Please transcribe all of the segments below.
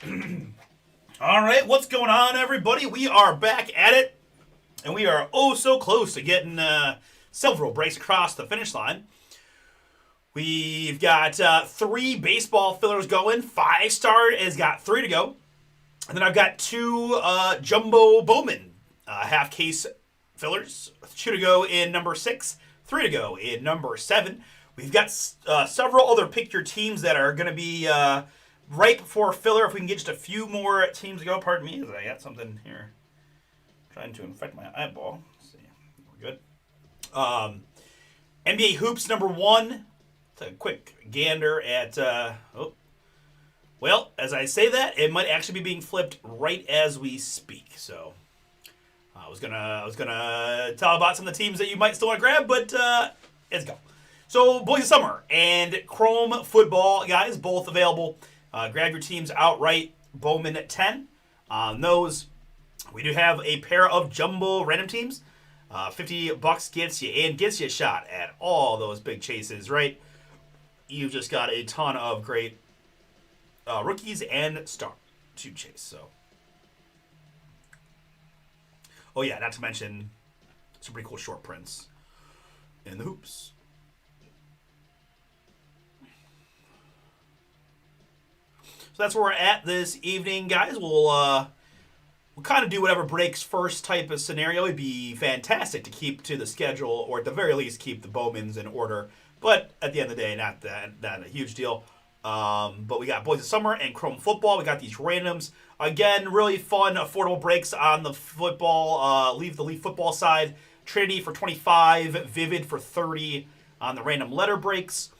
All right, what's going on, everybody? We are back at it, and we are oh so close to getting several breaks across the finish line. We've got three baseball fillers going. Five Star has got three to go. And then I've got two Jumbo Bowman half case fillers. Two to go in number 6, three to go in number 7. We've got several other pick your teams that are going to be right before filler. If we can get just a few more teams to go, pardon me, as I got something here trying to infect my eyeball. Let's see, we're good. NBA Hoops number 1. It's a quick gander at. Well, as I say that, it might actually be being flipped right as we speak. So, I was gonna tell about some of the teams that you might still want to grab, but let's go. So, Boys of Summer and Chrome Football, guys, both available. Grab your teams outright. Bowman at 10. On those, we do have a pair of jumbo random teams. $50 gets you a shot at all those big chases, right? You've just got a ton of great rookies and star to chase. So, oh yeah, not to mention some pretty cool short prints in the hoops. So that's where we're at this evening, guys. We'll kind of do whatever breaks first type of scenario. It'd be fantastic to keep to the schedule, or at the very least keep the Bowmans in order. But at the end of the day, not a huge deal. But we got Boys of Summer and Chrome Football. We got these randoms. Again, really fun, affordable breaks on the football. Leave football side. Trinity for 25. Vivid for 30 on the random letter breaks.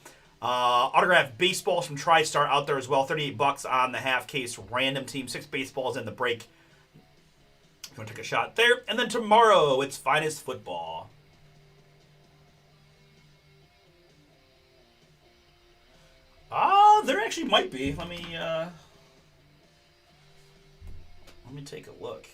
Autographed baseballs from TriStar out there as well. $38 on the half case random team. 6 baseballs in the break. I'm going to take a shot there. And then tomorrow, it's Finest Football. There actually might be. Let me take a look.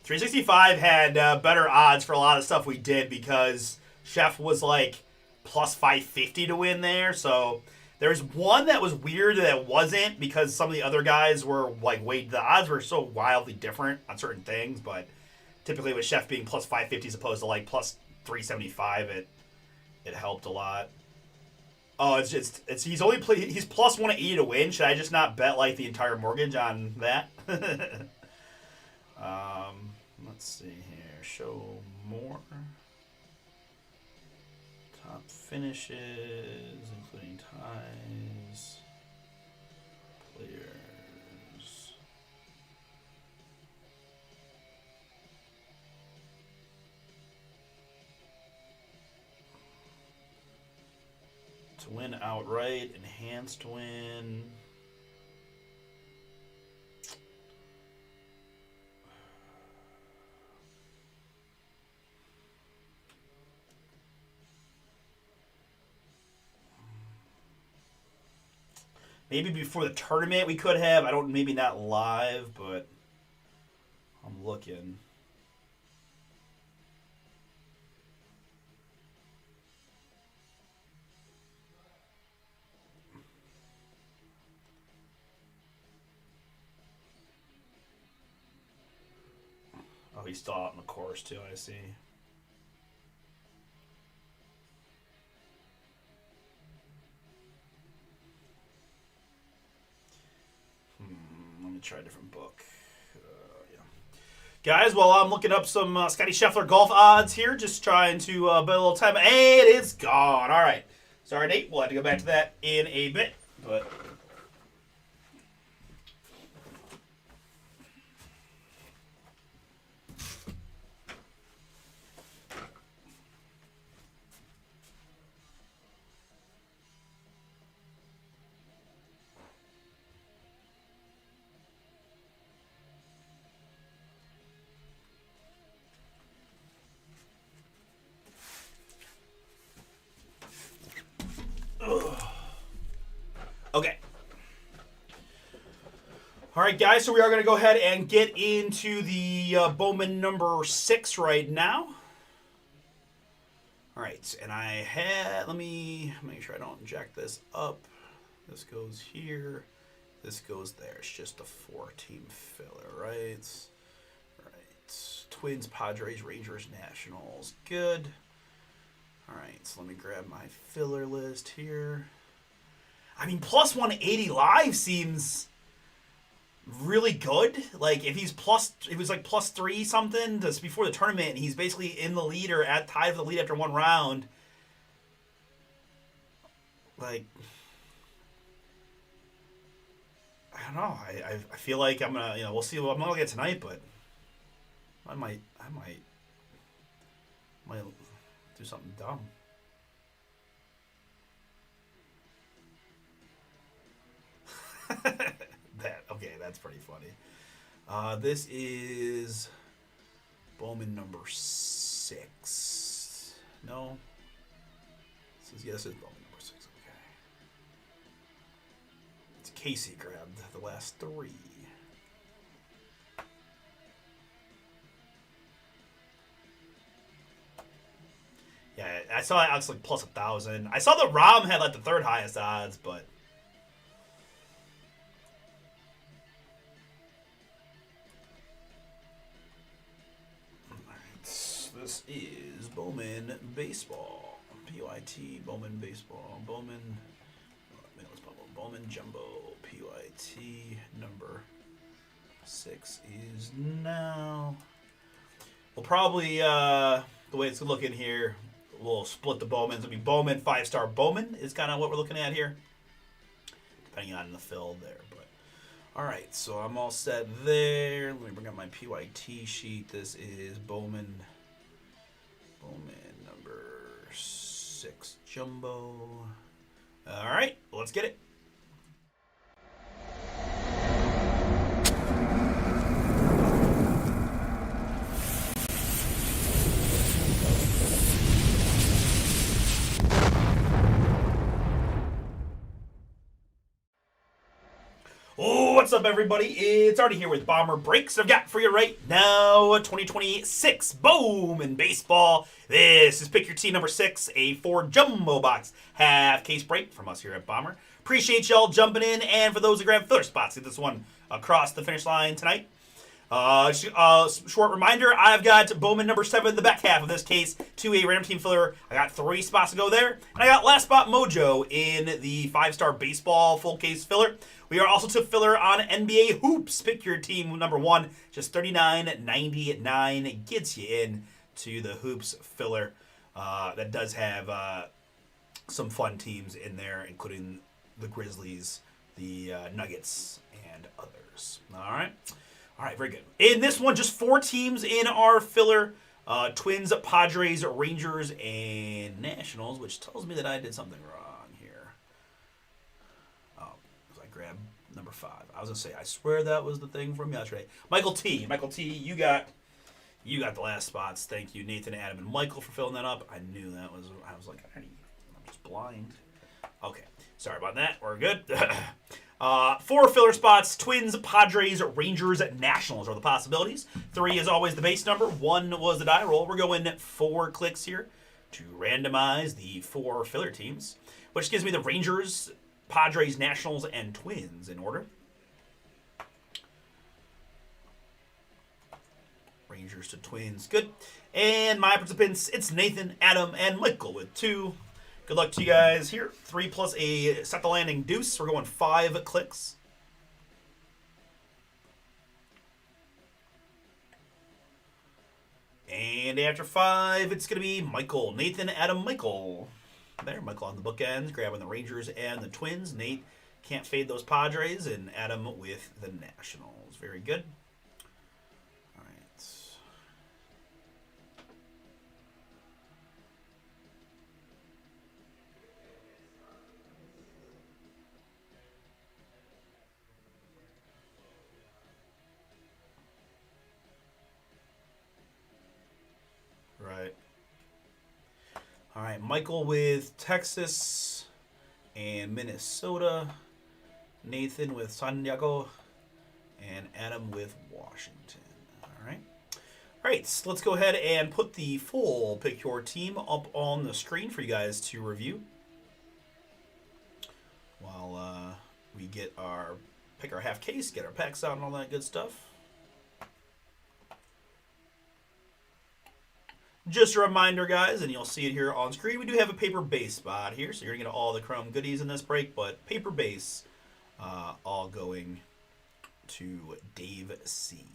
.365 had better odds for a lot of stuff we did because Chef was like plus 550 to win there. So there's one that was weird that wasn't because some of the other guys were like the odds were so wildly different on certain things. But typically with Chef being plus 550 as opposed to like plus 375, it helped a lot. Oh, he's plus 180 to win. Should I just not bet like the entire mortgage on that? Let's see here. Show more. Top finishes, including ties, players. To win outright, enhanced win. Maybe before the tournament we could have. Maybe not live, but I'm looking. Oh, he's still out in the course too, I see. Let me try a different book. Yeah. Guys, well, I'm looking up some Scotty Scheffler golf odds here, just trying to bet a little time. And it's gone. All right. Sorry, Nate. We'll have to go back to that in a bit. But okay. All right, guys, so we are going to go ahead and get into the Bowman number 6 right now. All right, and let me make sure I don't jack this up. This goes here. This goes there. It's just a 4-team filler, right? Right. Twins, Padres, Rangers, Nationals. Good. All right, so let me grab my filler list here. I mean, plus 180 live seems really good. Like if it was like plus 3 something just before the tournament, and he's basically in the lead or at tied for the lead after one round. Like, I don't know. I feel like I'm gonna, we'll see what I'm gonna get tonight, but I might do something dumb. That's pretty funny. This is Bowman number 6. No. This is Bowman number 6. Okay. It's Casey grabbed the last 3. Yeah, I saw it was like plus 1,000. I saw that Rom had like the 3rd highest odds, but this is Bowman Baseball. PYT, Bowman Baseball. Bowman Jumbo. PYT number 6 is now. We'll probably, the way it's looking here, we'll split the Bowmans. It'll be Bowman, 5-star Bowman is kind of what we're looking at here. Depending on the fill there, but. All right, so I'm all set there. Let me bring up my PYT sheet. This is Bowman number 6 Jumbo. All right, let's get it. Oh, what's up, everybody? It's Artie here with Bomber Breaks. I've got for you right now 2026 Bowman Baseball. This is Pick Your Team number 6, a 4 Jumbo Box half case break from us here at Bomber. Appreciate y'all jumping in, and for those who grab filler spots, get this one across the finish line tonight. Short reminder, I've got Bowman number 7 in the back half of this case to a random team filler. I got 3 spots to go there, and I got last spot mojo in the 5-star baseball full case filler. We are also to filler on NBA hoops. Pick your team number 1, just $39.99 gets you in to the hoops filler. That does have some fun teams in there, including the Grizzlies, the Nuggets, and others. All right, very good. In this one, just 4 teams in our filler. Twins, Padres, Rangers, and Nationals, which tells me that I did something wrong here. Oh, I grabbed number 5. I was going to say, I swear that was the thing from yesterday. Michael T, you got the last spots. Thank you, Nathan, Adam, and Michael for filling that up. I knew that was, I was like, I'm just blind. Okay, sorry about that. We're good. 4 filler spots, Twins, Padres, Rangers, Nationals are the possibilities. 3 is always the base number. 1 was the die roll. We're going 4 clicks here to randomize the 4 filler teams, which gives me the Rangers, Padres, Nationals, and Twins in order. Rangers to Twins. Good. And my participants, it's Nathan, Adam, and Michael with 2. Good luck to you guys here. 3 plus a set the landing deuce. We're going 5 clicks. And after 5, it's going to be Michael. Nathan, Adam, Michael. There, Michael on the bookends, grabbing the Rangers and the Twins. Nate can't fade those Padres, and Adam with the Nationals. Very good. All right. Right. All right, Michael with Texas and Minnesota. Nathan with San Diego And Adam with Washington. All right. All right, so let's go ahead and put the full Pick Your Team up on the screen for you guys to review. While we pick our half case, get our packs out and all that good stuff. Just a reminder, guys, and you'll see it here on screen, we do have a paper base spot here, so you're going to get all the Chrome goodies in this break, but paper base all going to Dave C.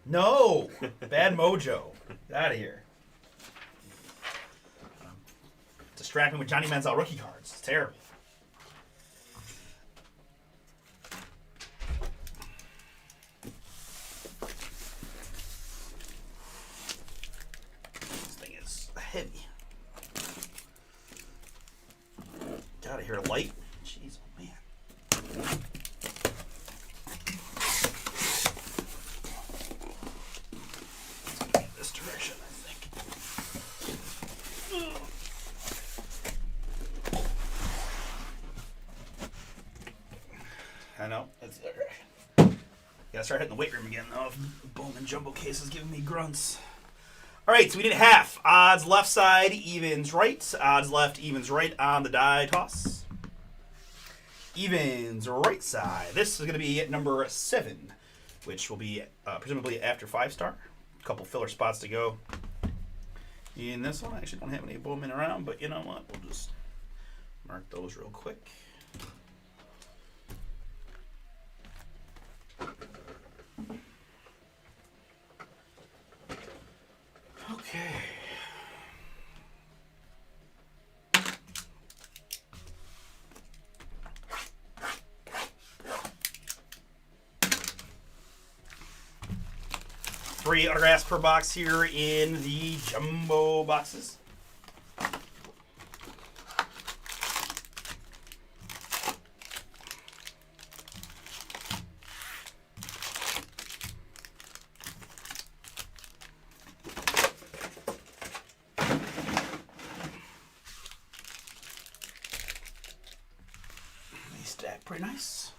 No! Bad mojo. Get out of here. Distract me with Johnny Manziel rookie cards. It's terrible. This thing is heavy. Get out of here, light. Jeez, oh man. I know. That's the direction. Gotta start hitting the weight room again, though. Bowman Jumbo case is giving me grunts. All right, so we did half. Odds left side, evens right. Odds left, evens right on the die toss. Evens right side. This is going to be number 7, which will be presumably after 5-star. A couple filler spots to go. In this one, I actually don't have any Bowman around, but you know what? We'll just mark those real quick. Okay. Three autographs per box here in the jumbo boxes. They stack pretty nice.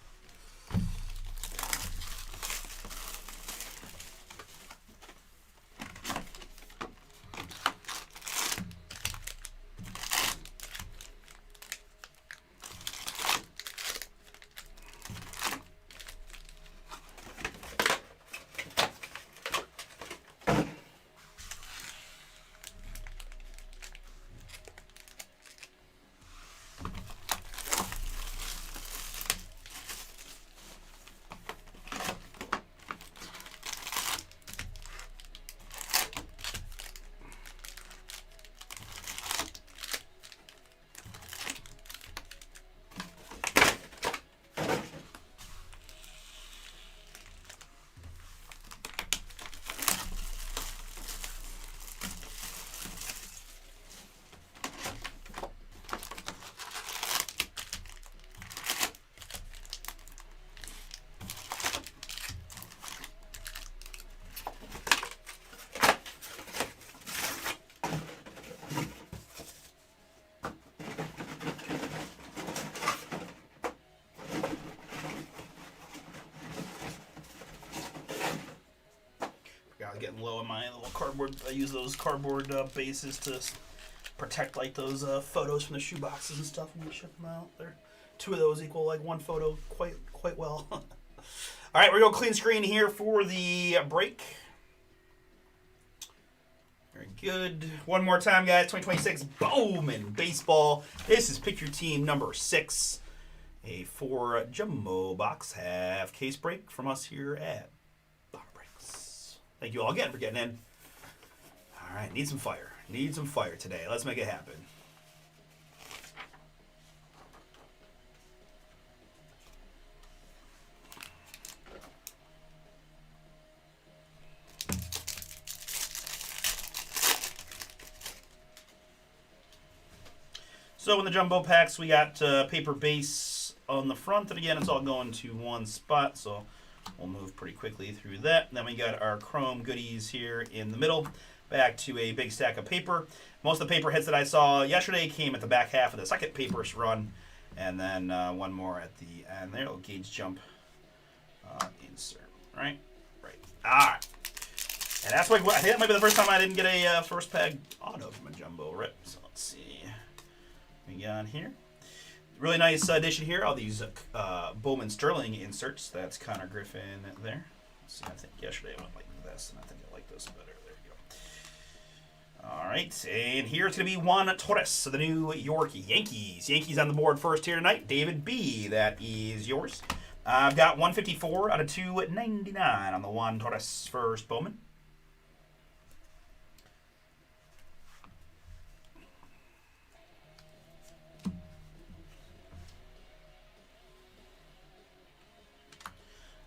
Getting low in my little cardboard. I use those cardboard bases to protect like those photos from the shoe boxes and stuff when we ship them out. They're 2 of those equal like 1 photo quite well. All right, we're going to clean screen here for the break. Very good. One more time, guys. 2026 Bowman Baseball. This is Pick Your Team number 6. A 4 jumbo box half case break from us here at Bomber Breaks. Thank you all again for getting in. All right, need some fire. Need some fire today. Let's make it happen. So in the jumbo packs, we got paper base on the front, and again, it's all going to one spot, so we'll move pretty quickly through that. And then we got our chrome goodies here in the middle, back to a big stack of paper. Most of the paper hits that I saw yesterday came at the back half of the second papers run, and then one more at the end there. Little gauge jump insert, right? All right. And that's like, I think that might be the first time I didn't get a first pack auto from a jumbo rip. So let's see. We got here. Really nice addition here. All these Bowman Sterling inserts. That's Connor Griffin there. Let's see, I think yesterday I went like this, and I think I like this better. There we go. All right, and here it's going to be Juan Torres, so the New York Yankees. Yankees on the board first here tonight. David B., that is yours. I've got 154 out of 299 on the Juan Torres first Bowman.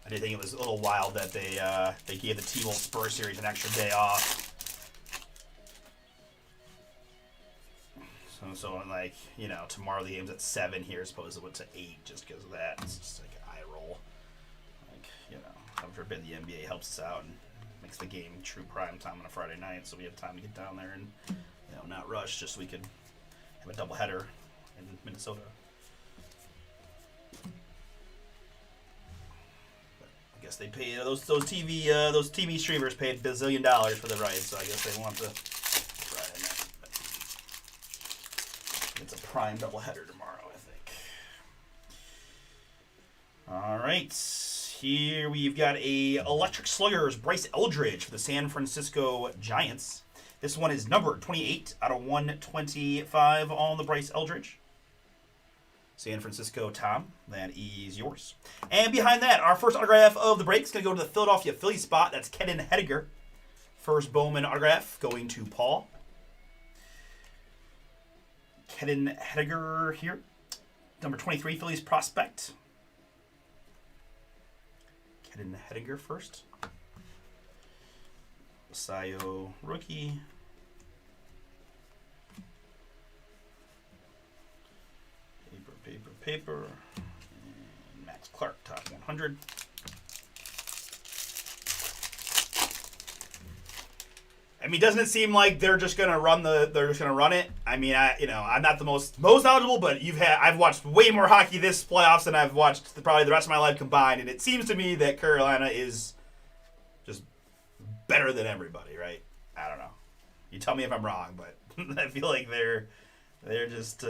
I did think it was a little wild that they gave the T-Wolves Spurs series an extra day off. So like, you know, tomorrow the game's at 7 here as opposed to what's at 8 just because of that. It's just like an eye roll. Like, you know, I'm forbid the NBA helps us out and makes the game true prime time on a Friday night, so we have time to get down there and, you know, not rush just so we could have a doubleheader in Minnesota. I guess they pay those TV streamers paid $1 bazillion for the rights, so I guess they want to try it. It's a prime doubleheader tomorrow, I think. All right, here we've got a Electric Sluggers Bryce Eldridge for the San Francisco Giants. This one is numbered 28 out of 125 on the Bryce Eldridge. San Francisco Tom, that is yours. And behind that, our first autograph of the break is going to go to the Philadelphia Phillies spot. That's Kedon Hediger. First Bowman autograph going to Paul. Kedon Hediger here. Number 23, Phillies prospect. Kedon Hediger first. Sayo rookie. Paper. And Max Clark, top 100. I mean, doesn't it seem like they're just gonna run it? I mean, I'm not the most knowledgeable, but I've watched way more hockey this playoffs than I've watched probably the rest of my life combined, and it seems to me that Carolina is just better than everybody, right? I don't know. You tell me if I'm wrong, but I feel like they're just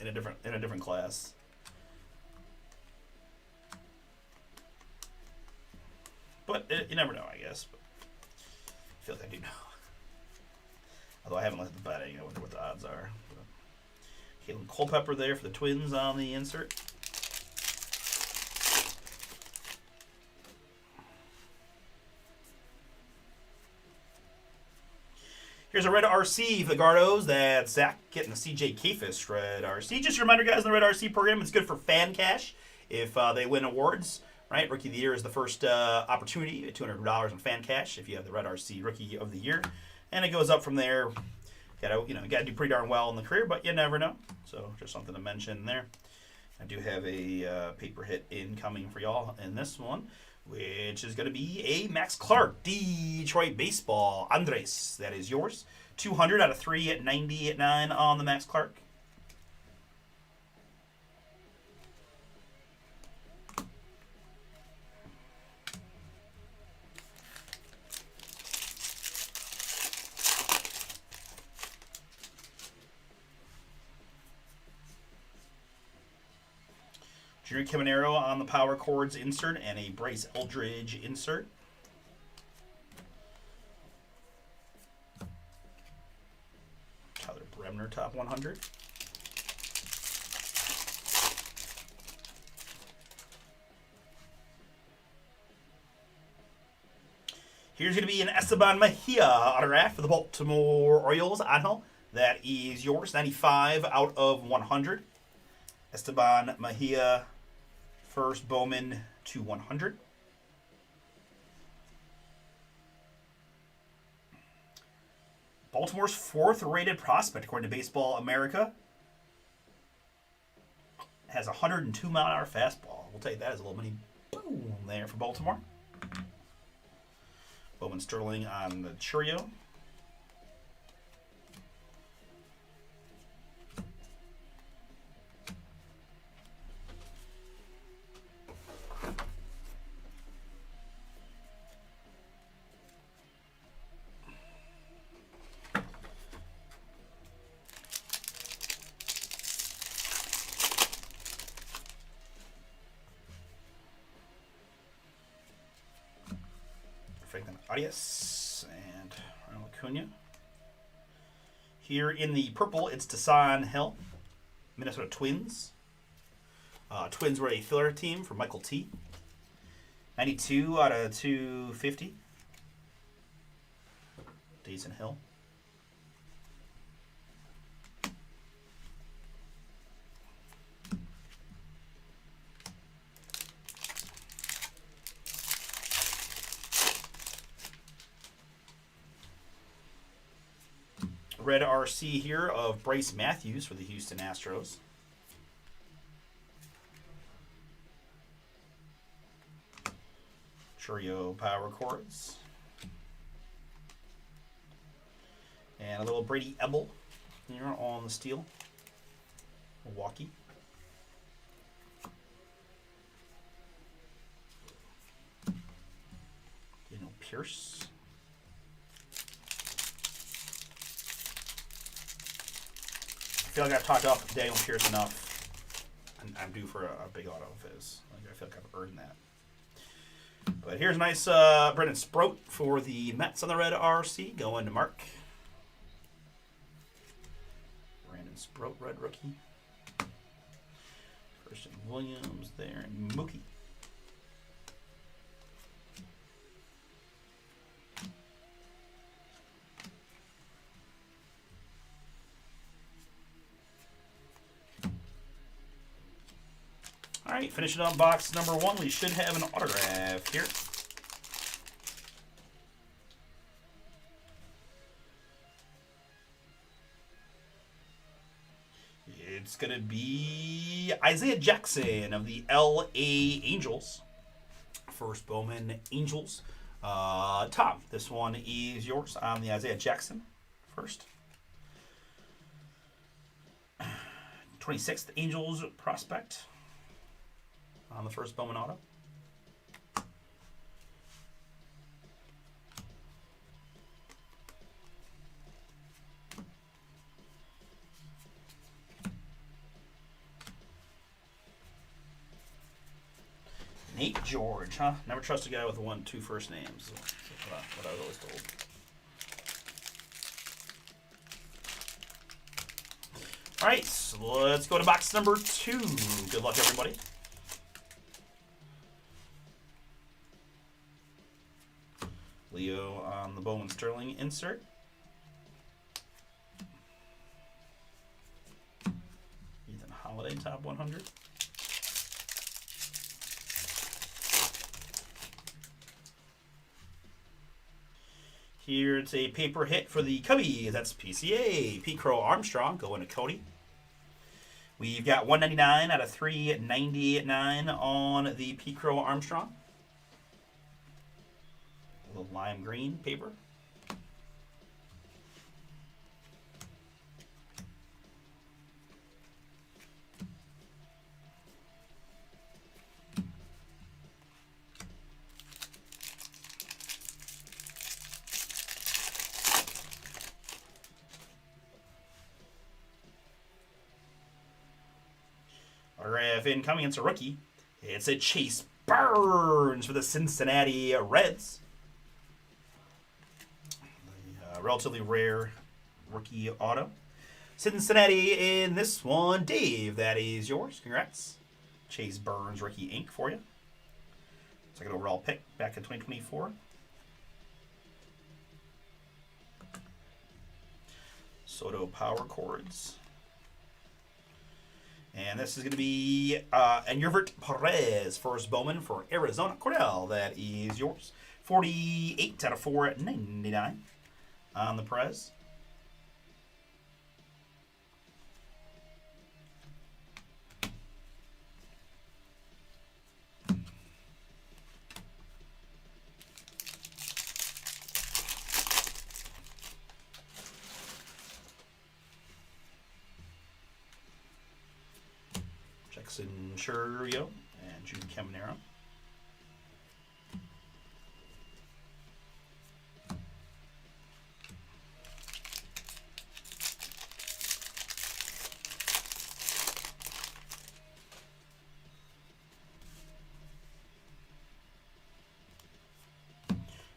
in a different class. But you never know, I guess. But I feel like I do know. Although I haven't looked at the betting, I wonder what the odds are. Caitlin Culpepper there for the Twins on the insert. Here's a red RC for the Gardos. That's Zach getting the CJ Kafis red RC. Just a reminder, guys, in the red RC program, it's good for fan cash if they win awards. Right, Rookie of the Year is the first opportunity at $200 in fan cash if you have the red RC Rookie of the Year, and it goes up from there. Gotta do pretty darn well in the career, but you never know. So just something to mention there. I do have a paper hit incoming for y'all in this one, which is going to be a Max Clark, Detroit Baseball. Andres, that is yours. 200 out of 399 on the Max Clark. Junior Caminero on the Power Chords insert and a Bryce Eldridge insert. Tyler Bremner, top 100. Here's going to be an Esteban Mejia autograph for the Baltimore Orioles. Angel, that is yours. 95 out of 100. Esteban Mejia, first Bowman to 100. Baltimore's fourth rated prospect, according to Baseball America. has a 102-mile-an-hour fastball. We'll take that as a little mini boom there for Baltimore. Bowman Sterling on the Chourio. Franklin Arias and Ronald Acuna. Here in the purple, it's Dasan Hill, Minnesota Twins. Twins were a filler team for Michael T. 92 out of 250. Dasan Hill. Red RC here of Bryce Matthews for the Houston Astros. Chourio Power Chords. And a little Brady Ebel here on the steel. Milwaukee. Daniel Pierce. I feel like I've talked up Daniel Pierce enough. I'm due for a big auto of his. I feel like I've earned that. But here's a nice Brendan Sproat for the Mets on the red RC. Going to Mark. Brandon Sproat, red rookie. Christian Williams there. And Mookie. All right, finishing on box number 1, we should have an autograph here. It's going to be Isaiah Jackson of the LA Angels. First Bowman Angels. Tom, this one is yours on the Isaiah Jackson first. 26th Angels prospect on the first Bowman auto. Nate George, huh? Never trust a guy with 1-2 first names. What I was always told. All right, so let's go to box number 2. Good luck, everybody. Leo on the Bowman Sterling insert. Ethan Holiday, top 100. Here it's a paper hit for the Cubbies. That's PCA. Pete Crow Armstrong going to Cody. We've got 199 out of 399 on the Pete Crow Armstrong. A little lime green paper. Autograph incoming. It's a rookie. It's a Chase Burns for the Cincinnati Reds. Relatively rare rookie auto. Cincinnati in this one. Dave, that is yours. Congrats. Chase Burns rookie ink for you. Second overall pick back in 2024. Soto Power Chords. And this is going to be Engervert Perez, first Bowman for Arizona. Cordell, that is yours. 48 out of 499 on the Perez. Jackson Chourio and Jude Caminero.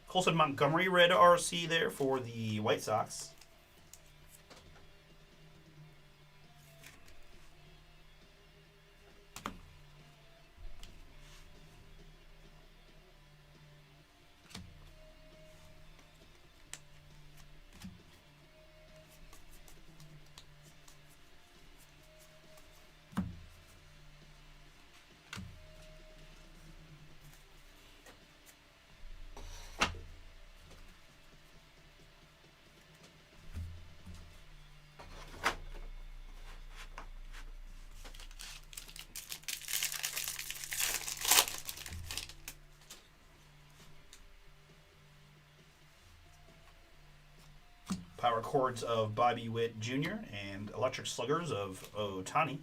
Colson Montgomery red RC there for the White Sox. Power Chords of Bobby Witt Jr. and Electric Sluggers of Ohtani.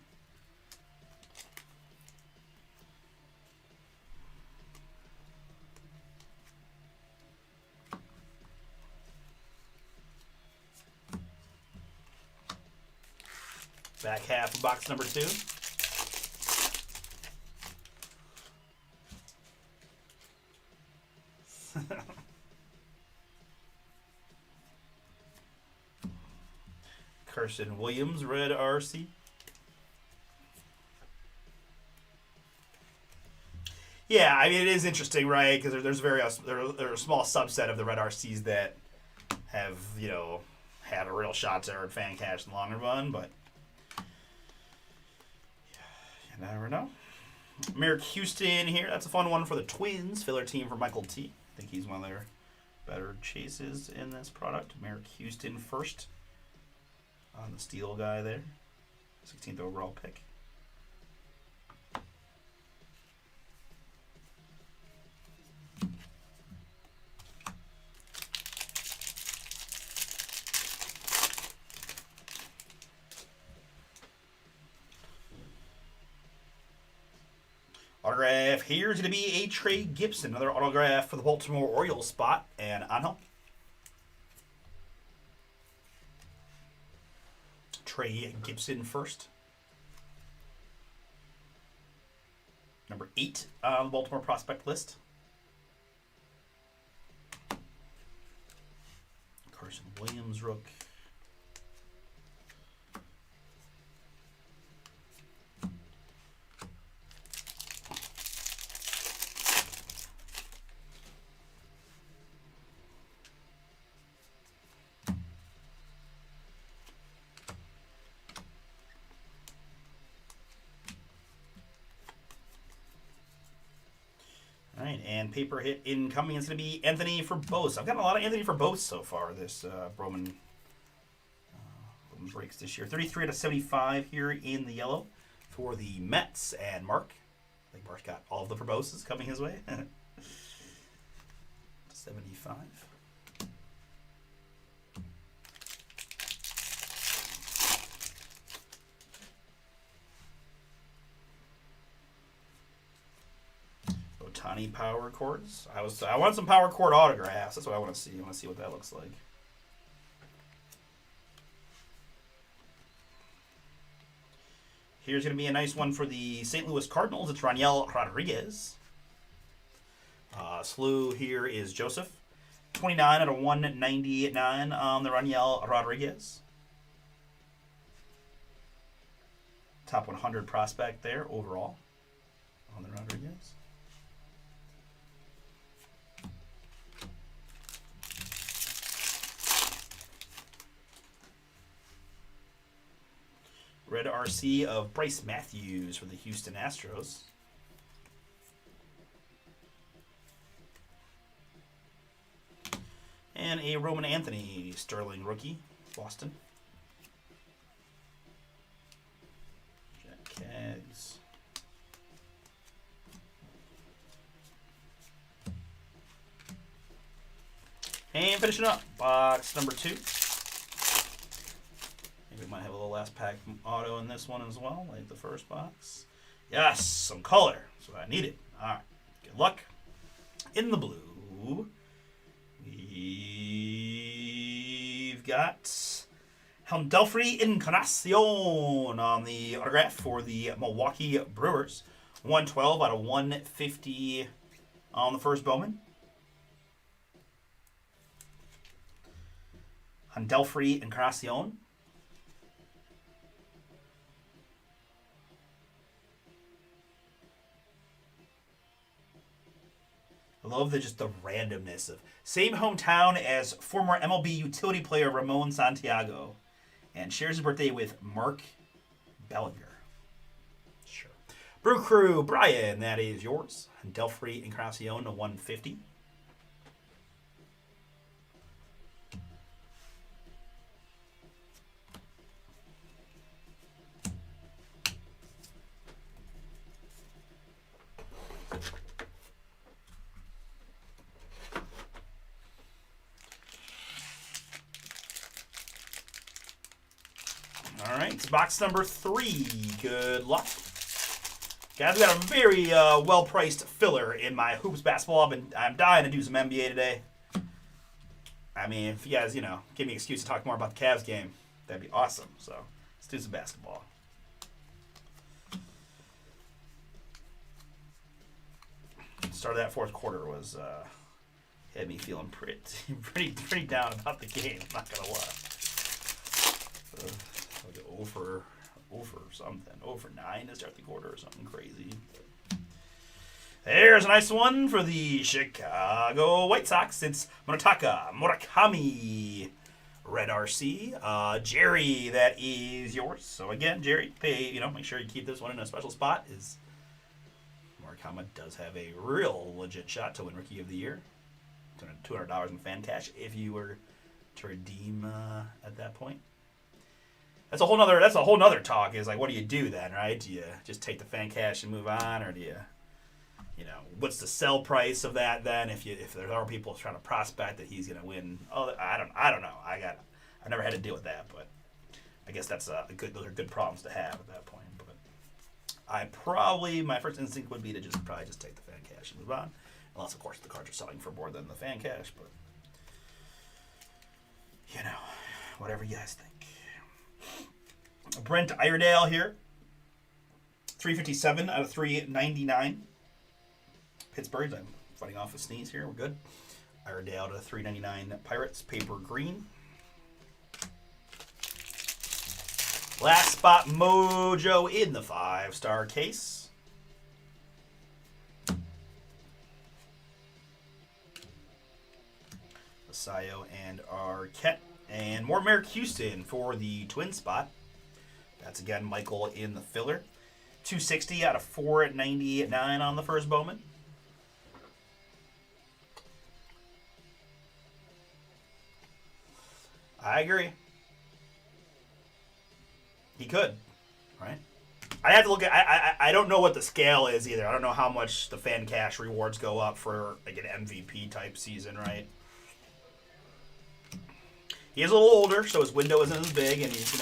Back half of box number 2. Carson Williams, red RC. Yeah, I mean, it is interesting, right? Because there's there are a small subset of the red RCs that have, you know, had a real shot to earn fan cash in the longer run, but you never know. Merrick Houston here. That's a fun one for the Twins. Filler team for Michael T. I think he's one of their better chases in this product. Merrick Houston first on the steel guy there. 16th overall pick. Autograph here is going to be a Trey Gibson. Another autograph for the Baltimore Orioles spot. And Angel. Trey Gibson first. Number 8 on the Baltimore prospect list. Carson Williams rook. All right, and paper hit incoming is going to be Anthony Verbose. I've got a lot of Anthony Verbose so far this Bowman breaks this year. 33 out of 75 here in the yellow for the Mets and Mark. I think Mark's got all of the Verboses coming his way. 75. Ohtani power chords. I want some power chord autographs. That's what I want to see. I want to see what that looks like. Here's going to be a nice one for the St. Louis Cardinals. It's Raniel Rodriguez. Slew here is Joseph. 29 out of 199 on the Raniel Rodriguez. Top 100 prospect there overall on the Rodriguez. Red RC of Bryce Matthews for the Houston Astros. And a Roman Anthony Sterling rookie, Boston. Jack Keggs. And finishing up, box number 2. We might have a little last pack auto in this one as well, like the first box. Yes, some color. That's what I needed. All right. Good luck. In the blue, we've got Helmdelfry Encarnacion on the autograph for the Milwaukee Brewers. 112 out of 150 on the first Bowman. Helmdelfry Encarnacion. I love the randomness of same hometown as former MLB utility player Ramon Santiago, and shares his birthday with Mark Bellinger. Sure. Brew Crew, Brian, that is yours. Delphi Encarnacion to 150. All right, it's box number 3. Good luck. Guys, we got a very well-priced filler in my Hoops basketball. I'm dying to do some NBA today. I mean, if you guys, give me an excuse to talk more about the Cavs game, that'd be awesome. So, let's do some basketball. Start of that fourth quarter was had me feeling pretty down about the game. I'm not gonna lie. Like 0 for something, 0 for 9 to start the quarter or something crazy. There's a nice one for the Chicago White Sox. It's Munetaka Murakami, Red RC. Jerry, that is yours. So again, Jerry, make sure you keep this one in a special spot. Is Murakami does have a real legit shot to win Rookie of the Year. $200 in fan cash if you were to redeem at that point. That's a whole nother talk. Is like, what do you do then, right? Do you just take the fan cash and move on, or do you, what's the sell price of that then? If there are people trying to prospect that he's gonna win, I don't know. I've never had to deal with that, but I guess those are good problems to have at that point. But my first instinct would be to probably just take the fan cash and move on, unless of course the cards are selling for more than the fan cash. But whatever you guys think. Brent Iredale here. 357 out of 399. Pittsburgh. I'm fighting off a sneeze here. We're good. Iredale to 399 Pirates. Paper green. Last spot mojo in the 5-star case. Basayo and Arquette. And more Merrick Houston for the twin spot. That's again Michael in the filler. 260 out of 499 on the first Bowman. I agree. He could, right? I have to look at. I don't know what the scale is either. I don't know how much the fan cash rewards go up for like an MVP type season, right? He is a little older, so his window isn't as big, and he's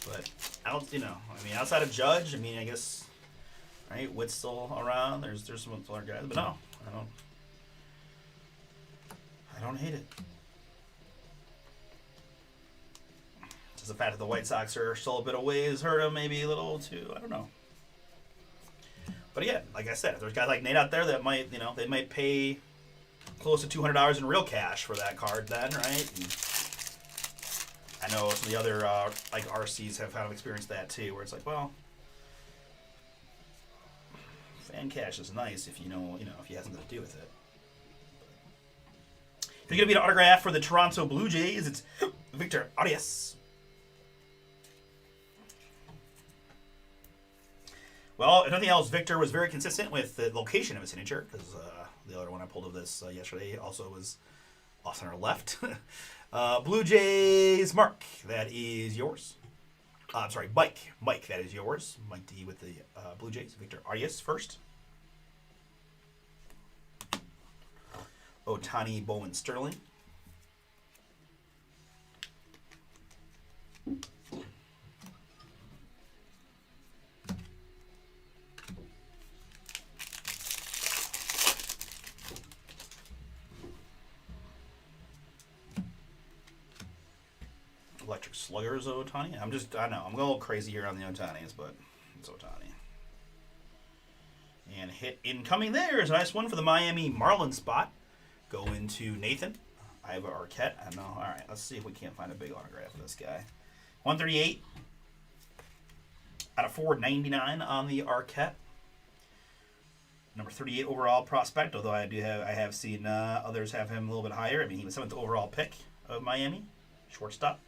but outside of Judge, I guess, right? Witt's still around. There's some other guys, but no, I don't hate it. Just the fact that the White Sox are still a bit away has hurt him maybe a little too. I don't know. But again, like I said, if there's guys like Nate out there that might, they might pay close to $200 in real cash for that card then, right? And I know some of the other RCs have kind of experienced that too, where it's like, well, fan cash is nice if if he has nothing to do with it. If you're gonna be an autograph for the Toronto Blue Jays, it's Victor Arias. Well, if nothing else, Victor was very consistent with the location of his signature, because the other one I pulled of this yesterday also was off center left. Blue Jays, Mark, that is yours. I'm sorry, Mike, that is yours. Mike D with the Blue Jays. Victor Arias first. Ohtani, Bowman, Sterling. Electric Sluggers Ohtani. I know, I'm going a little crazy here on the Ohtanis, but it's Ohtani. And hit incoming there is a nice one for the Miami Marlins spot. Go into Nathan. I have Arquette. I know. All right, let's see if we can't find a big autograph of this guy. 138 out of 499 on the Arquette. Number 38 overall prospect, although I have seen others have him a little bit higher. I mean, he was 7th overall pick of Miami, shortstop.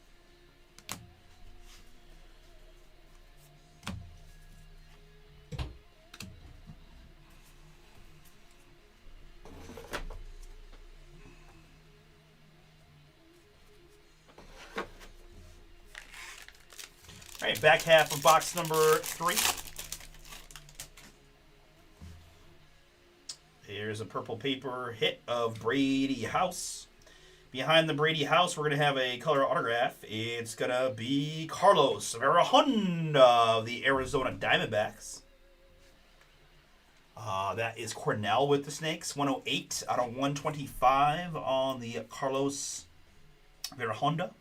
All right, back half of box number 3. Here's a purple paper hit of Brady House. Behind the Brady House, we're going to have a color autograph. It's going to be Carlos Verhonda of the Arizona Diamondbacks. That is Cornell with the Snakes. 108 out of 125 on the Carlos Verhonda.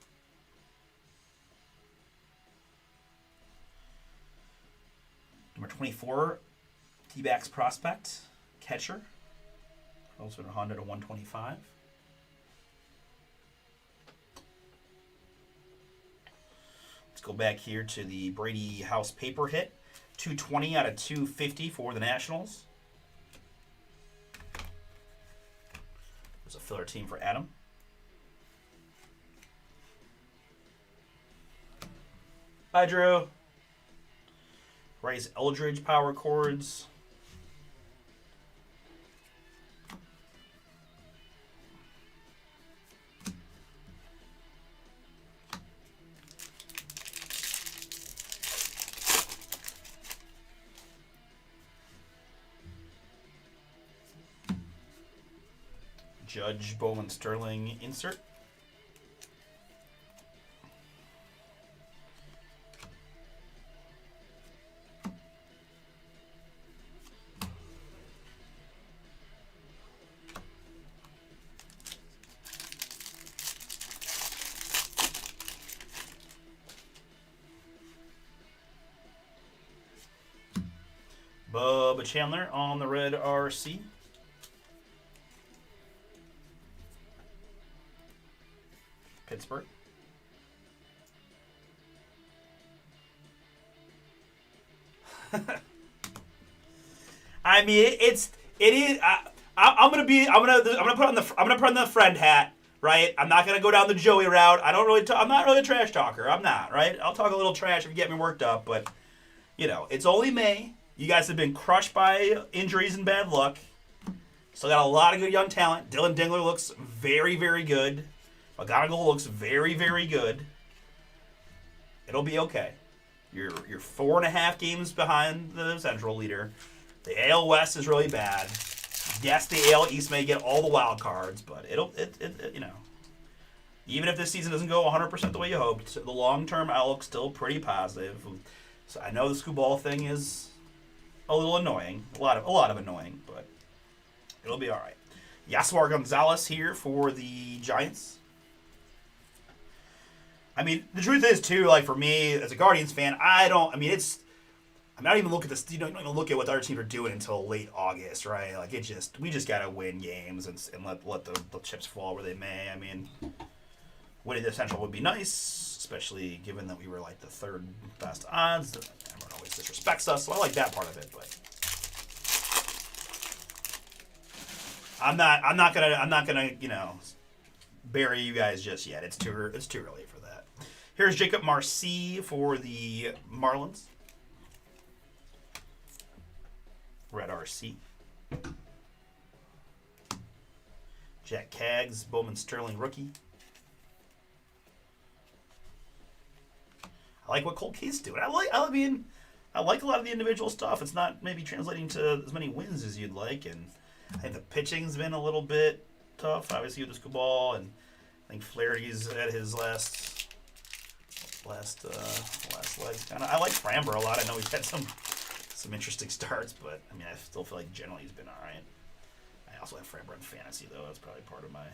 Number 24, T-backs prospect, catcher. Carlos Verhonda to 125. Let's go back here to the Brady House paper hit. 220 out of 250 for the Nationals. There's a filler team for Adam. Hi, Drew. Bryce Eldridge power chords. Judge Bowman Sterling insert. Bubba Chandler on the red RC. Pittsburgh. I mean, it is. I'm gonna put on the friend hat, right? I'm not gonna go down the Joey route. I'm not really a trash talker. I'm not, right? I'll talk a little trash if you get me worked up, but you know, it's only May. You guys have been crushed by injuries and bad luck. Still got a lot of good young talent. Dylan Dingler looks very, very good. McGonigal looks very, very good. It'll be okay. You're 4.5 games behind the Central leader. The AL West is really bad. Yes, the AL East may get all the wild cards, but it'll you know, even if this season doesn't go 100% the way you hoped, the long-term outlook's still pretty positive. So I know the Scuball thing is a little annoying, a lot of annoying, but it'll be all right. Yasmar Gonzalez here for the Giants. I mean, the truth is too, like for me as a Guardians fan, I'm not even looking at this. You don't even look at what the other teams are doing until late August, right? Like we just gotta win games and let the chips fall where they may. I mean, winning the Central would be nice, especially given that we were like the 3rd best odds. Everyone always disrespects us, so I like that part of it. But I'm not gonna bury you guys just yet. It's too early for that. Here's Jacob Marcy for the Marlins. Red RC. Jack Kaggs, Bowman Sterling rookie. I like what Cole Case doing. I like a lot of the individual stuff. It's not maybe translating to as many wins as you'd like, and I think the pitching's been a little bit tough, obviously with the Scuball, and I think Flaherty's at his last legs. I like Framber a lot. I know he's had some interesting starts, but I mean, I still feel like generally he's been all right. I also have Framber in fantasy, though. That's probably part of my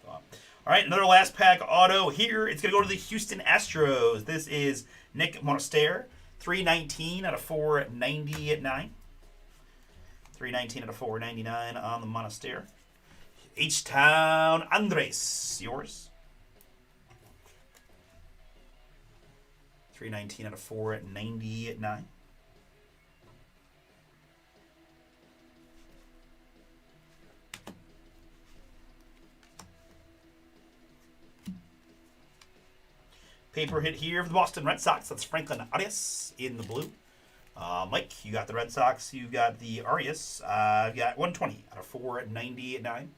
thought. All right, another last pack auto here. It's going to go to the Houston Astros. This is Nick Monasterio, 319 out of 499. 319 out of 499 on the Monasterio. H-Town Andres, yours. 319 out of 499. Paper hit here for the Boston Red Sox. That's Franklin Arias in the blue. Mike, you got the Red Sox. You got the Arias. I've got 120 out of 499.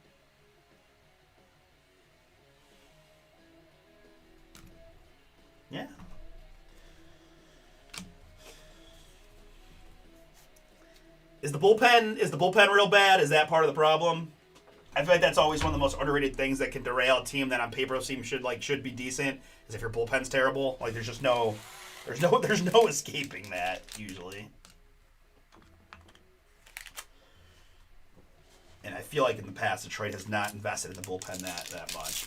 Yeah. Is the bullpen real bad? Is that part of the problem? I feel like that's always one of the most underrated things that can derail a team that on paper should be decent. Is if your bullpen's terrible. Like there's no escaping that usually. And I feel like in the past Detroit has not invested in the bullpen that much,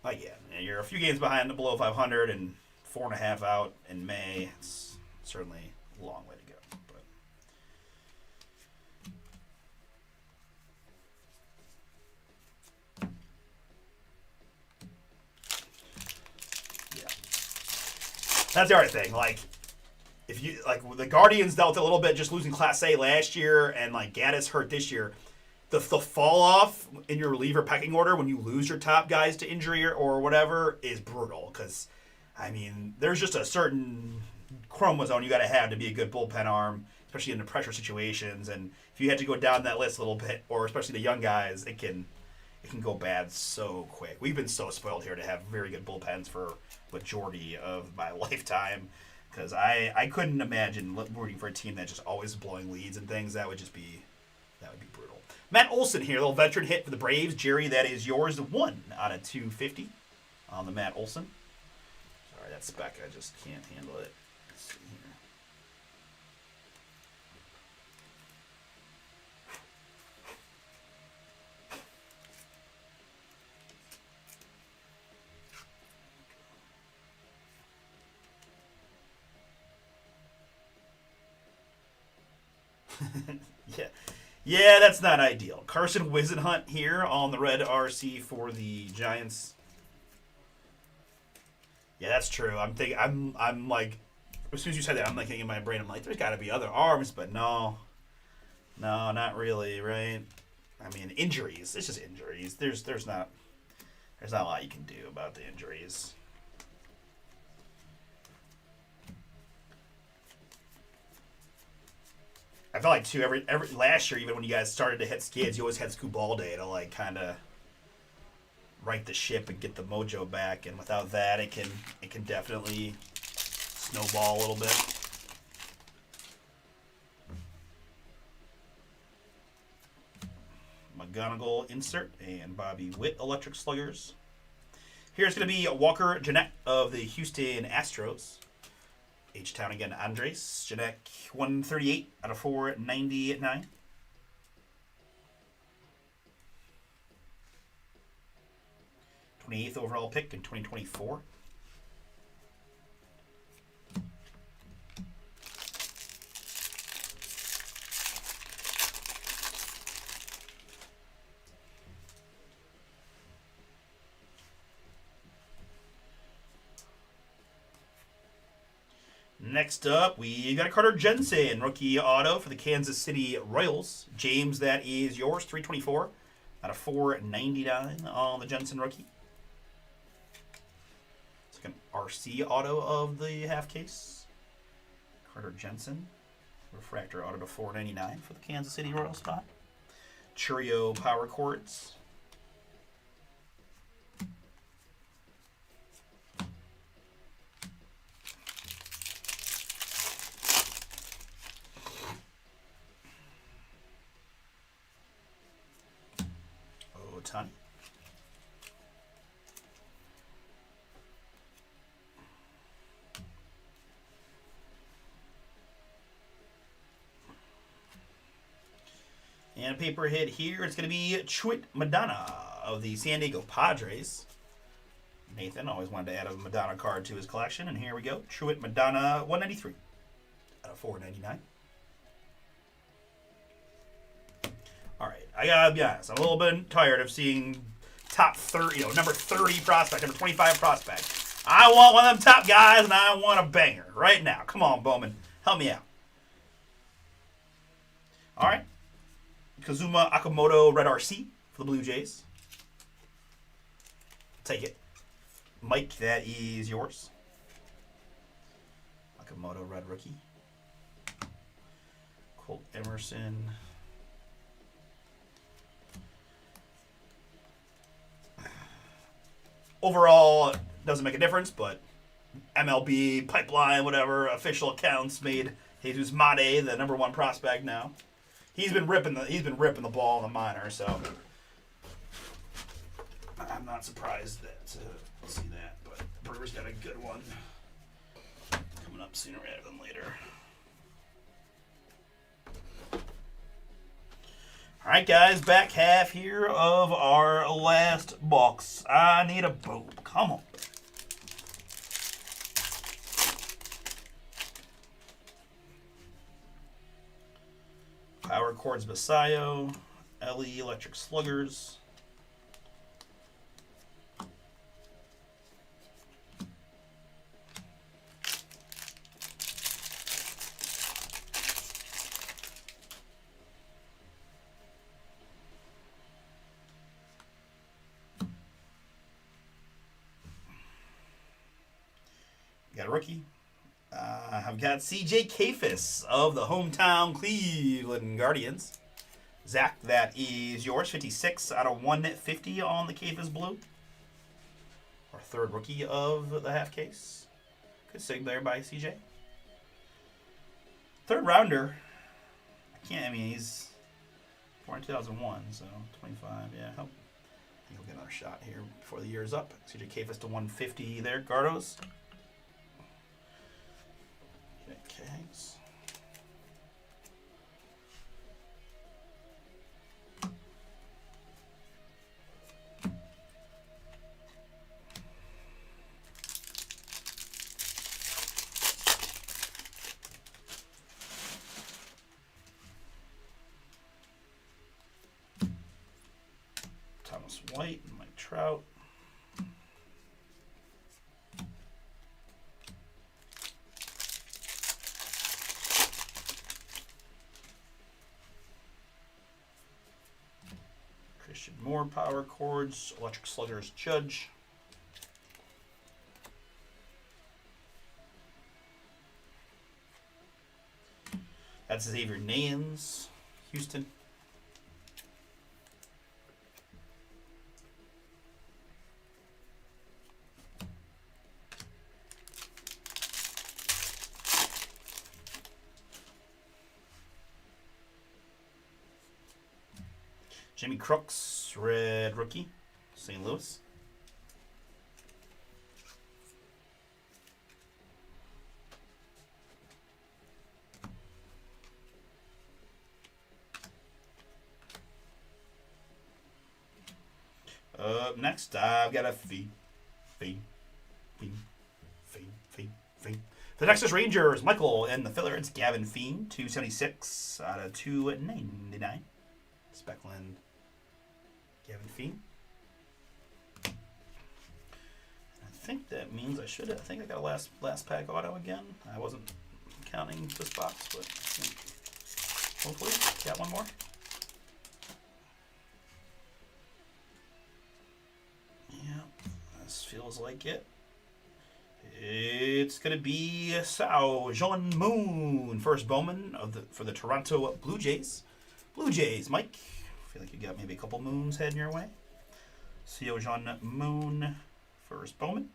but yeah, you're a few games behind the below 500 and 4.5 out in May. It's certainly a long way to go. That's the other thing. Like, if you the Guardians dealt a little bit just losing Class A last year, and like Gaddis hurt this year. The fall off in your reliever pecking order when you lose your top guys to injury or whatever is brutal. Because, I mean, there's just a certain chromosome you got to have to be a good bullpen arm, especially in the pressure situations. And if you had to go down that list a little bit, or especially the young guys, it can go bad so quick. We've been so spoiled here to have very good bullpens for majority of my lifetime, because I couldn't imagine rooting for a team that just always blowing leads and things. That would be brutal. Matt Olson here, little veteran hit for the Braves. Jerry, that is yours. 1 out of 250 on the Matt Olson. Sorry, that spec, I just can't handle it. Let's see here. Yeah. Yeah, that's not ideal. Carson Whisenhunt here on the red RC for the Giants. Yeah, that's true. I'm like, as soon as you said that, I'm like thinking in my brain, I'm like, there's got to be other arms, but no, not really, right? I mean, injuries. It's just injuries. There's not a lot you can do about the injuries. I felt like too every last year, even when you guys started to hit skids, you always had Scoop Ball Day to like kind of right the ship and get the mojo back. And without that, it can definitely snowball a little bit. McGonigal insert and Bobby Witt Electric Sluggers. Here's going to be Walker Jeanette of the Houston Astros. H-Town again, Andres. Jeanette, 138 out of 499. #28th overall pick in 2024. Next up, we got a Carter Jensen rookie auto for the Kansas City Royals. James, that is yours. 324 out of 499 on the Jensen rookie. It's like an RC auto of the half case. Carter Jensen. Refractor auto to 499 for the Kansas City Royals spot. Churio power cords. Otani. And And a paper hit here. It's going to be Chuit Madonna of the San Diego Padres. Nathan always wanted to add a Madonna card to his collection. And here we go. Chuit Madonna 193 out of 499. All right. I got to be honest. I'm a little bit tired of seeing top 30, number 30 prospect, number 25 prospect. I want one of them top guys, and I want a banger right now. Come on, Bowman. Help me out. All right. Kazuma Okamoto Red RC for the Blue Jays. Take it. Mike, that is yours. Okamoto Red Rookie. Colt Emerson. Overall, doesn't make a difference, but MLB, Pipeline, whatever, official accounts made Jesus Mate the number 1 prospect now. He's been ripping the ball in the minor, so I'm not surprised to see that. But Brewers got a good one coming up sooner rather than later. All right, guys, back half here of our last box. I need a boom. Come on. Power Chords Basayo, LE Electric Sluggers. Got a rookie. I've got CJ Kayfus of the hometown Cleveland Guardians. Zach, that is yours. 56 out of 150 on the Kayfus Blue. Our third rookie of the half case. Good sig there by CJ. Third rounder. He's born in 2001, so 25. Yeah, I think he'll get another shot here before the year is up. CJ Kayfus to 150 there. Gardos. Okay. Thomas White and Mike Trout. Christian Moore, Power Chords, Electric Sluggers, Judge. That's Xavier Nayans, Houston. Jimmy Crooks, red rookie, St. Louis. Next, I've got a Fee. The Texas Rangers, Michael, and the filler, it's Gavin Fiend, 276 out of 299. Speckland. Gavin Fiend. I think that means I think I got a last pack auto again. I wasn't counting this box, but hopefully got one more. Yeah, this feels like it. It's gonna be Sao Jean Moon, first Bowman for the Toronto Blue Jays. Blue Jays, Mike. I feel like you got maybe a couple moons heading your way. Sao Jean Moon, first Bowman.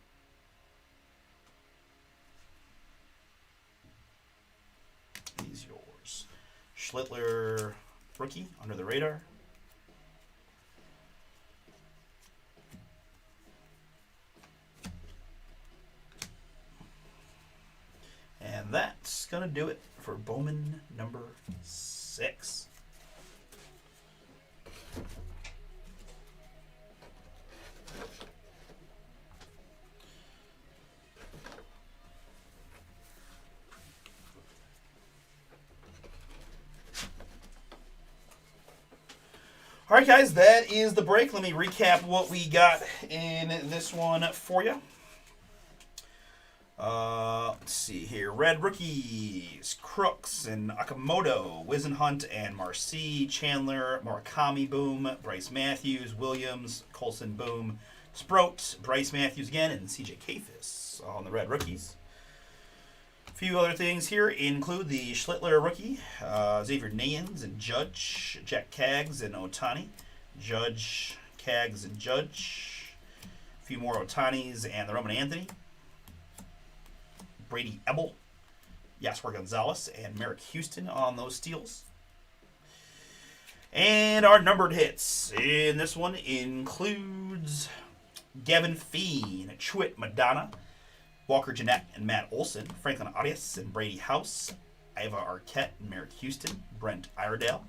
He's yours. Schlittler, rookie, under the radar. And that's going to do it for Bowman number 6. All right, guys, that is the break. Let me recap what we got in this one for you. Let's see here. Red rookies, Crooks and Akamoto, Wizenhunt and Marcy, Chandler, Murakami, boom, Bryce Matthews, Williams, Colson, boom, Sprout, Bryce Matthews again, and CJ Kafis on the red rookies. A few other things here include the Schlittler rookie, Xavier Nayans and Judge, Jack Kaggs and Otani, Judge, Kaggs and Judge, a few more Otanis and the Roman Anthony, Brady Ebel, Yasser Gonzalez, and Merrick Houston on those steals. And our numbered hits in this one includes Gavin Feen, Chewit Madonna, Walker Jeanette and Matt Olson, Franklin Arias and Brady House, Iva Arquette and Merrick Houston, Brent Iredale,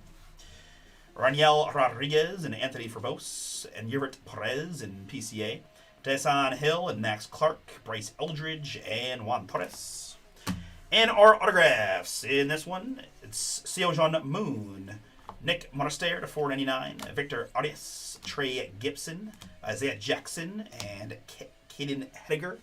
Raniel Rodriguez and Anthony Forbos, and Yurt Perez and PCA, Tyson Hill and Max Clark, Bryce Eldridge, and Juan Torres. And our autographs in this one, it's Seojeon Moon, Nick Monaster to 499, Victor Arias, Trey Gibson, Isaiah Jackson, and Caden Hediger.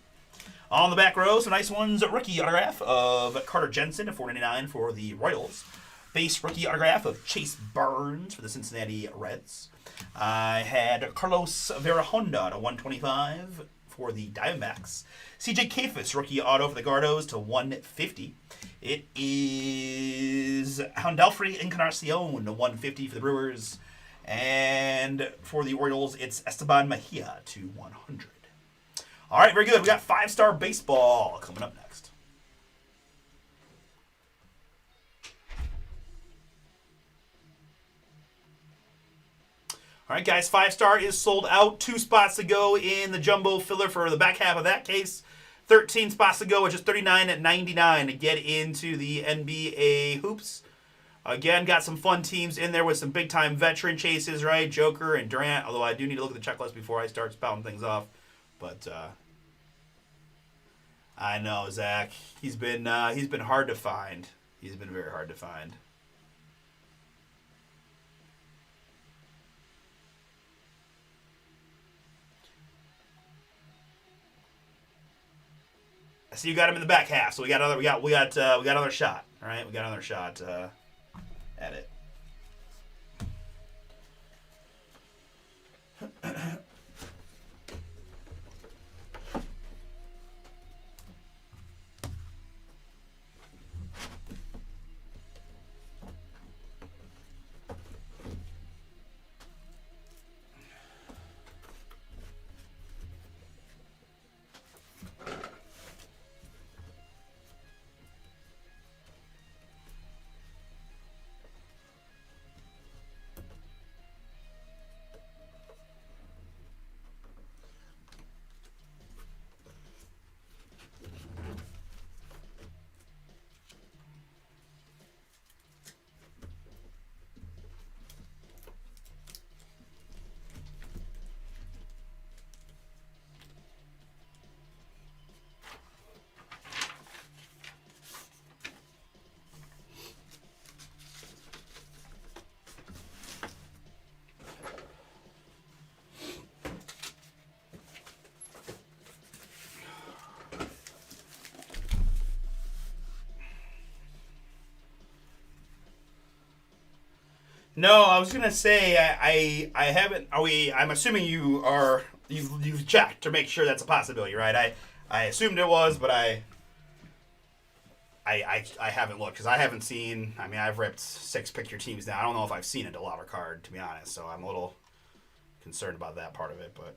On the back row, some nice ones. Rookie autograph of Carter Jensen to 499 for the Royals. Base rookie autograph of Chase Burns for the Cincinnati Reds. I had Carlos Vera Honda to 125 for the Diamondbacks. CJ Kafis rookie auto for the Gardos to 150. It is Houndelfrey Encarnacion to 150 for the Brewers. And for the Orioles, it's Esteban Mejia to 100. All right, very good. We got five-star baseball coming up next. All right, guys, five-star is sold out. 2 spots to go in the jumbo filler for the back half of that case. 13 spots to go, which is $39.99 to get into the NBA hoops. Again, got some fun teams in there with some big-time veteran chases, right? Joker and Durant, although I do need to look at the checklist before I start spouting things off. But I know, Zach. He's been hard to find. He's been very hard to find. I see you got him in the back half, so we got another shot. All right, we got another shot at it. No, I was gonna say I haven't. I'm assuming you've checked to make sure that's a possibility, right? I assumed it was, but I haven't looked because I haven't seen. I mean, I've ripped 6 picture teams now. I don't know if I've seen a DeLauer card, to be honest. So I'm a little concerned about that part of it, but.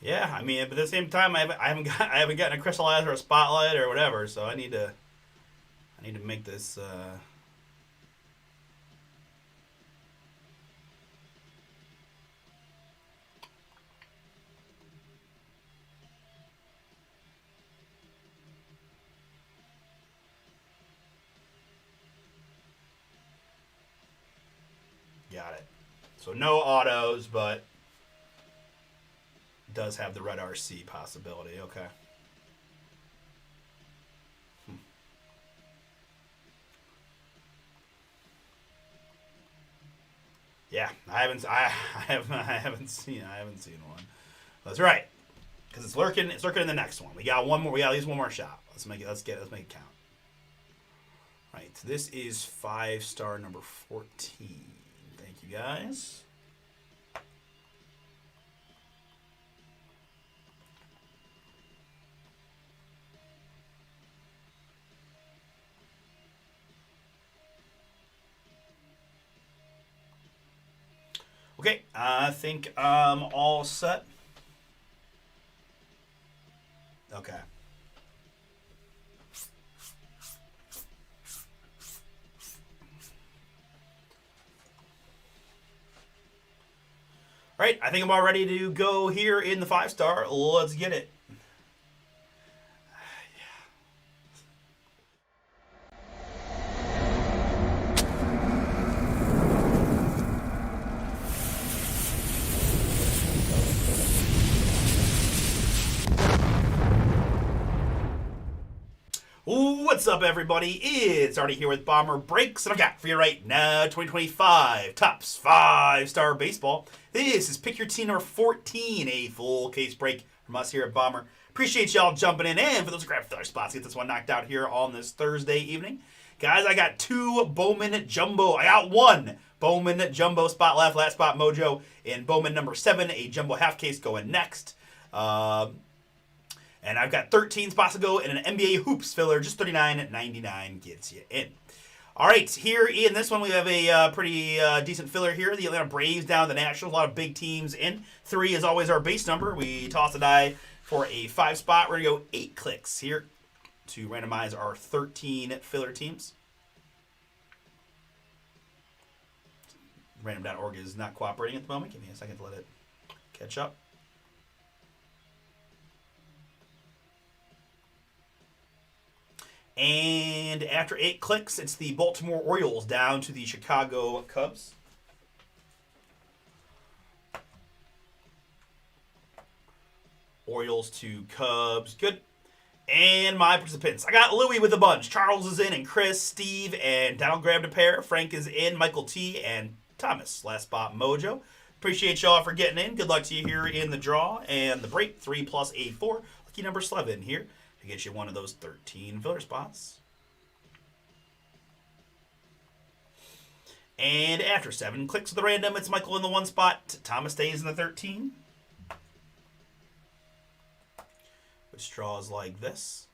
Yeah, I mean, but at the same time, I haven't gotten a crystallizer or a spotlight or whatever, so I need to make this. Got it. So no autos, but does have the red RC possibility. Okay. Yeah, I haven't seen one. That's right, because it's lurking. It's lurking in the next one. We got one more. We got at least one more shot. Let's make it. Let's make it count. Right. This is 5-star number 14. Thank you guys. Okay, I think I'm all set. Okay. All right, I think I'm all ready to go here in the 5-star. Let's get it. What's up, everybody? It's Artie here with Bomber Breaks, and I've got for you right now 2025 Topps 5-Star Baseball. This is Pick Your Team number 14, a full case break from us here at Bomber. Appreciate y'all jumping in, and for those who grab filler spots, get this one knocked out here on this Thursday evening. Guys, I got 2 Bowman Jumbo. I got 1 Bowman Jumbo spot left, last spot Mojo, and Bowman number 7, a Jumbo half case going next. And I've got 13 spots to go in an NBA Hoops filler. Just $39.99 gets you in. All right, here in this one, we have a pretty decent filler here. The Atlanta Braves down the Nationals. A lot of big teams in. 3 is always our base number. We toss a die for a 5 spot. We're going to go 8 clicks here to randomize our 13 filler teams. Random.org is not cooperating at the moment. Give me a second to let it catch up. And after 8 clicks, it's the Baltimore Orioles down to the Chicago Cubs. Orioles to Cubs. Good. And my participants. I got Louie with a bunch. Charles is in, and Chris, Steve, and Donald grabbed a pair. Frank is in, Michael T, and Thomas. Last spot, Mojo. Appreciate y'all for getting in. Good luck to you here in the draw and the break. 3 plus 8, 4. Lucky number 11 here to get you one of those 13 filler spots. And after 7 clicks with the random, it's Michael in the 1 spot. Thomas stays in the 13. Which draws like this.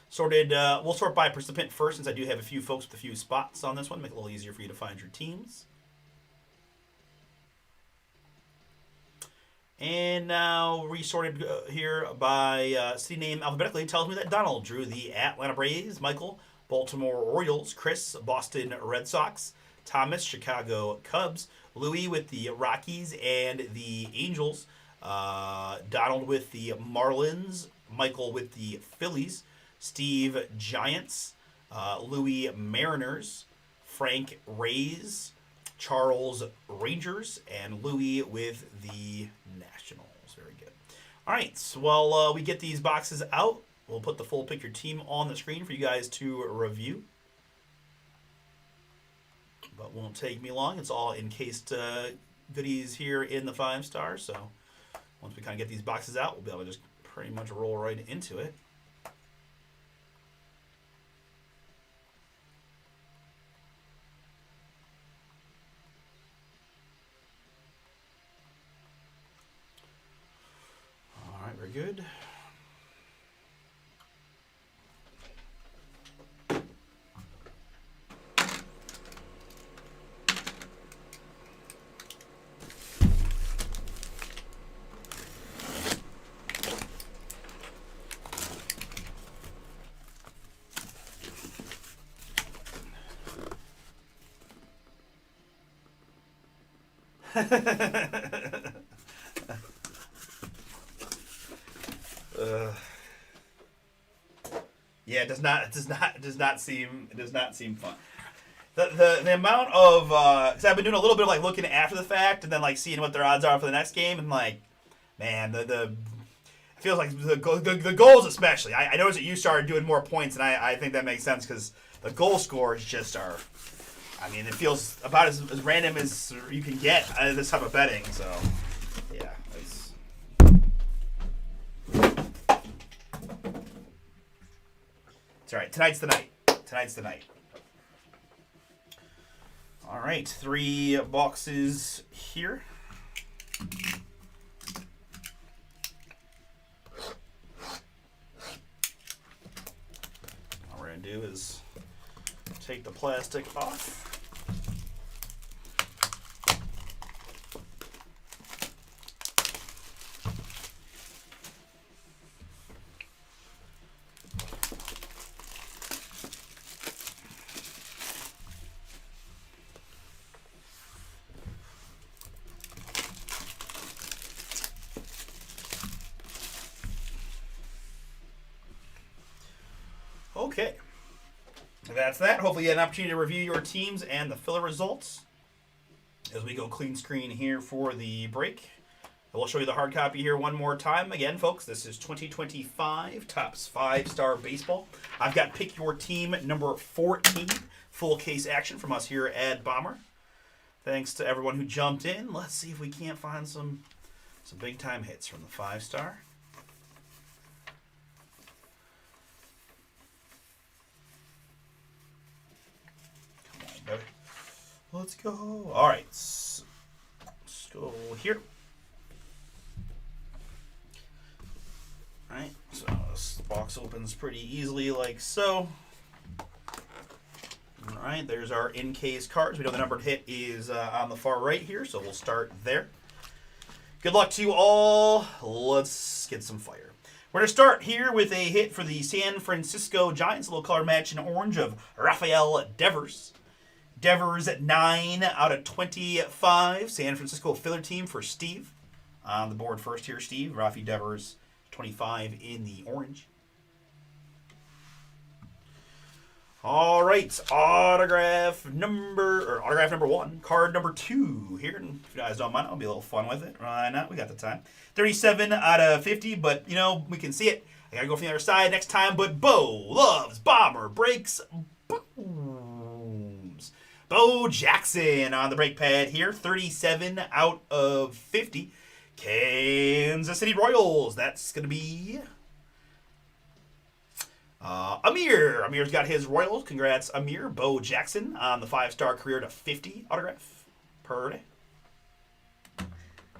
Sorted, we'll sort by participant first, since I do have a few folks with a few spots on this one. Make it a little easier for you to find your teams. And now resorted here by city name alphabetically tells me that Donald drew the Atlanta Braves, Michael, Baltimore Orioles, Chris, Boston Red Sox, Thomas, Chicago Cubs, Louis with the Rockies and the Angels, Donald with the Marlins, Michael with the Phillies, Steve Giants, Louis Mariners, Frank Rays, Charles Rangers, and Louis with the Nationals. Very good. All right, so while we get these boxes out, we'll put the full Pick Your Team on the screen for you guys to review. But won't take me long. It's all encased goodies here in the 5-star. So once we kind of get these boxes out, we'll be able to just pretty much roll right into it. All right, very good. Yeah, it does not seem fun. The amount of because I've been doing a little bit of like looking after the fact and then like seeing what their odds are for the next game, and like, man, the it feels like the goals especially. I noticed that you started doing more points, and I think that makes sense because the goal scores just are. I mean, it feels about as random as you can get out of this type of betting. So, yeah. It's all right. Tonight's the night. Tonight's the night. All right. 3 boxes here. All we're going to do is take the plastic off. Okay. That's that. Hopefully you had an opportunity to review your teams and the filler results as we go clean screen here for the break. I will show you the hard copy here one more time. Again, folks, this is 2025 Topps 5-Star Baseball. I've got Pick Your Team number 14, full case action from us here at Bomber. Thanks to everyone who jumped in. Let's see if we can't find some big-time hits from the 5-Star. Let's go. All right. Let's go here. All right. So this box opens pretty easily like so. All right. There's our in-case cards. We know the numbered hit is on the far right here, so we'll start there. Good luck to you all. Let's get some fire. We're going to start here with a hit for the San Francisco Giants. A little color match in orange of Rafael Devers. Devers at 9 out of 25. San Francisco filler team for Steve. On the board first here, Steve. Rafi Devers, 25 in the orange. All right, autograph number 1, card number 2 here. And if you guys don't mind, I'll be a little fun with it. Why not? We got the time. 37 out of 50, but you know we can see it. I gotta go from the other side next time. But Bo loves Bomber breaks. Booms. Bo Jackson on the break pad here. 37 out of 50. Kansas City Royals. That's gonna be Amir. Amir's got his Royals. Congrats, Amir. Bo Jackson on the 5-star career to 50 autograph per day.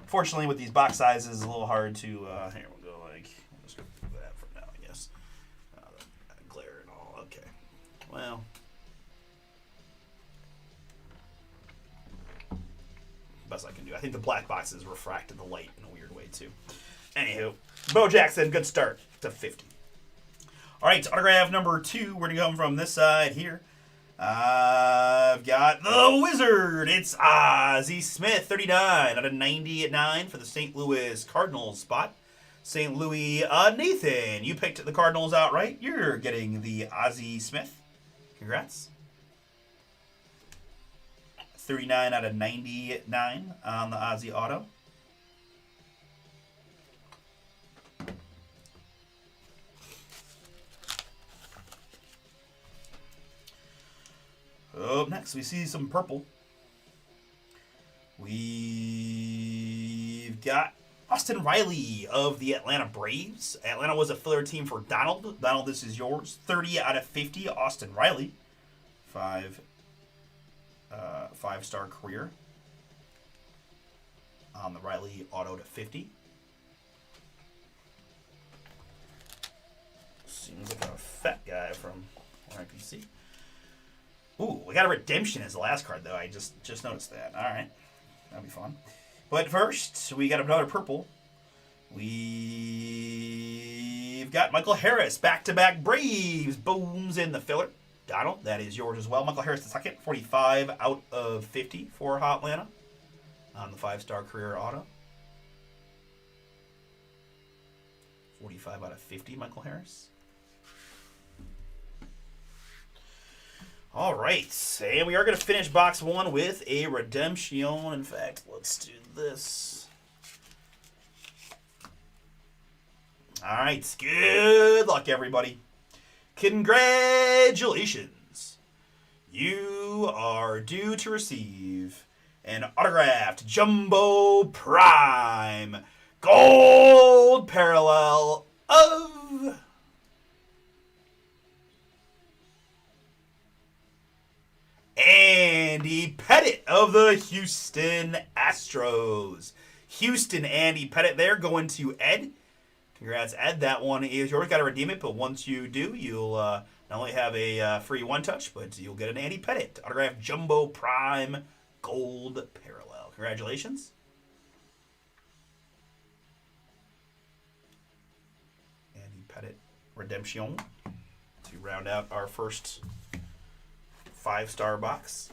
Fortunately, with these box sizes, it's a little hard to. Here we'll go like. We'll just go through that for now, I guess. That glare and all. Okay. Well. Best I can do. I think the black boxes refracted the light in a weird way too. Anywho, Bo Jackson, good start to 50. All right, autograph number 2. We're going to go from this side here. I've got the Wizard. It's Ozzie Smith, 39 out of 90 at 9 for the St. Louis Cardinals spot. St. Louis, Nathan, you picked the Cardinals outright. You're getting the Ozzie Smith. Congrats. 39 out of 99 on the Ozzie auto. Up next, we see some purple. We've got Austin Riley of the Atlanta Braves. Atlanta was a filler team for Donald. Donald, this is yours. 30 out of 50, Austin Riley. 5-star career on the Riley auto to 50. Seems like a fat guy from what I can see. Ooh, we got a redemption as the last card, though. I just noticed that. All right. That'll be fun. But first, we got another purple. We've got Michael Harris, back-to-back Braves. Booms in the filler. Donald, that is yours as well. Michael Harris the second, 45 out of 50 for Hotlanta. on the 5-star career auto. 45 out of 50, Michael Harris. All right, and we are going to finish box 1 with a redemption. In fact, let's do this. All right, good luck, everybody. Congratulations. You are due to receive an autographed Jumbo Prime Gold Parallel of Andy Pettitte of the Houston Astros. Houston Andy Pettitte there going to Ed. Congrats, Ed. That one is yours. Got to redeem it, but once you do, you'll not only have a free one-touch, but you'll get an Andy Pettitte autographed Jumbo Prime Gold Parallel. Congratulations. Andy Pettitte redemption to round out our first 5-star box.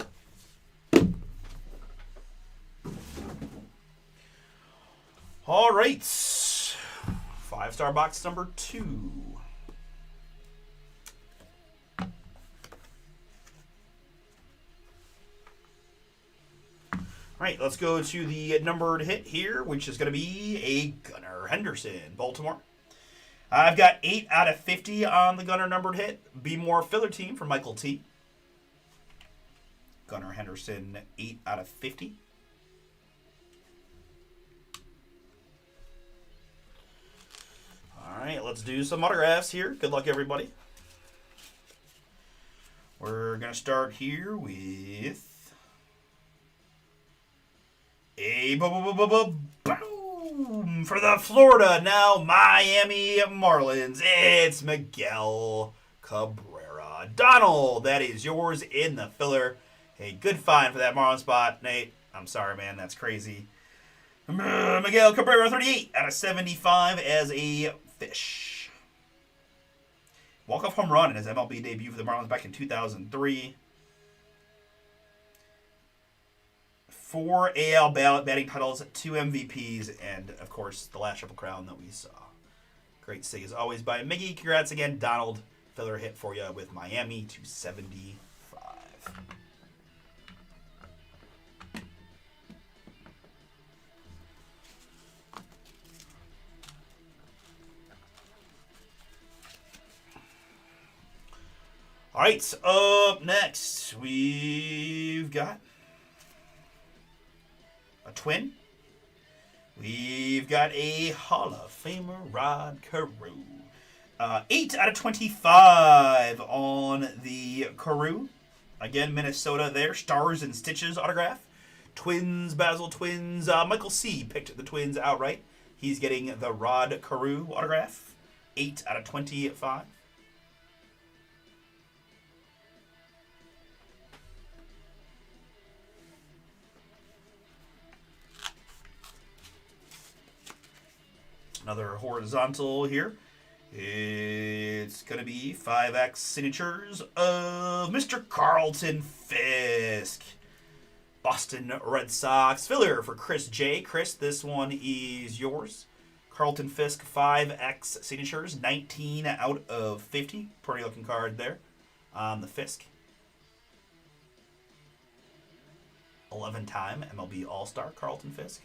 All right. 5-star box number 2. All right, let's go to the numbered hit here, which is going to be a Gunnar Henderson, Baltimore. I've got 8 out of 50 on the Gunnar numbered hit. Be More Filler Team for Michael T. Gunnar Henderson, 8 out of 50. All right, let's do some autographs here. Good luck, everybody. We're going to start here with a boom for the Florida, now Miami Marlins. It's Miguel Cabrera. Donald, that is yours in the filler. Hey, good find for that Marlin spot, Nate. I'm sorry, man. That's crazy. Miguel Cabrera, 38 out of 75 as a fish. Walk-off home run in his MLB debut for the Marlins back in 2003. 4 AL batting titles, 2 MVPs, and, of course, the last Triple Crown that we saw. Great sig as always by Miggy. Congrats again, Donald. Filler hit for you with Miami to 75. All right, up next, we've got a twin. We've got a Hall of Famer, Rod Carew. 8 out of 25 on the Carew. Again, Minnesota there. Stars and Stitches autograph. Twins, Basel Twins. Michael C. picked the Twins outright. He's getting the Rod Carew autograph. 8 out of 25. Another horizontal here. It's going to be 5X signatures of Mr. Carlton Fisk. Boston Red Sox filler for Chris J. Chris, this one is yours. Carlton Fisk, 5X signatures, 19 out of 50. Pretty looking card there on the Fisk. 11-time MLB All-Star Carlton Fisk.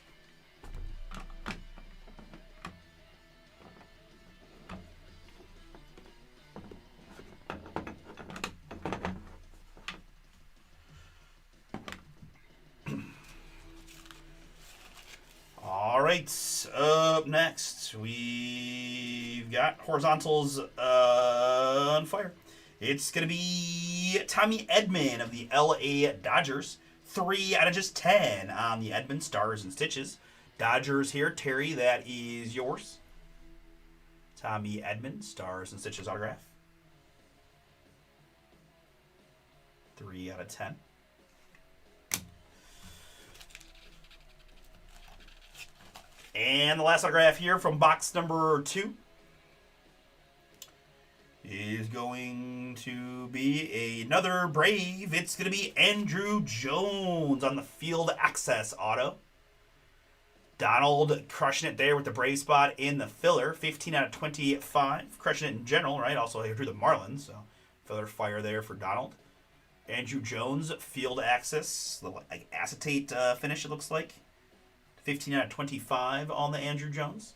All right, up next, we've got horizontals on fire. It's going to be Tommy Edman of the LA Dodgers. 3 out of just 10 on the Edman Stars and Stitches. Dodgers here. Terry, that is yours. Tommy Edman, Stars and Stitches autograph. 3 out of 10. And the last autograph here from box number 2 is going to be another Brave. It's going to be Andrew Jones on the Field Access auto. Donald crushing it there with the brave spot in the filler. 15 out of 25. Crushing it in general, right? Also, he drew the Marlins, so filler fire there for Donald. Andrew Jones, field access. Little like acetate finish, it looks like. 15 out of 25 on the Andrew Jones.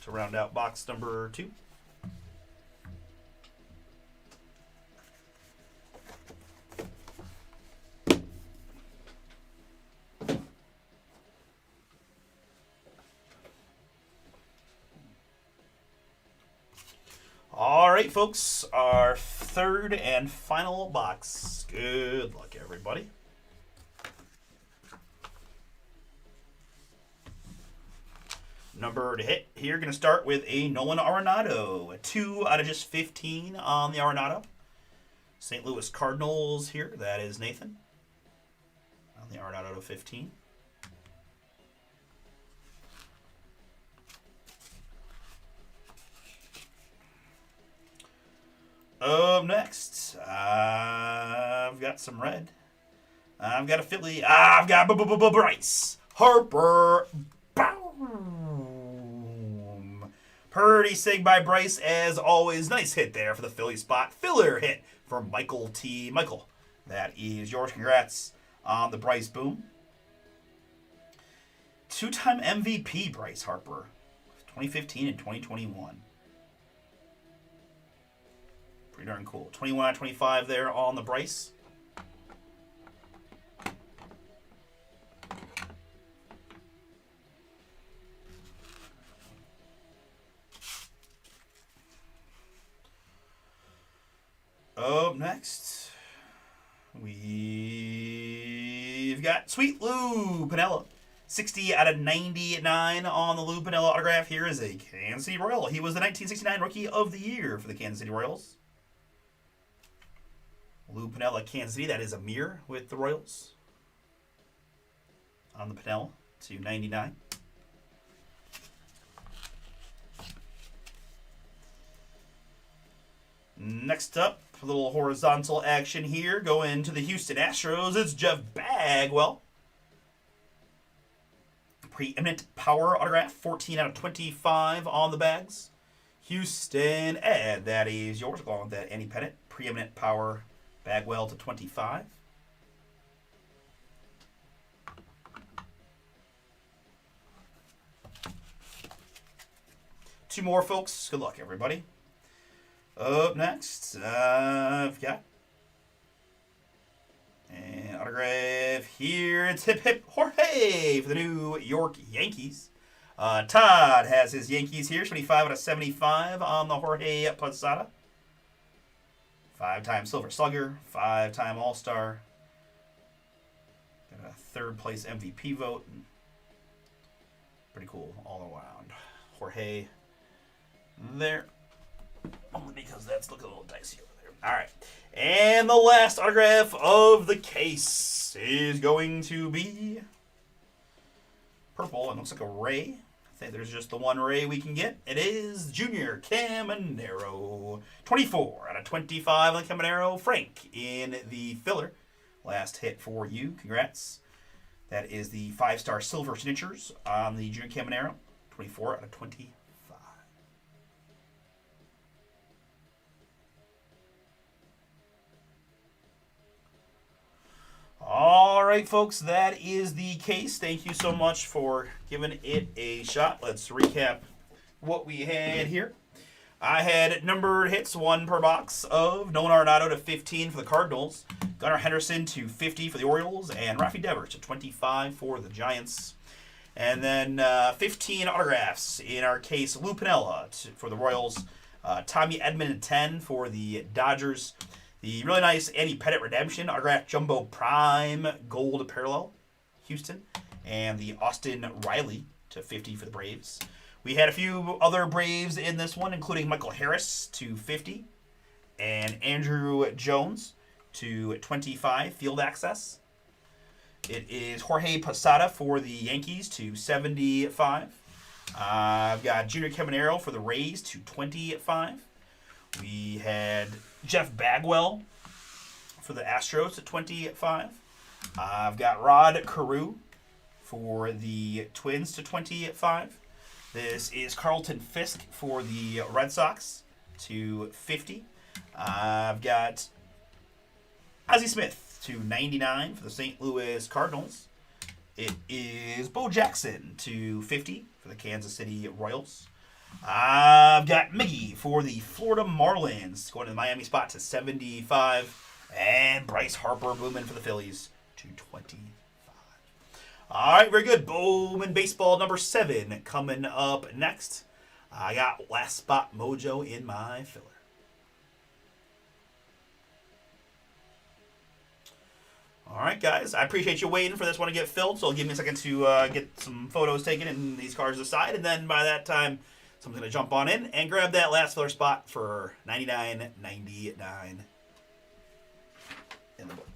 To round out box number 2. All right, folks, our third and final box. Good luck, everybody. Number to hit here, going to start with a Nolan Arenado. A 2 out of just 15 on the Arenado. St. Louis Cardinals here. That is Nathan. On the Arenado to 15. Up next, I've got some red. I've got a Philly. I've got Bryce Harper. Boom. Pretty sig by Bryce, as always. Nice hit there for the Philly spot. Filler hit for Michael T. Michael, that is yours. Congrats on the Bryce boom. 2-time MVP Bryce Harper, 2015 and 2021. Pretty darn cool. 21 out of 25 there on the Bryce. Up next, we've got Sweet Lou Piniella. 60 out of 99 on the Lou Piniella autograph. Here is a Kansas City Royal. He was the 1969 Rookie of the Year for the Kansas City Royals. Lou Piniella, Kansas City. That is a mirror with the Royals on the Piniella to 99. Next up, a little horizontal action here. Going to the Houston Astros. It's Jeff Bagwell. Preeminent Power autograph. 14 out of 25 on the bags. Houston, Ed, that is yours, along with that Andy Pettitte. Preeminent Power Bagwell to 25. Two more, folks. Good luck, everybody. Up next, I've got an autograph here. It's Hip Hip Jorge for the New York Yankees. Todd has his Yankees here. 25 out of 75 on the Jorge Posada. 5-time Silver Slugger, 5-time All-Star. Got a third place MVP vote. Pretty cool all around. Jorge there. Only because that's looking a little dicey over there. All right. And the last autograph of the case is going to be purple. It looks like a Ray. I think there's just the one Ray we can get. It is Junior Caminero. 24 out of 25 on the Caminero. Frank in the filler. Last hit for you. Congrats. That is the 5-star silver signatures on the Junior Caminero. 24 out of 25. All right, folks, that is the case. Thank you so much for giving it a shot. Let's recap what we had here. I had numbered hits, 1 per box of Nolan Arenado to 15 for the Cardinals, Gunnar Henderson to 50 for the Orioles, and Rafi Devers to 25 for the Giants. And then 15 autographs in our case. Lou Piniella for the Royals, Tommy Edman to 10 for the Dodgers. The really nice Andy Pettitte Redemption autograph Jumbo Prime Gold Parallel, Houston. And the Austin Riley to 50 for the Braves. We had a few other Braves in this one, including Michael Harris to 50. And Andrew Jones to 25, field access. It is Jorge Posada for the Yankees to 75. I've got Junior Caminero for the Rays to 25. We had Jeff Bagwell for the Astros at 25. I've got Rod Carew for the Twins to 25. This is Carlton Fisk for the Red Sox to 50. I've got Ozzie Smith to 99 for the St. Louis Cardinals. It is Bo Jackson to 50 for the Kansas City Royals. I've got Miggy for the Florida Marlins going to the Miami spot to 75. And Bryce Harper Bowman for the Phillies to 25. All right, very good. Bowman Baseball number 7 coming up next. I got Last Spot Mojo in my filler. All right, guys. I appreciate you waiting for this one to get filled, so it'll give me a second to get some photos taken and these cards aside. And then by that time, someone's going to jump on in and grab that last filler spot for $99.99 in the book.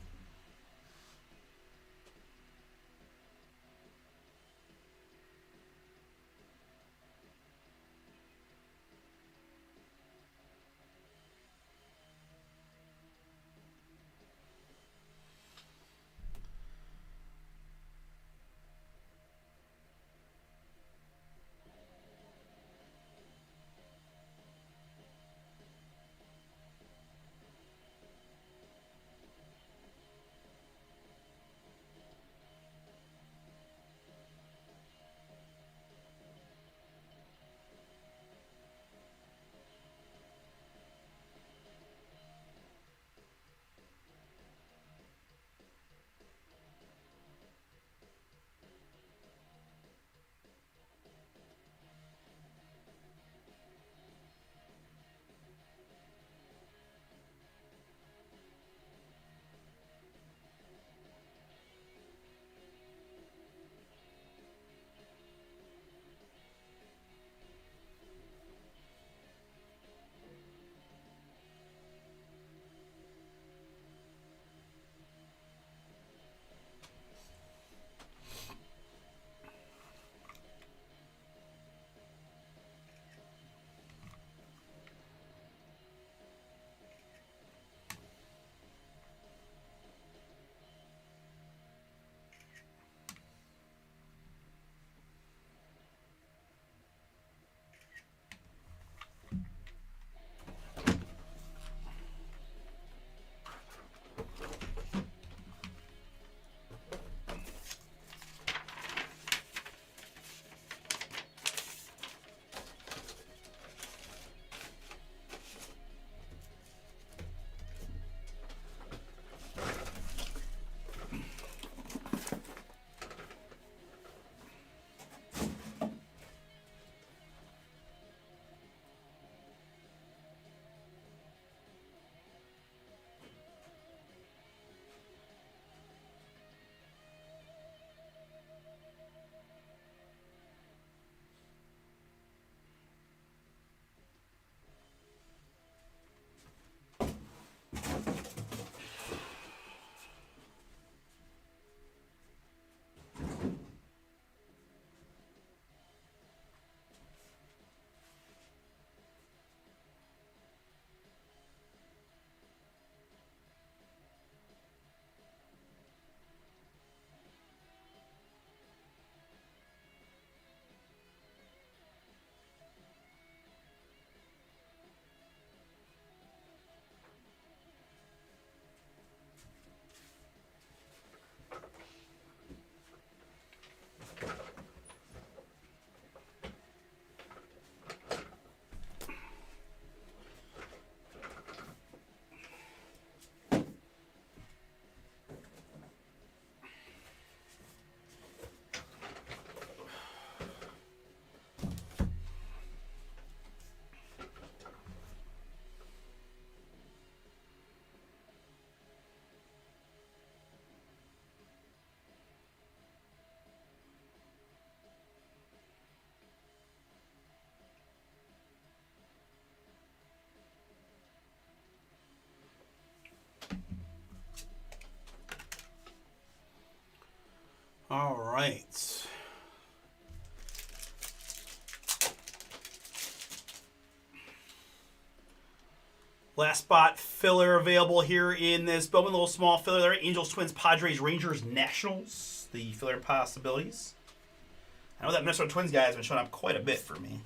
All right. Last spot filler available here in this Bowman, little small filler there. Angels, Twins, Padres, Rangers, Nationals. The filler possibilities. I know that Minnesota Twins guy has been showing up quite a bit for me.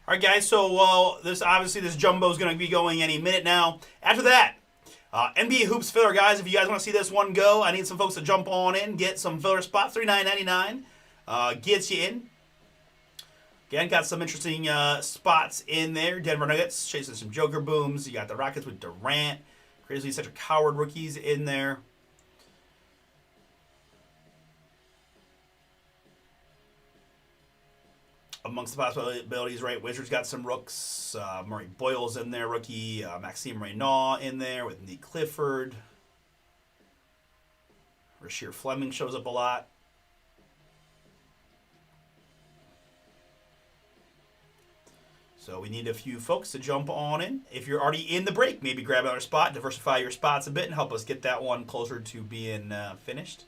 All right, guys. So this jumbo is going to be going any minute now. After that, NBA hoops filler, guys. If you guys want to see this one go, I need some folks to jump on in, get some filler spots. $39.99 gets you in. Again, got some interesting spots in there. Denver Nuggets chasing some Joker booms. You got the Rockets with Durant, Grizzlies, Cedric Howard rookies in there. Amongst the possibilities, right? Wizards got some rooks. Murray Boyle's in there, rookie. Maxime Reynaud in there with Nick Clifford. Rasheer Fleming shows up a lot. So we need a few folks to jump on in. If you're already in the break, maybe grab another spot, diversify your spots a bit, and help us get that one closer to being finished.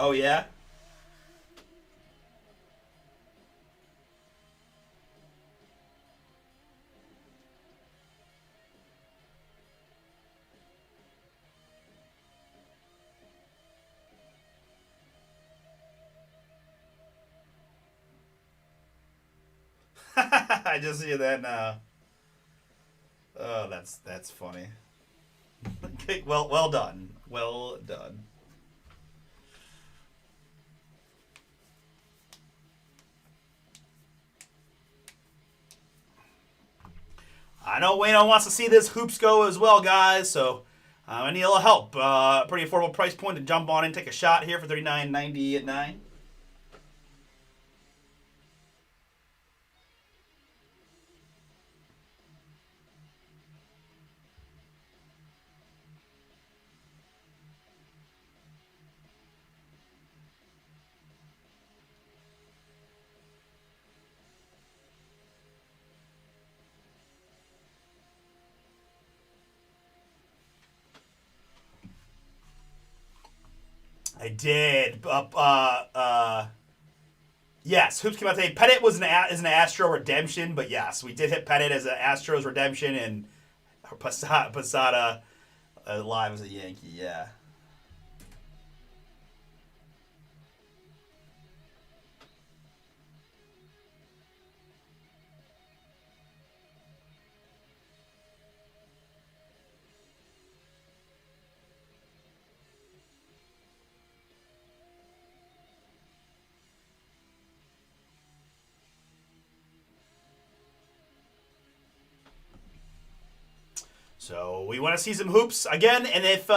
Oh, yeah? I just see that now. Oh, that's funny. Okay, well done. Well done. I know Wayno wants to see this hoops go as well, guys. So I need a little help. Pretty affordable price point to jump on and take a shot here for $39.90 at 9. I did. Yes, hoops came out today. Pettit is an Astro redemption, but yes, we did hit Pettit as an Astros redemption, and Posada live as a Yankee. Yeah. So we want to see some hoops again, and if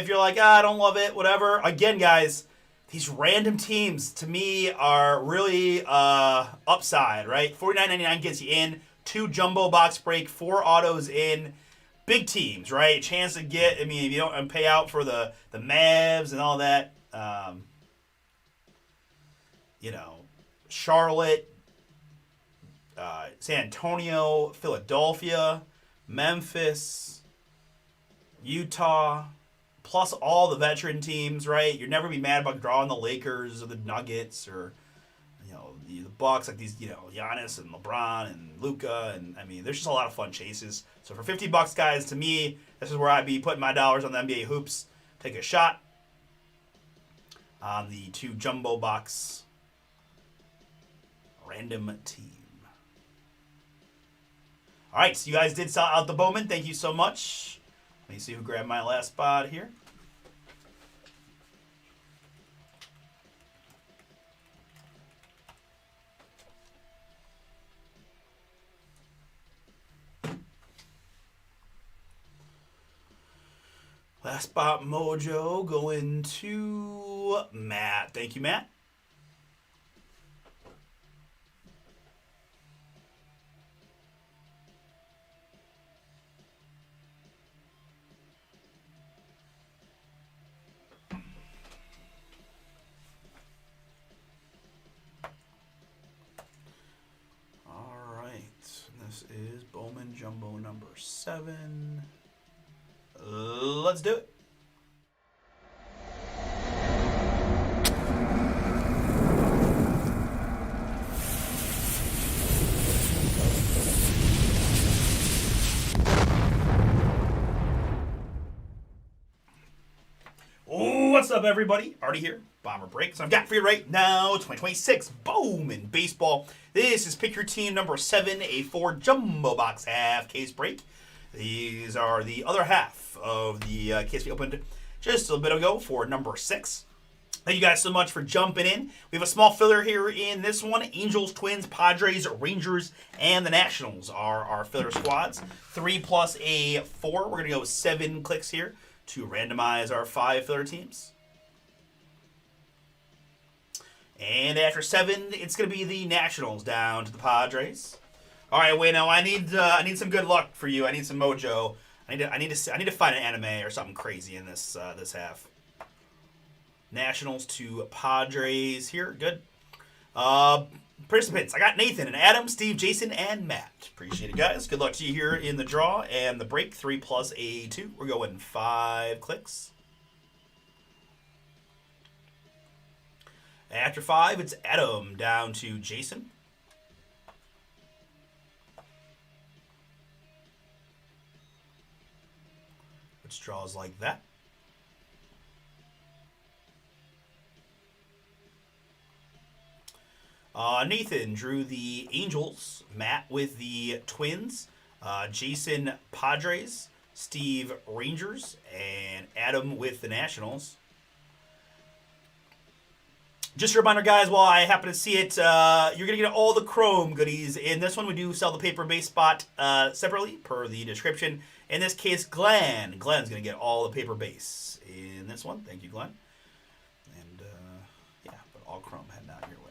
you're like, I don't love it, whatever. Again, guys, these random teams to me are really upside, right? $49.99 gets you in, 2 jumbo box break, 4 autos in, big teams, right? Chance to get. I mean, if you don't pay out for the Mavs and all that, Charlotte, San Antonio, Philadelphia, Memphis, Utah, plus all the veteran teams, right? You're never be mad about drawing the Lakers or the Nuggets or the Bucks, like these, Giannis and LeBron and Luka, and I mean, there's just a lot of fun chases. So for $50, guys, to me, this is where I'd be putting my dollars on the NBA hoops. Take a shot on the 2 jumbo box random team. All right, so you guys did sell out the Bowman. Thank you so much. Let me see who grabbed my last spot here. Last spot mojo going to Matt. Thank you, Matt. All right. This is Bowman Jumbo number 7. Let's do it. What's up, everybody? Artie here, Bomber Breaks. I've got for you right now 2026 Bowman Baseball. This is Pick Your Team number 7, a 4 Jumbo Box half case break. These are the other half of the case we opened just a little bit ago for number 6. Thank you guys so much for jumping in. We have a small filler here in this one. Angels, Twins, Padres, Rangers, and the Nationals are our filler squads. 3 plus a 4. We're going to go 7 clicks here to randomize our 5 filler teams. And after 7, it's going to be the Nationals down to the Padres. All right, Wayno, I need some good luck for you. I need some mojo. I need to find an anime or something crazy in this this half. Nationals to Padres here. Good. Participants, I got Nathan and Adam, Steve, Jason, and Matt. Appreciate it, guys. Good luck to you here in the draw and the break. 3 plus a 2. We're going 5 clicks. After 5, it's Adam down to Jason. Which draws like that. Nathan drew the Angels, Matt with the Twins, Jason Padres, Steve Rangers, and Adam with the Nationals. Just a reminder, guys, while I happen to see it, you're going to get all the Chrome goodies. In this one, we do sell the paper base spot separately per the description. In this case, Glenn's going to get all the paper base in this one. Thank you, Glenn. And, yeah, but all Chrome heading out your way.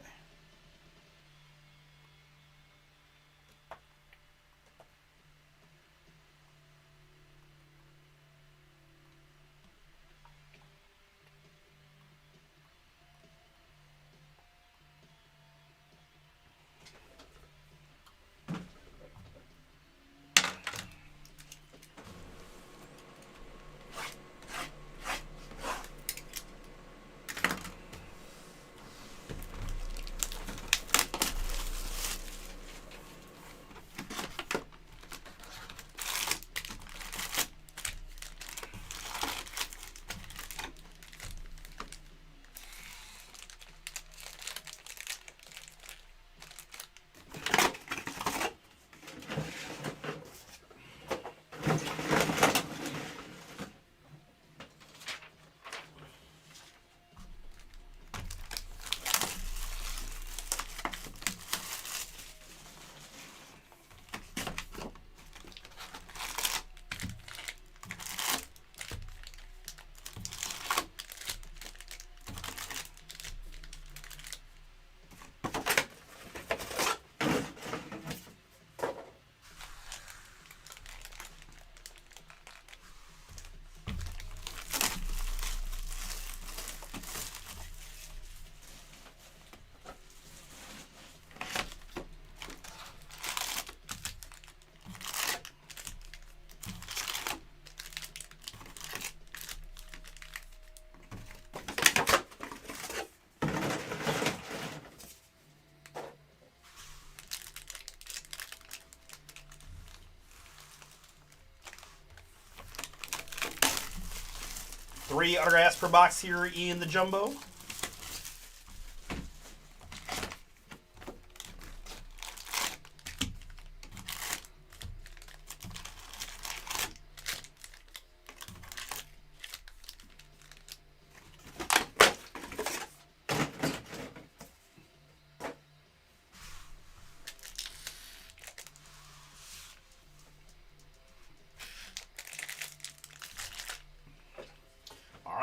Three autographs per box here in the Jumbo.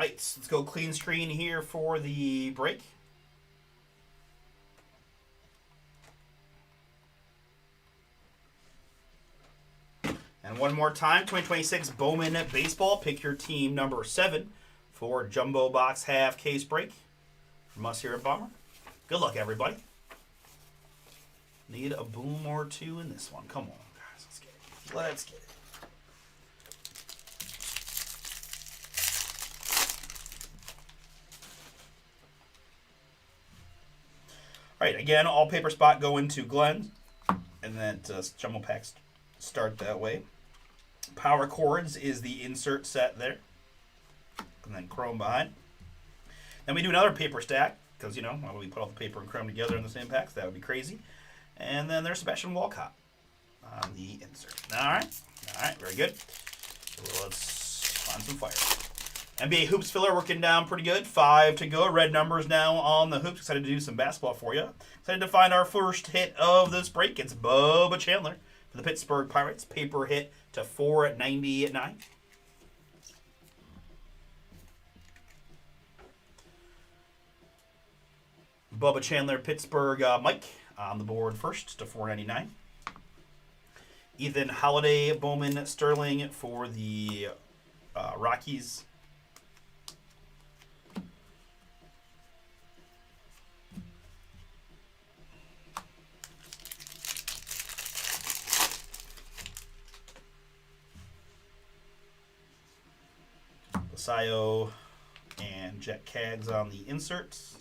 right, let's go clean screen here for the break. And one more time, 2026 Bowman Baseball. Pick your team number 7 for Jumbo Box half case break from us here at Bomber. Good luck, everybody. Need a boom or two in this one. Come on, guys. Let's get it. Let's get it. All right, again, all paper spot going to Glenn. And then Jumbo Packs start that way. Power Chords is the insert set there. And then Chrome behind. Then we do another paper stack. Because, you know, why would we put all the paper and Chrome together in the same packs? That would be crazy. And then there's Sebastian Walcott on the insert. All right, very good. Let's find some fire. NBA Hoops filler working down pretty good. 5 to go. Red numbers now on the hoops. Excited to do some basketball for you. Excited to find our first hit of this break. It's Bubba Chandler for the Pittsburgh Pirates. Paper hit to 499. Bubba Chandler, Pittsburgh Mike on the board first to 499. Ethan Holiday, Bowman Sterling for the Rockies. Basayo and Jet Cags on the inserts.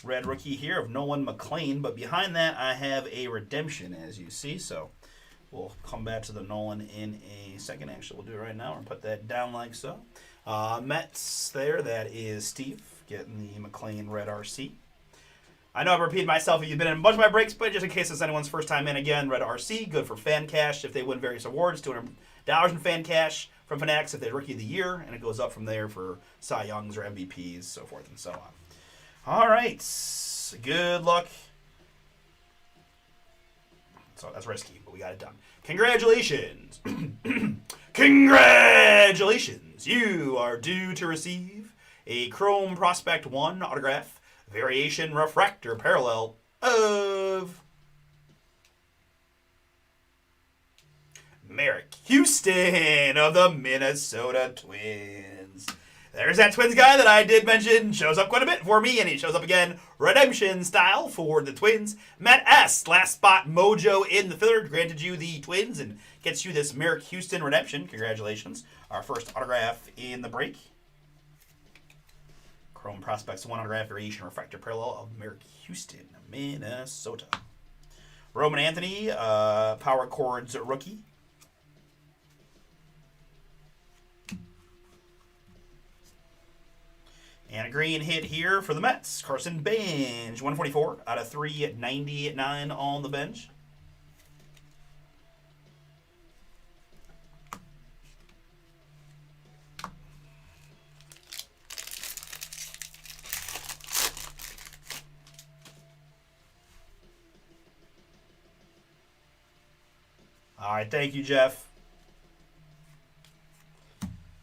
Red rookie here of Nolan McLean, but behind that I have a redemption, as you see. So we'll come back to the Nolan in a second. Actually, we'll do it right now and put that down like so. Mets there, that is Steve getting the McLean Red RC. I know I've repeated myself if you've been in a bunch of my breaks, but just in case it's anyone's first time in again, Red RC, good for fan cash if they win various awards, $200 in fan cash from Fanatics if they're Rookie of the Year, and it goes up from there for Cy Youngs or MVPs, so forth and so on. All right, good luck. So that's risky, but we got it done. Congratulations. Congratulations. You are due to receive a Chrome Prospect 1 autograph variation refractor parallel of Merrick Houston of the Minnesota Twins. There's that Twins guy that I did mention. Shows up quite a bit for me, and he shows up again redemption style for the Twins. Matt S., last spot mojo in the third, granted you the Twins and gets you this Merrick Houston redemption. Congratulations. Our first autograph in the break. Chrome Prospects 1 autograph variation refractor parallel of Merrick Houston, Minnesota. Roman Anthony, Power Chords rookie. And a green hit here for the Mets. Carson Bench, 144 out of 399 on the bench. All right, thank you, Jeff.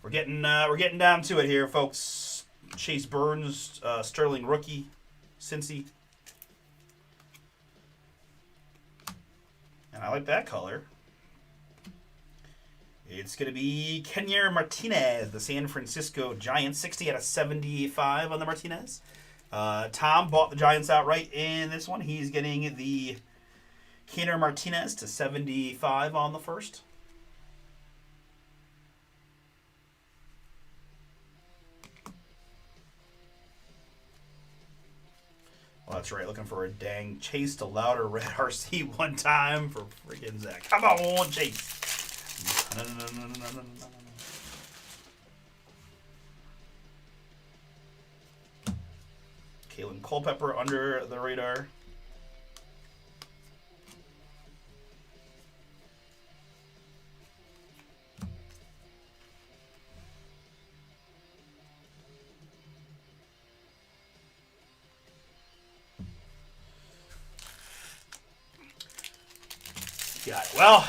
We're getting down to it here, folks. Chase Burns, Sterling rookie, Cincy. And I like that color. It's going to be Kenier Martinez, the San Francisco Giants, 60 out of 75 on the Martinez. Tom bought the Giants outright in this one. He's getting the Kenier Martinez to 75 on the first. Well, that's right. Looking for a dang Chase to louder red RC one time for freaking Zach. Come on, Chase. Kalen Culpepper under the radar. got it. Well,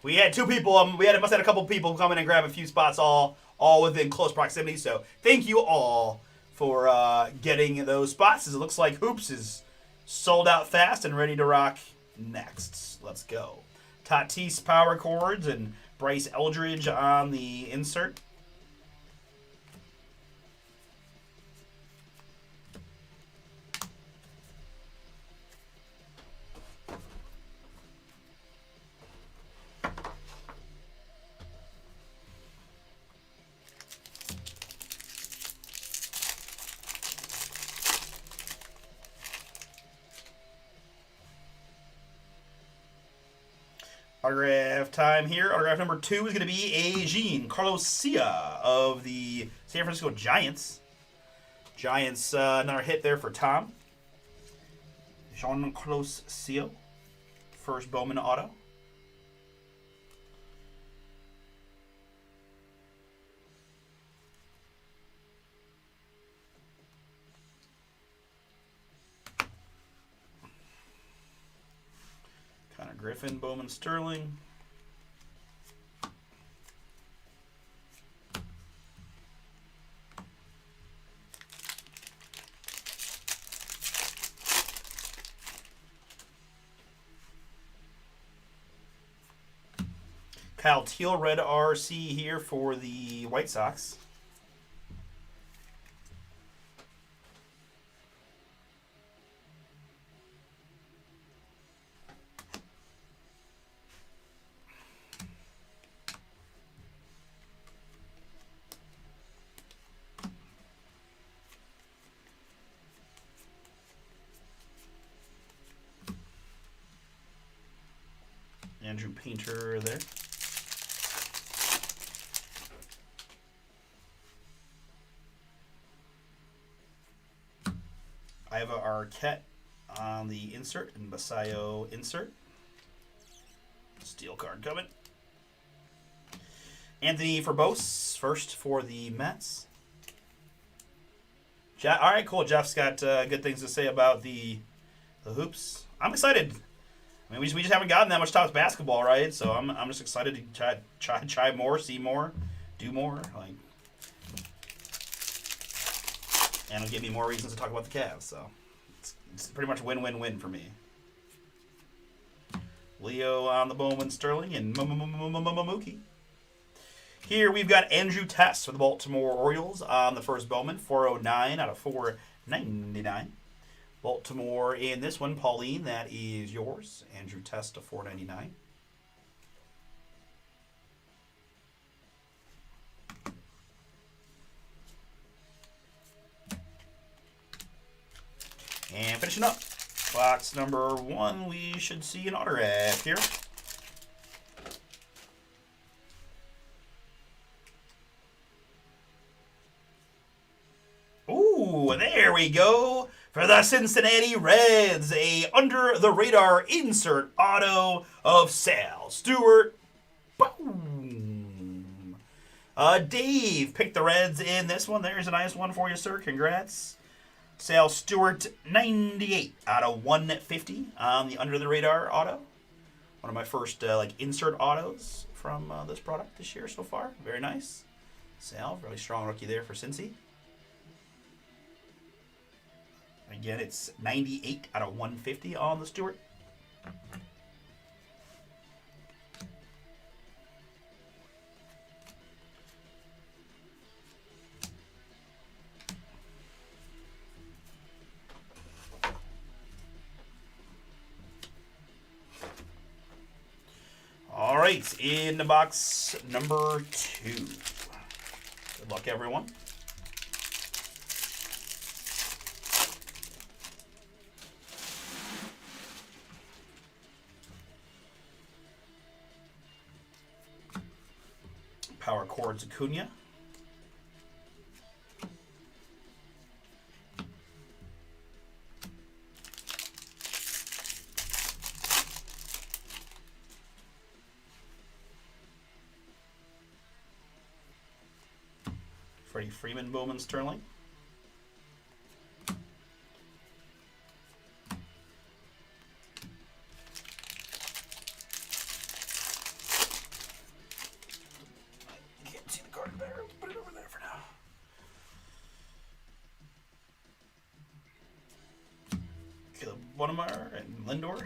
we had two people. Must have had a couple people come in and grab a few spots, all within close proximity. So thank you all for getting those spots. As it looks like Hoops is sold out fast and ready to rock next. Let's go. Tatis power chords and Bryce Eldridge on the insert. Autograph time here. Autograph number 2 is going to be a Giancarlo Sia of the San Francisco Giants. Giants, another hit there for Tom. Giancarlo Sia, first Bowman auto. Connor Griffin, Bowman Sterling. Kyle Teal, red RC here for the White Sox. Andrew Painter there. Iva Arquette on the insert and Basayo insert. Steel card coming. Anthony Verbose first for the Mets. All right, cool. Jeff's got good things to say about the Hoops. I'm excited. I mean, we just haven't gotten that much Topps basketball, right? So I'm just excited to try more, see more, do more. Like, and it'll give me more reasons to talk about the Cavs. So it's pretty much win-win-win for me. Leo on the Bowman Sterling and Mookie. Here we've got Andrew Tess for the Baltimore Orioles on the first Bowman, 409 out of 499. Baltimore in this one, Pauline, that is yours. Andrew Tess to 499. And finishing up, box number 1, we should see an autograph here. Ooh, there we go. For the Cincinnati Reds, a under-the-radar insert auto of Sal Stewart. Boom. Dave picked the Reds in this one. There's a nice one for you, sir. Congrats. Sal Stewart, 98 out of 150 on the under-the-radar auto. One of my first insert autos from this product this year so far. Very nice. Sal, really strong rookie there for Cincy. Again, it's 98 out of 150 on the Stewart. All right, in the box number 2. Good luck, everyone. Power chords Acuna. Freddie Freeman, Bowman Sterling. Stoudemire and Lindor.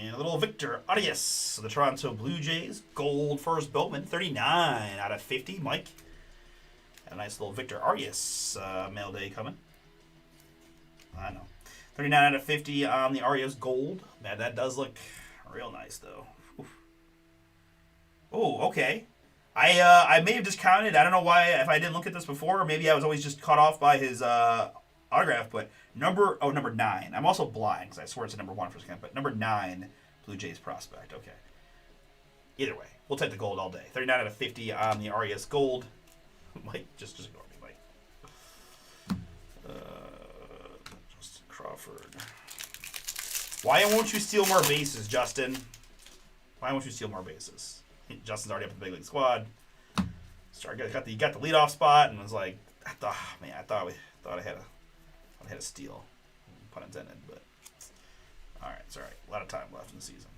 And a little Victor Arias of the Toronto Blue Jays. Gold first Bowman. 39 out of 50. Mike. A nice little Victor Arias mail day coming. I know. 39 out of 50 on the Arias Gold. Man, that does look real nice, though. Oh, okay. I may have discounted. I don't know why, if I didn't look at this before, or maybe I was always just caught off by his autograph, but number 9. I'm also blind, because I swear it's a number 1 for a second, but number 9, Blue Jays prospect. Okay. Either way, we'll take the gold all day. 39 out of 50 on the Arias Gold. Mike, just ignore me, Mike. Justin Crawford. Why won't you steal more bases, Justin? Why won't you steal more bases? Justin's already up in the big league squad. Got the leadoff spot and was like, I thought I had a steal, pun intended. But all right, it's all right. A lot of time left in the season.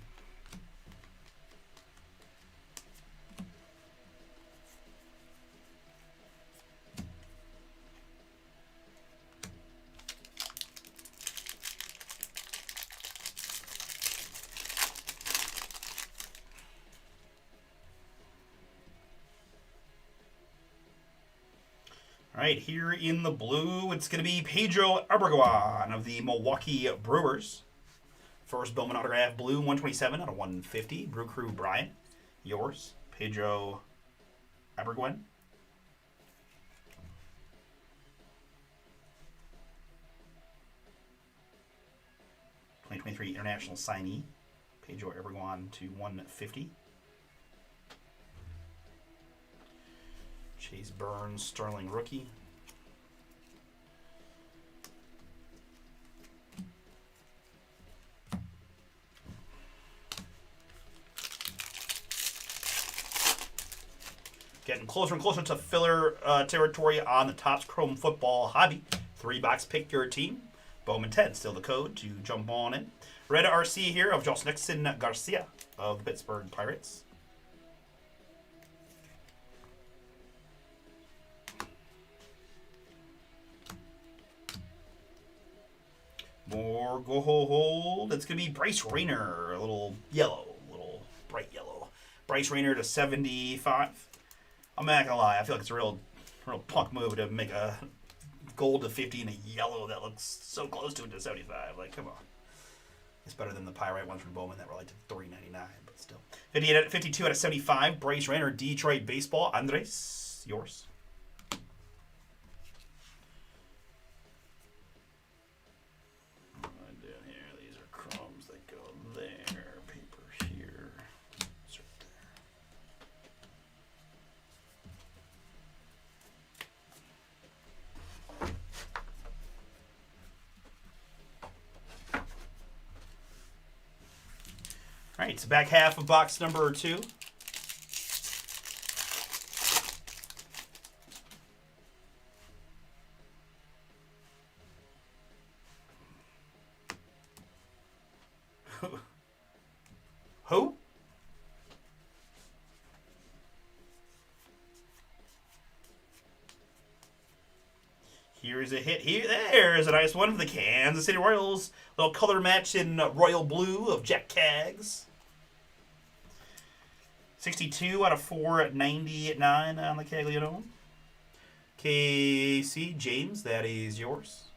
All right, here in the blue, it's going to be Pedro Aberguan of the Milwaukee Brewers. First Bowman autograph, blue, 127 out of 150. Brew Crew Brian, yours, Pedro Aberguan. '23 International Signee, Pedro Aberguan to 150. Chase Burns, Sterling rookie. Getting closer and closer to filler territory on the Topps Chrome Football hobby. 3-box pick your team. Bowman 10, still the code to jump on in. Red RC here of Josh Nixon Garcia of the Pittsburgh Pirates. More gold. It's going to be Bryce Rayner. A little yellow. A little bright yellow. Bryce Rayner to 75. I'm not going to lie. I feel like it's a real punk move to make a gold to 50 and a yellow that looks so close to it to 75. Like, come on. It's better than the Pyrite ones from Bowman that were like to $3.99, but still. 52 out of 75. Bryce Rayner, Detroit Baseball. Andres, yours. All right, so back half of box number 2. Who? Here's a hit. There's a nice one for the Kansas City Royals. Little color match in royal blue of Jack Kaggs. 62 out of 499 on the Caglianone. KC James, that is yours.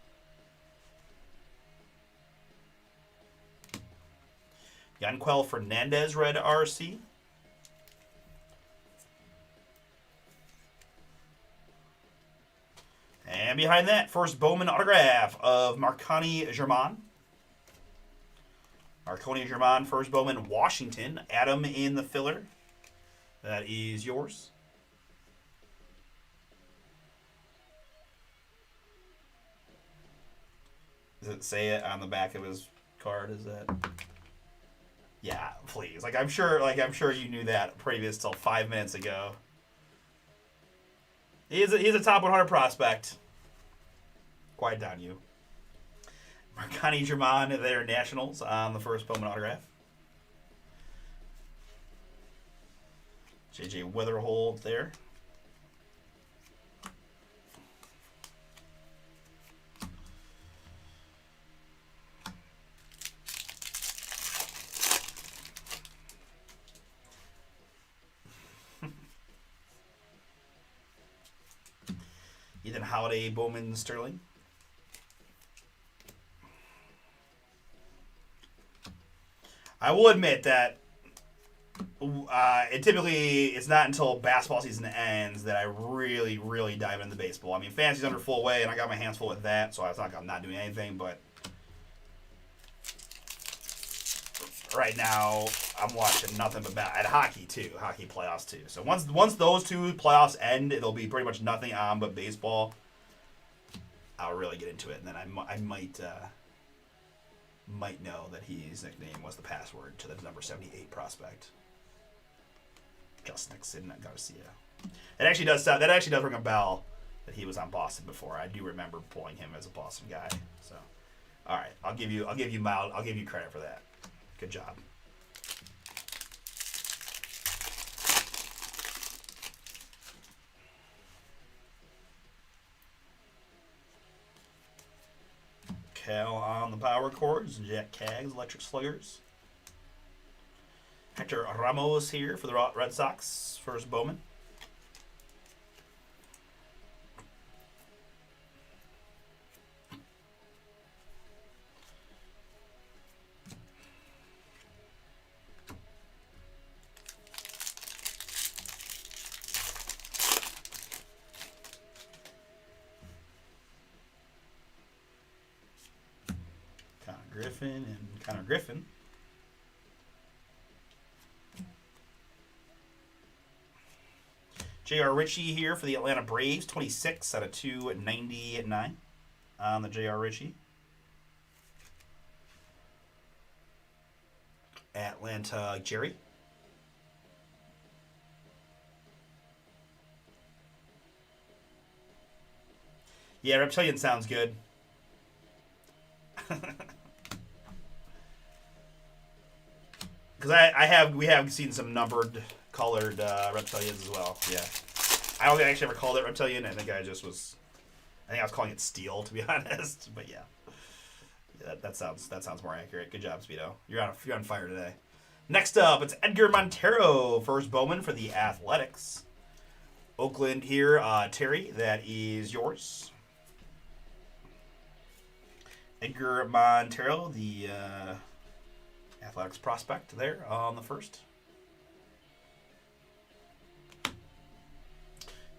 Yanquel Fernandez, red RC. And behind that, first Bowman autograph of Marconi German. Marconi German, first Bowman, Washington. Adam in the filler. That is yours. Does it say it on the back of his card? Is that? Yeah, please. I'm sure you knew that previous till 5 minutes ago. He's a top 100 prospect. Quiet down, you. Marconi German, their Nationals on the first Bowman autograph. JJ Wetherhold there. Ethan Holiday, Bowman, Sterling. I will admit that it typically it's not until basketball season ends that I really, really dive into baseball. I mean, fantasy's under full way, and I got my hands full with that, so it's not like I'm not doing anything. But right now, I'm watching nothing but and hockey too, hockey playoffs too. So once those two playoffs end, it'll be pretty much nothing on but baseball. I'll really get into it, and then I might know that his nickname was the password to the number 78 prospect. Just Nixon Garcia. That actually does ring a bell that he was on Boston before. I do remember pulling him as a Boston guy. So, all right, I'll give you credit for that. Good job. Cal on the power chords, Jack Kaggs, Electric Sluggers. Hector Ramos here for the Red Sox, first Bowman. Griffin and Connor Griffin. J.R. Ritchie here for the Atlanta Braves, 26 out of 299 on the J.R. Ritchie. Atlanta Jerry. Yeah, Reptilian sounds good. Because we have seen some numbered, colored reptilians as well. Yeah, I don't think I actually ever called it reptilian. I think I was calling it steel, to be honest. But yeah, that sounds more accurate. Good job, Speedo. You're on fire today. Next up, it's Edgar Montero, first Bowman for the Athletics. Oakland here, Terry. That is yours. Edgar Montero, the Athletics prospect there on the first.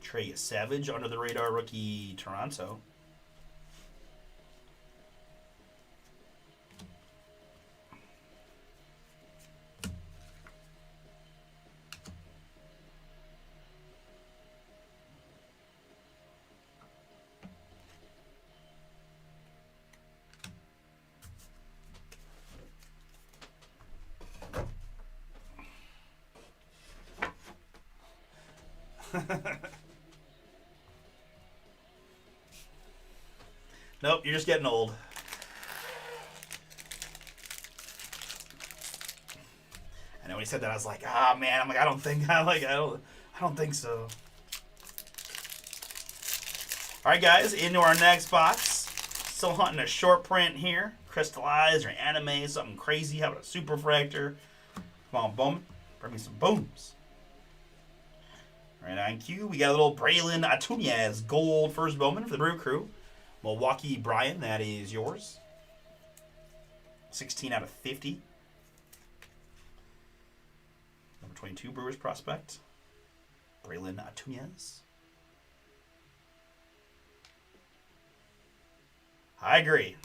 Trey Savage, under the radar rookie, Toronto. Nope, you're just getting old. I know when he said that, I was like, man. I'm like, I don't think so. All right, guys, into our next box. Still hunting a short print here, crystallized or anime, something crazy. How about a super fractor? Come on, Bowman, bring me some booms. Right on cue, we got a little Braylon Atunez, gold first Bowman for the Brew Crew. Milwaukee Brian, that is yours. 16 out of 50. Number 22, Brewers prospect. Braylon Atunez. I agree.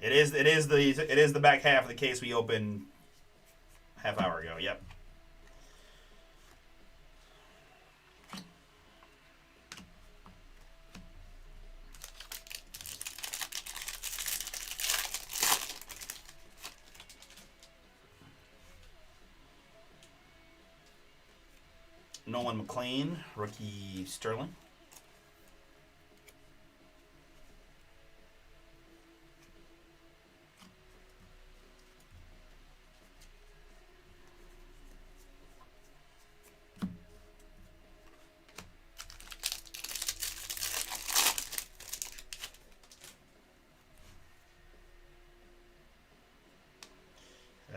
It is the back half of the case we opened half hour ago. Yep. Nolan McLean, rookie Sterling.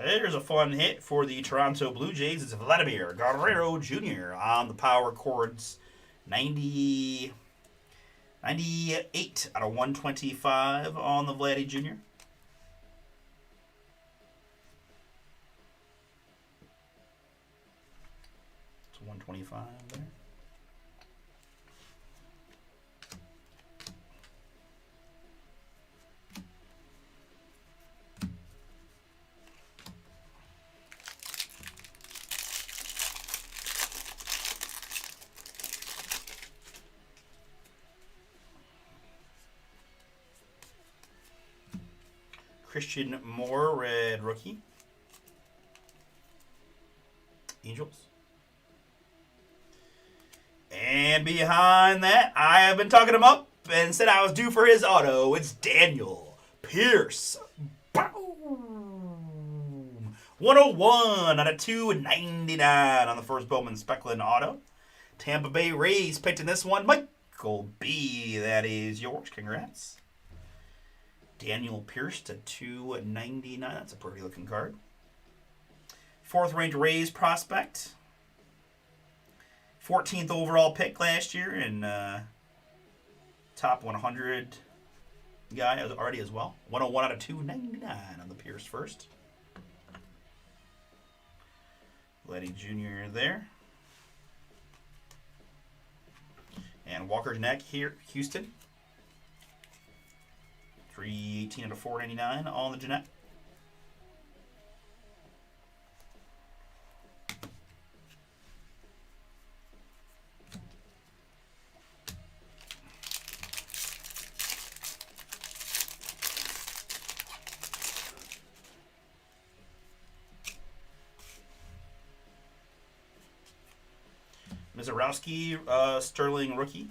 There's a fun hit for the Toronto Blue Jays. It's Vladimir Guerrero Jr. on the power chords. 90 98 out of 125 on the Vladdy Jr. It's 125 there. Christian Moore, red rookie. Angels. And behind that, I have been talking him up and said I was due for his auto. It's Daniel Pierce. Boom! 101 out of 299 on the first Bowman Specklin auto. Tampa Bay Rays picked in this one. Michael B. That is yours. Congrats. Daniel Pierce to 299. That's a pretty looking card. Fourth ranked Rays prospect. 14th overall pick last year and top 100 guy already as well. 101 out of 299 on the Pierce first. Vladdy Jr. there. And Walker's neck here, Houston. 318 out of 499 on the Jeanette. Mizorowski, Sterling rookie.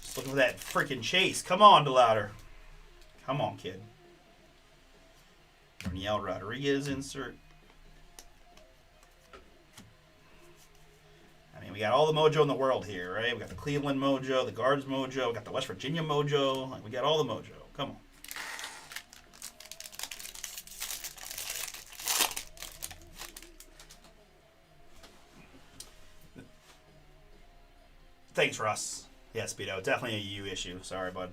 Just looking for that freaking chase. Come on, DeLauder. Come on, kid. Daniel Rodriguez insert. We got all the mojo in the world here, right? We got the Cleveland mojo, the Guards mojo, we got the West Virginia mojo. Like, we got all the mojo. Come on. Thanks, Russ. Yeah, Speedo. Definitely a you issue. Sorry, bud.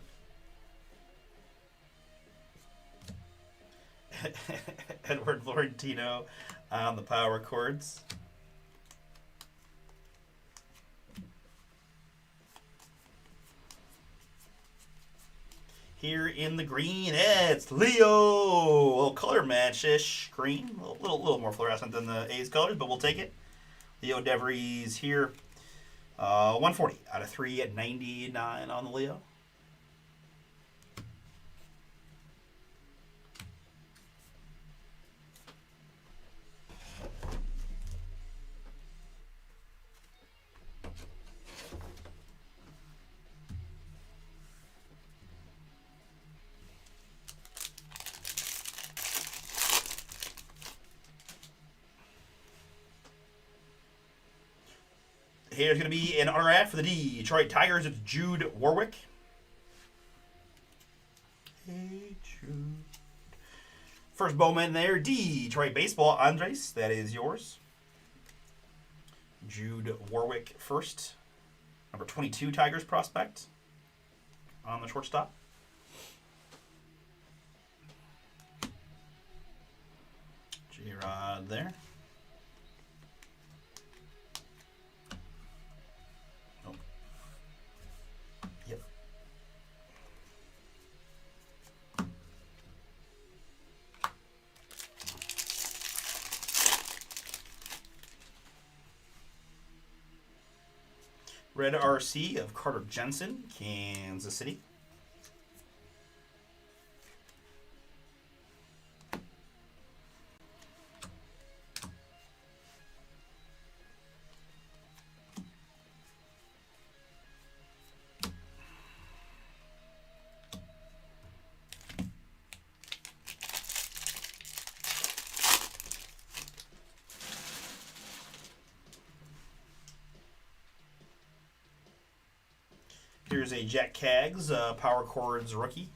Edward Florentino on the power chords. Here in the green, it's Leo. A little color match-ish green. A little more fluorescent than the A's colors, but we'll take it. Leo DeVries here. 140 out of 399 on the Leo. Here's going to be an autograph for the Detroit Tigers. It's Jude Warwick. Hey, Jude. First Bowman there, Detroit Baseball. Andres, that is yours. Jude Warwick first. Number 22 Tigers prospect on the shortstop. J-Rod there. Red RC of Carter Jensen, Kansas City. Here's a Jack Cags Power Chords rookie.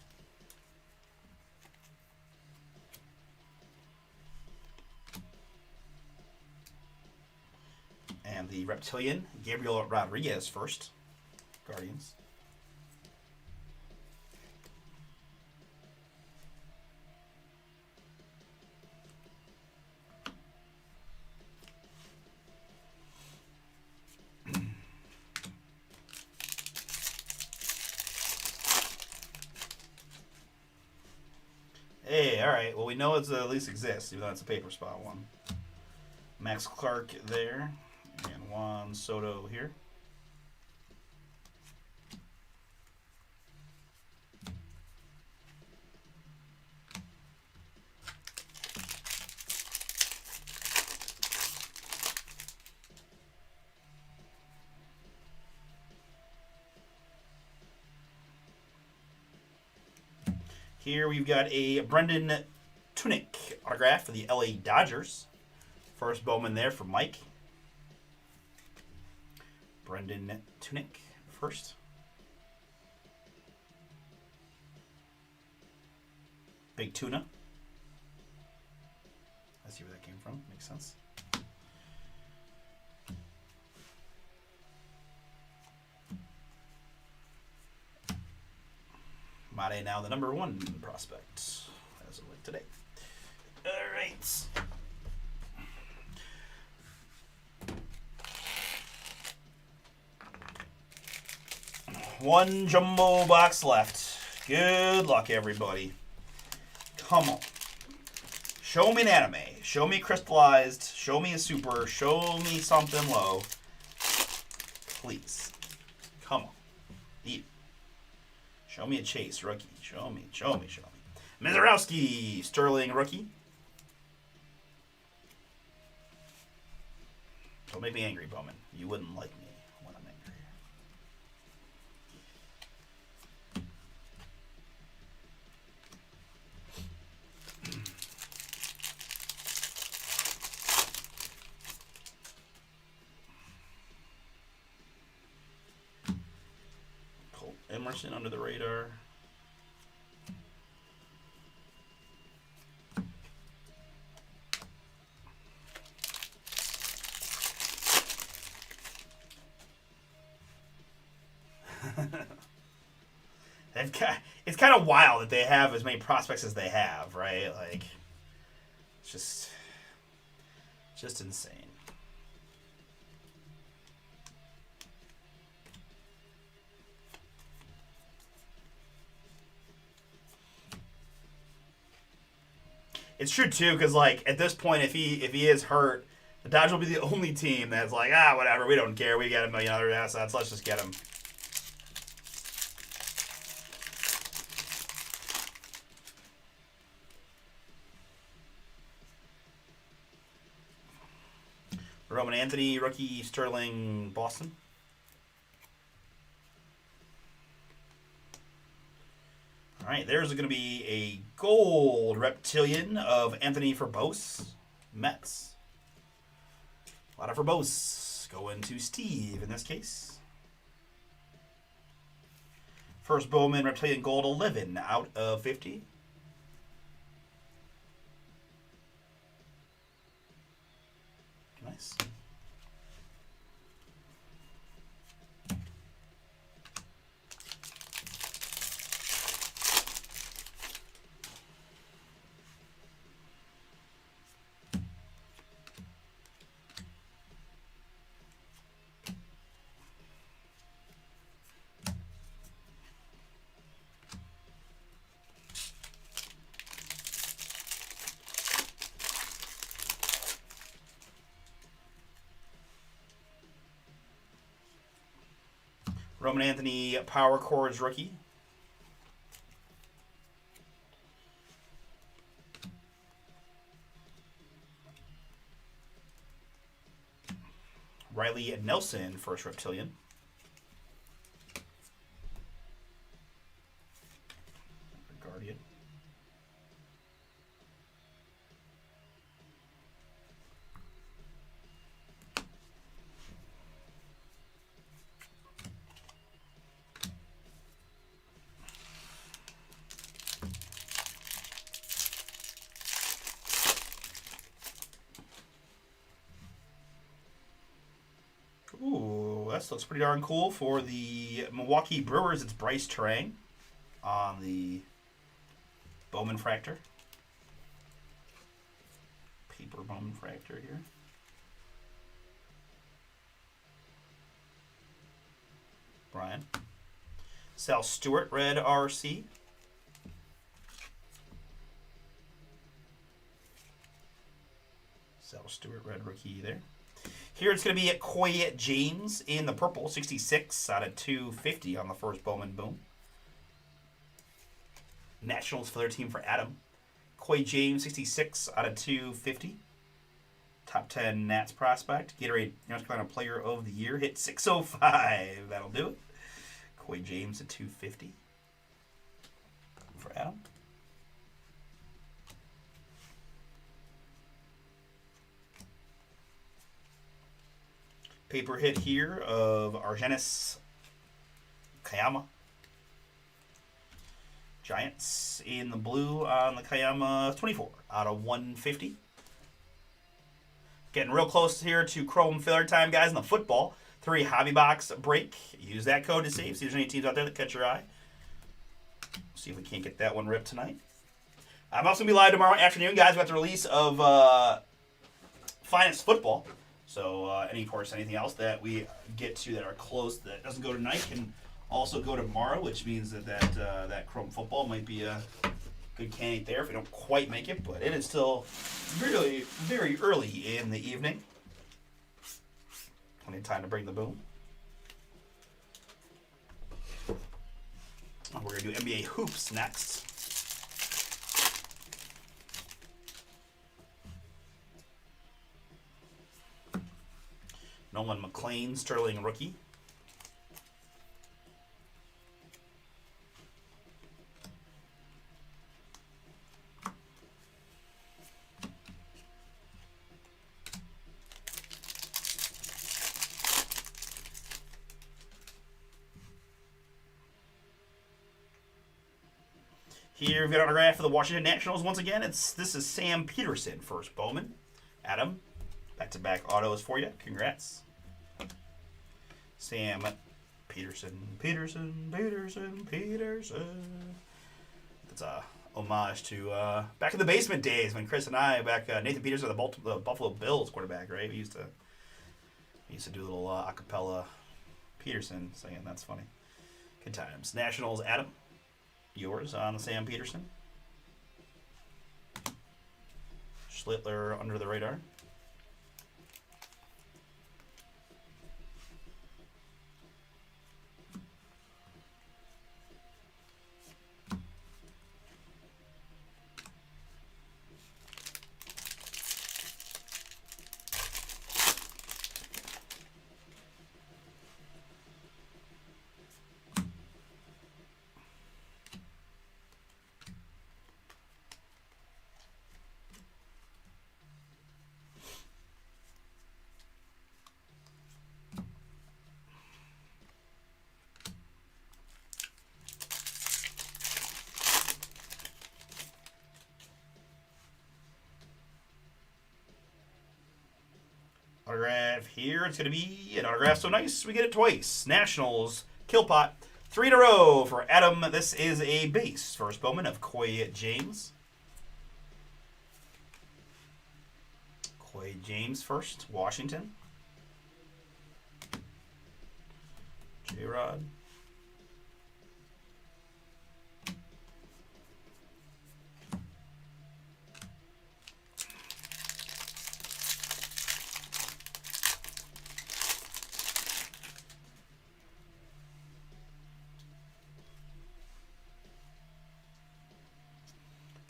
And the Reptilian, Gabriel Rodriguez first. Guardians. Hey, alright. Well, we know it's at least exists, even though it's a paper spot one. Max Clark there. And Juan Soto here. Here we've got a Brendan Tunick autograph for the LA Dodgers. First Bowman there for Mike. Brendan Tunick first. Big Tuna. I see where that came from. Makes sense. Made now the #1 prospect as of today. All right. One jumbo box left. Good luck, everybody. Come on. Show me an anime. Show me crystallized. Show me a super. Show me something low. Please. Come on. Eat it. Show me a Chase rookie. Show me. Mizarowski, Sterling rookie. Don't make me angry, Bowman. You wouldn't like me when I'm angry. Colt Emerson under the radar. It's kind of wild that they have as many prospects as they have, right? Like, it's just insane. It's true too, because like at this point, if he is hurt, the Dodgers will be the only team that's like, whatever, we don't care, we got a million other assets, let's just get him. Roman Anthony, rookie, Sterling, Boston. All right, there's going to be a gold Reptilian of Anthony Verbose, Mets. A lot of Verbose going to Steve in this case. First Bowman, Reptilian gold 11 out of 50. Nice. Roman Anthony, Power Chords rookie. Riley Nelson, first Reptilian. Guardian. This looks pretty darn cool for the Milwaukee Brewers. It's Bryce Terang on the Bowman Fractor. Paper Bowman Fractor here. Brian. Sal Stewart, red RC. Sal Stewart, red rookie there. Here it's going to be at Coy James in the purple, 66 out of 250 on the first Bowman Boom. Nationals for their team for Adam. Coy James, 66 out of 250. Top 10 Nats prospect. Gatorade North Carolina Player of the Year. Hit 605. That'll do it. Coy James at 250 for Adam. Paper hit here of Argenis Kayama. Giants in the blue on the Kayama, 24 out of 150. Getting real close here to Chrome filler time, guys, in the football. 3 hobby box break. Use that code to save. See if there's any teams out there that catch your eye. See if we can't get that one ripped tonight. I'm also going to be live tomorrow afternoon, guys. We got the release of Finest Football. So anything else that we get to that are close that doesn't go tonight can also go tomorrow, which means that Chrome Football might be a good candidate there if we don't quite make it. But it is still really very early in the evening. Plenty of time to bring the boom. We're going to do NBA Hoops next. Nolan McLean, Sterling rookie. Here we've got an autograph for the Washington Nationals once again. This is Sam Peterson, first Bowman. Adam, back-to-back autos for you. Congrats. Sam Peterson. It's a homage to back in the basement days when Chris and I, Nathan Peterson, the Buffalo Bills quarterback, right? We used to do a little acapella Peterson singing. That's funny. Good times. Nationals, Adam. Yours on the Sam Peterson. Schlittler under the radar. Autograph here. It's going to be an autograph so nice we get it twice. Nationals, Killpot. 3 in a row for Adam. This is a base. First Bowman of Coy James. Coy James first. Washington. J-Rod.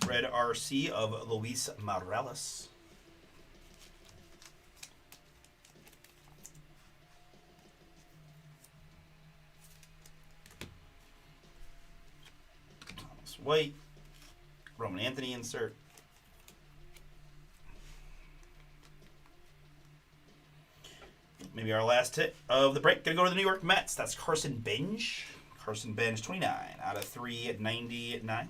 Red RC of Luis Morales. Thomas White. Roman Anthony insert. Maybe our last hit of the break. Gonna go to the New York Mets. That's Carson Bench. Carson Bench, 29 out of 399.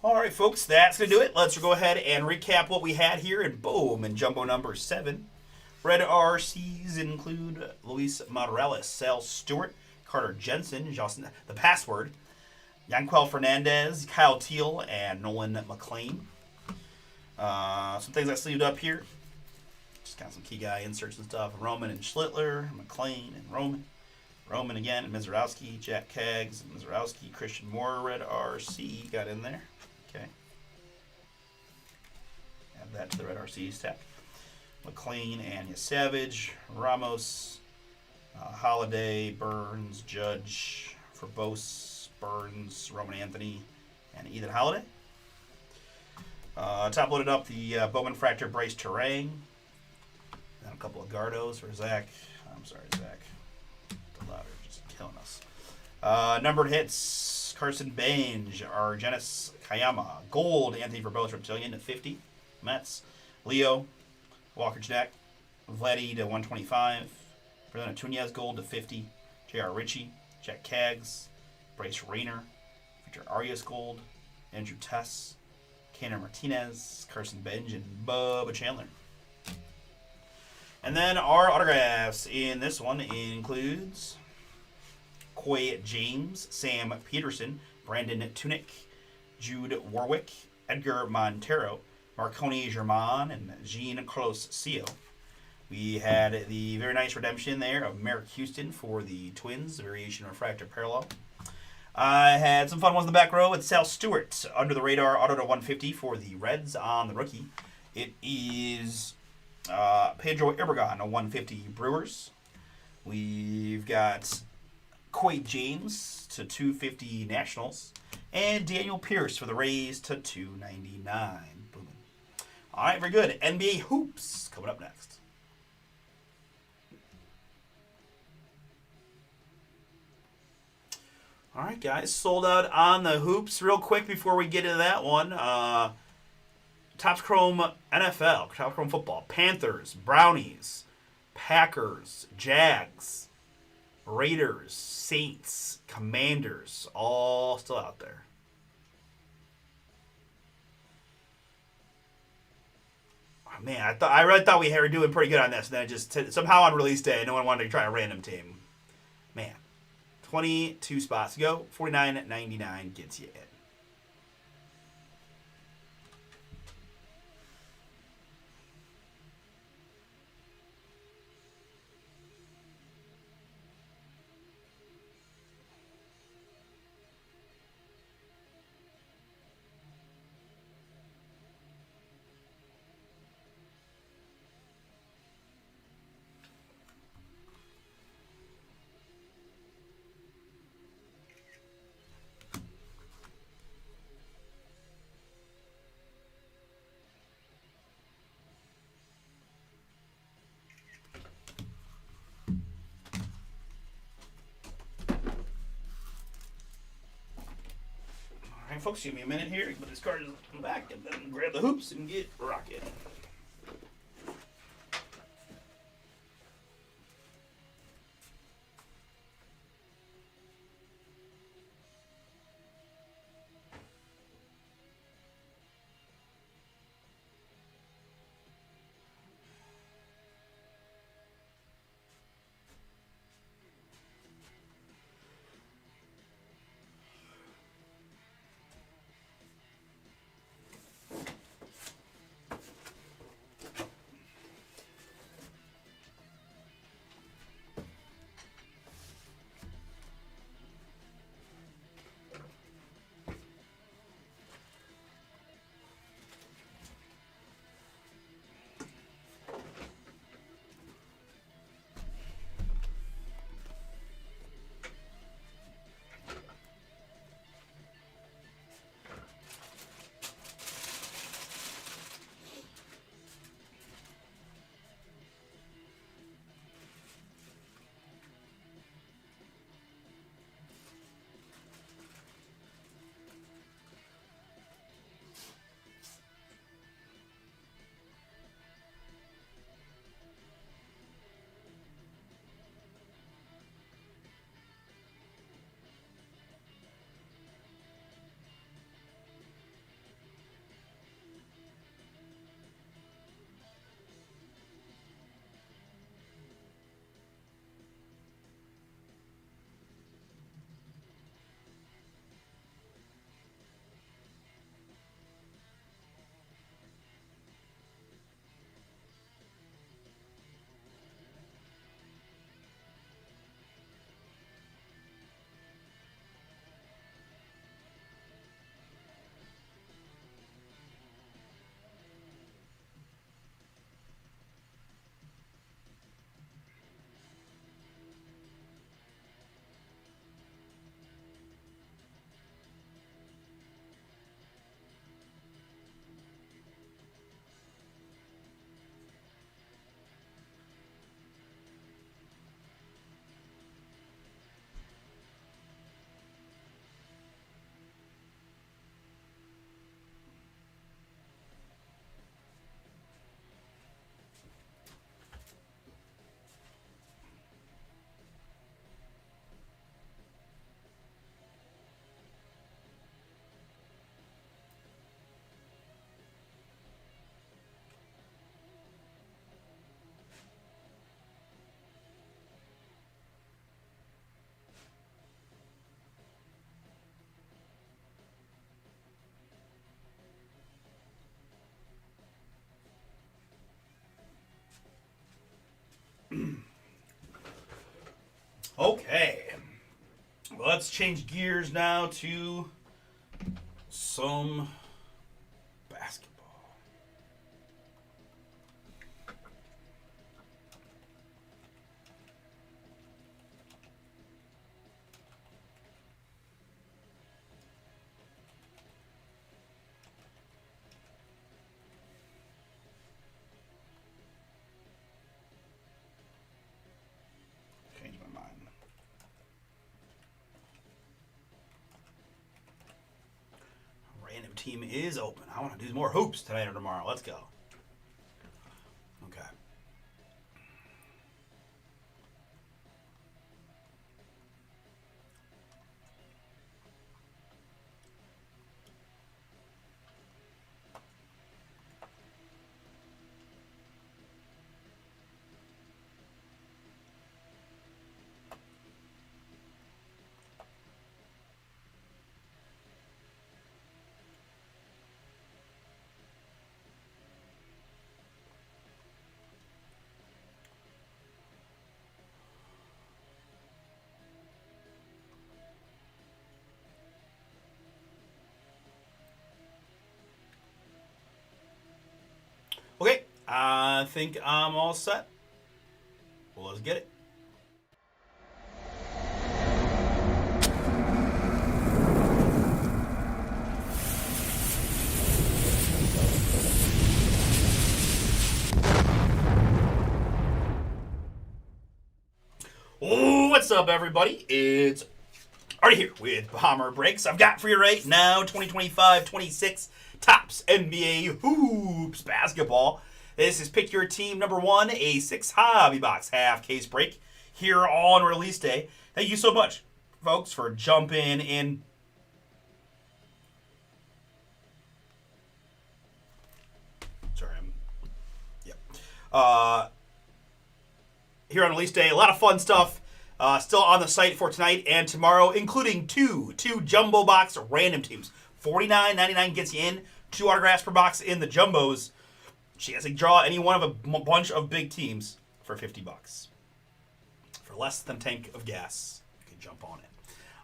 All right, folks, that's going to do it. Let's go ahead and recap what we had here in Bowman Jumbo number 7. Red RCs include Luis Morales, Sal Stewart, Carter Jensen, Justin, the password, Yanquel Fernandez, Kyle Teal, and Nolan McLean. Some things I sleeved up here. Just got some key guy inserts and stuff. Roman and Schlittler, McLean and Roman. Roman again, and Mizorowski, Jack Kaggs, Mizorowski, Christian Moore, Red RC got in there. Okay. Add that to the Red RC stack. McLean, Anya Savage, Ramos, Holiday, Burns, Judge, Verbose, Burns, Roman Anthony, and Ethan Holiday. Top loaded up the Bowman Fractor Bryce Terang. And a couple of Gardos for Zach. I'm sorry, Zach. The louder, just killing us. Numbered hits: Carson Bange, Argenis Kayama, Gold, Anthony Verbose Reptilian to 50, Mets, Leo, Walker Jack, Vladdy to 125, Brendan Tunez Gold to 50, J.R. Ritchie, Jack Kaggs, Bryce Rayner, Victor Arias Gold, Andrew Tess, Kaner Martinez, Carson Benj, and Bubba Chandler. And then our autographs in this one includes Coy James, Sam Peterson, Brandon Tunick, Jude Warwick, Edgar Montero, Marconi German, and Jean Carlos Cio. We had the very nice redemption there of Merrick Houston for the Twins, the variation refractor parallel. I had some fun ones in the back row with Sal Stewart, under the radar auto to 150 for the Reds on the rookie. It is Pedro Ibergon, a 150 Brewers. We've got Coy James to 250 Nationals, and Daniel Pierce for the Rays to 299. Boom. All right, very good. NBA Hoops coming up next. All right, guys, sold out on the hoops. Real quick before we get into that one, Topps Chrome NFL, Topps Chrome football, Panthers, Brownies, Packers, Jags, Raiders, Saints, Commanders, all still out there. Oh, man, I really thought we were doing pretty good on this, and then it just somehow on release day, no one wanted to try a random team. Man. 22 spots to go. $49.99 gets you in. Alright, folks, give me a minute here. Put this card in the back and then grab the hoops and get rocking. Okay. Let's change gears now to some basketball. Change my mind. Random team is open. I want to do more hoops tonight or tomorrow. Let's go. Okay. Okay, I think I'm all set. Well, let's get it. What's up, everybody? It's Artie here with Bomber Breaks. I've got for you right now 2025-26 Topps NBA Hoops Basketball. This is Pick Your Team number 1, a 6 hobby box half case break here on release day. Thank you so much, folks, for jumping in. Sorry, here on release day. A lot of fun stuff still on the site for tonight and tomorrow, including two jumbo box random teams. $49.99 gets you in. 2 autographs per box in the jumbos. Chance to draw any one of a bunch of big teams for $50. For less than a tank of gas, you can jump on it.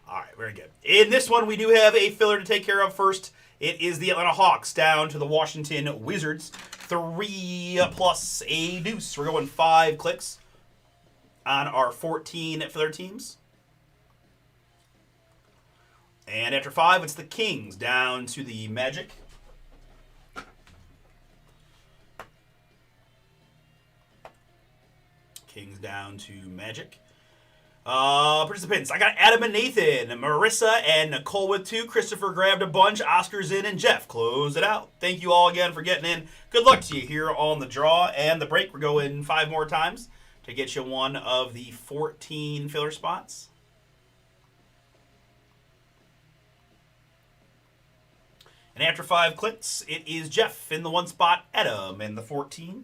All right, very good. In this one, we do have a filler to take care of first. It is the Atlanta Hawks down to the Washington Wizards. 3 plus a deuce. We're going 5 clicks on our 14 filler teams. And after 5, it's the Kings down to the Magic. Kings down to Magic. Participants, I got Adam and Nathan, Marissa and Nicole with 2. Christopher grabbed a bunch. Oscar's in, and Jeff closed it out. Thank you all again for getting in. Good luck to you here on the draw and the break. We're going 5 more times to get you one of the 14 filler spots. And after 5 clicks, it is Jeff in the 1 spot, Adam in the 14.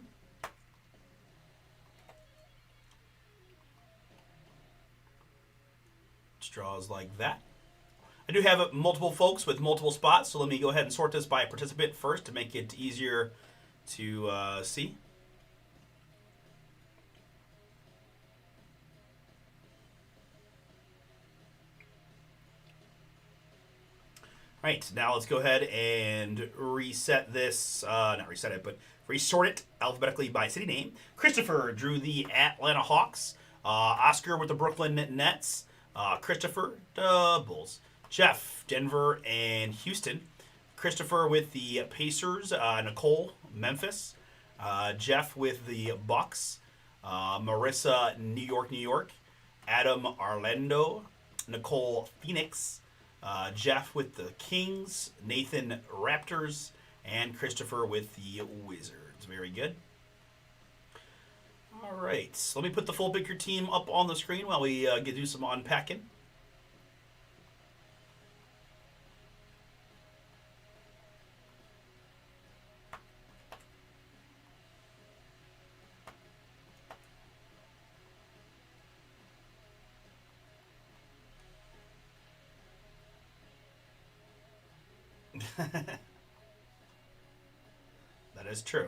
Draws like that. I do have multiple folks with multiple spots, so let me go ahead and sort this by participant first to make it easier to see. All right, now let's go ahead and reset this, not reset it, but resort it alphabetically by city name. Christopher drew the Atlanta Hawks. Oscar with the Brooklyn Nets. Christopher, Bulls. Jeff, Denver and Houston. Christopher with the Pacers. Nicole, Memphis. Jeff with the Bucks. Marissa, New York. Adam, Orlando. Nicole, Phoenix. Jeff with the Kings. Nathan, Raptors. And Christopher with the Wizards. Very good. All right, so let me put the full Pick Your Team up on the screen while we do some unpacking. That is true.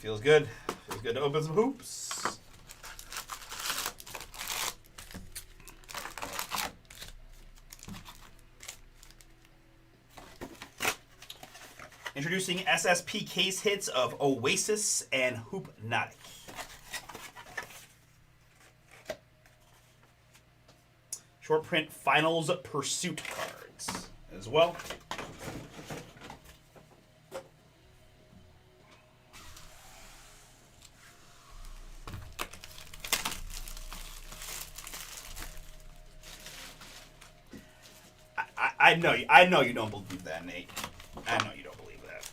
Feels good. Feels good to open some hoops. Introducing SSP case hits of Oasis and Hoopnotic. Short print Finals Pursuit cards as well. I know you don't believe that, Nate. I know you don't believe that.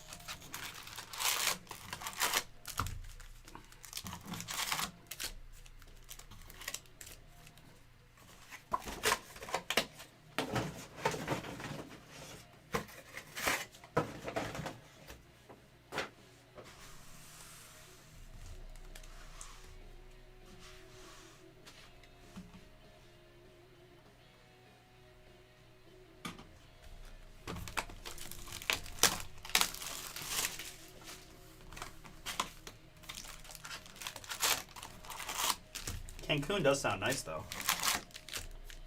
Cancun does sound nice, though.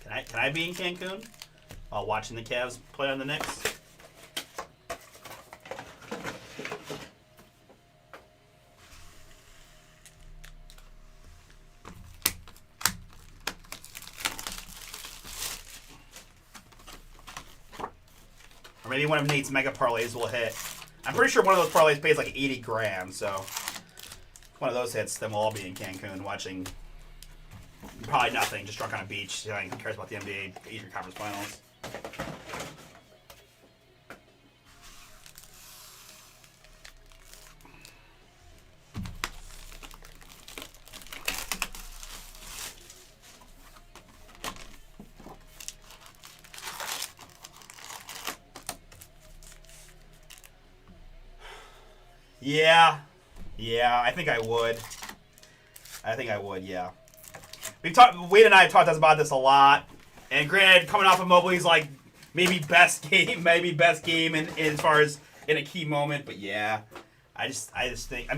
Can I be in Cancun while watching the Cavs play on the Knicks? Or maybe one of Nate's mega parlays will hit. I'm pretty sure one of those parlays pays like 80 grand, so if one of those hits, then we'll all be in Cancun watching. Probably nothing, just drunk on a beach. Who cares about the NBA Eastern Conference Finals? Yeah, I think I would. Yeah. Wade and I have talked about this a lot. And granted, coming off of Mobley's like maybe best game in as far as in a key moment. But yeah, I just think,